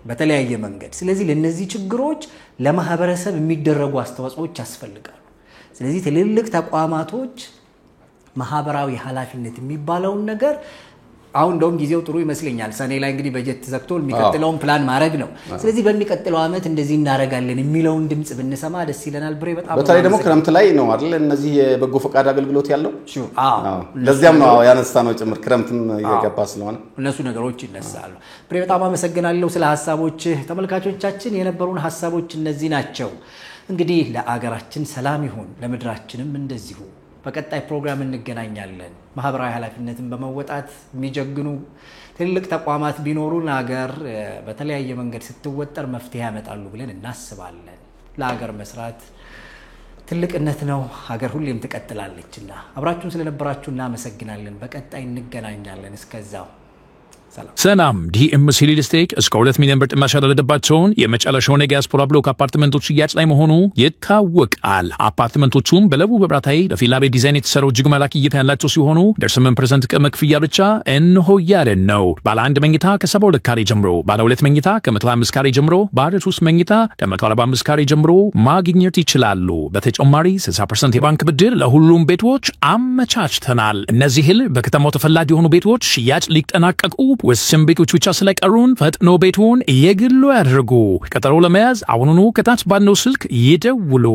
በተለያየ መንገድ ስለዚህ ለነዚህ ችግሮች ለማህበረሰብ የሚደረጉ አስተዋጽኦች ያስፈልጋሉ ስለዚህ ትልልቅ ተቋማቶች ማህበራዊ ኃላፊነት የሚባለው ነገር አሁን እንደውም ጊዜው ጥሩ ይመስለኛል ሰኔ ላይ እንግዲህ በጀት ተዘክቶ የሚቀጥለውን ፕላን ማድረግ ነው ስለዚህ በሚቀጥለው አመት እንደዚህ እናረጋለን የሚለውን ድምጽ ብንሰማ ደስ ይለናል ብሬ በተለይ ደግሞ ክረምት ላይ ነው አይደል እነዚህ የበጎ ፈቃድ አገልግሎት ያለው ለዚያም ነው ያነሳነው ጭምር ክረምትን እየገባ ስለሆነ እነሱ ነገሮች ይነሳሉ ብሬ በጣም አመሰግናለሁ ስለ ሐሳቦች ተመልካቾቻችን የነበሩን ሐሳቦች እነዚህ ናቸው እንግዲህ ለአገራችን ሰላም ይሁን ለምድራችንም እንደዚሁ በቀጣይ ፕሮግራም እንገናኛለን ማህበራዊ ኃላፊነትን በመወጣት የሚጀግኑ ትልልቅ ተቋማት ቢኖሩን አገር በተለያየ መንገድ ስትወጠር መፍትሄ ያመጣሉ ብለን እናስባለን ለአገር መስራት ትልቅነት ነው ሀገር ሁሌም ትቀጥላለችና አብራችሁን ስለነበራችሁ እናመሰግናለን በቀጣይ እንገናኛለን እስከዛው ሰላም ዲኤምሲ ሪል ስቴት እስከ 2 ሚሊዮን ብር ጥማሽ ያደረገባቸውን የመጨረሻውን የዲያስፖራ ብሎክ አፓርትመንቶች ሽያጭ ላይ መሆኑ ይታወቃል። አፓርትመንቶቹም በለቡ በብራታዊ ለፊላ ቤት ዲዛይን የተሰሩ እጅግ መላክ እይታ ያላቸው ሲሆኑ 8% ቅድመ ክፍያ ብቻ እንሆ ያለን ነው። ባለ 1 መኝታ ከ72 ካሬ ጀምሮ፣ ባለ 2 መኝታ ከ125 ካሬ ጀምሮ፣ ባለ 3 መኝታ ከ145 ካሬ ጀምሮ ማግኘት ይችላሉ። በተጨማሪ 60% የባንክ ብድር ለሁሉም ቤቶች አመቻችተናል። እነዚህን በከተማው ተፈላጊ የሆኑ ቤቶች ሽያጭ ሊጠናቀቁ ወስን ቤቶች ብቻ ስለቀሩን ፈጥኖ ቤቱን የግሉ ያድርጉ። ቀጠሮ ለመያዝ አሁኑኑ ከታች ባለው ስልክ ይደውሉ።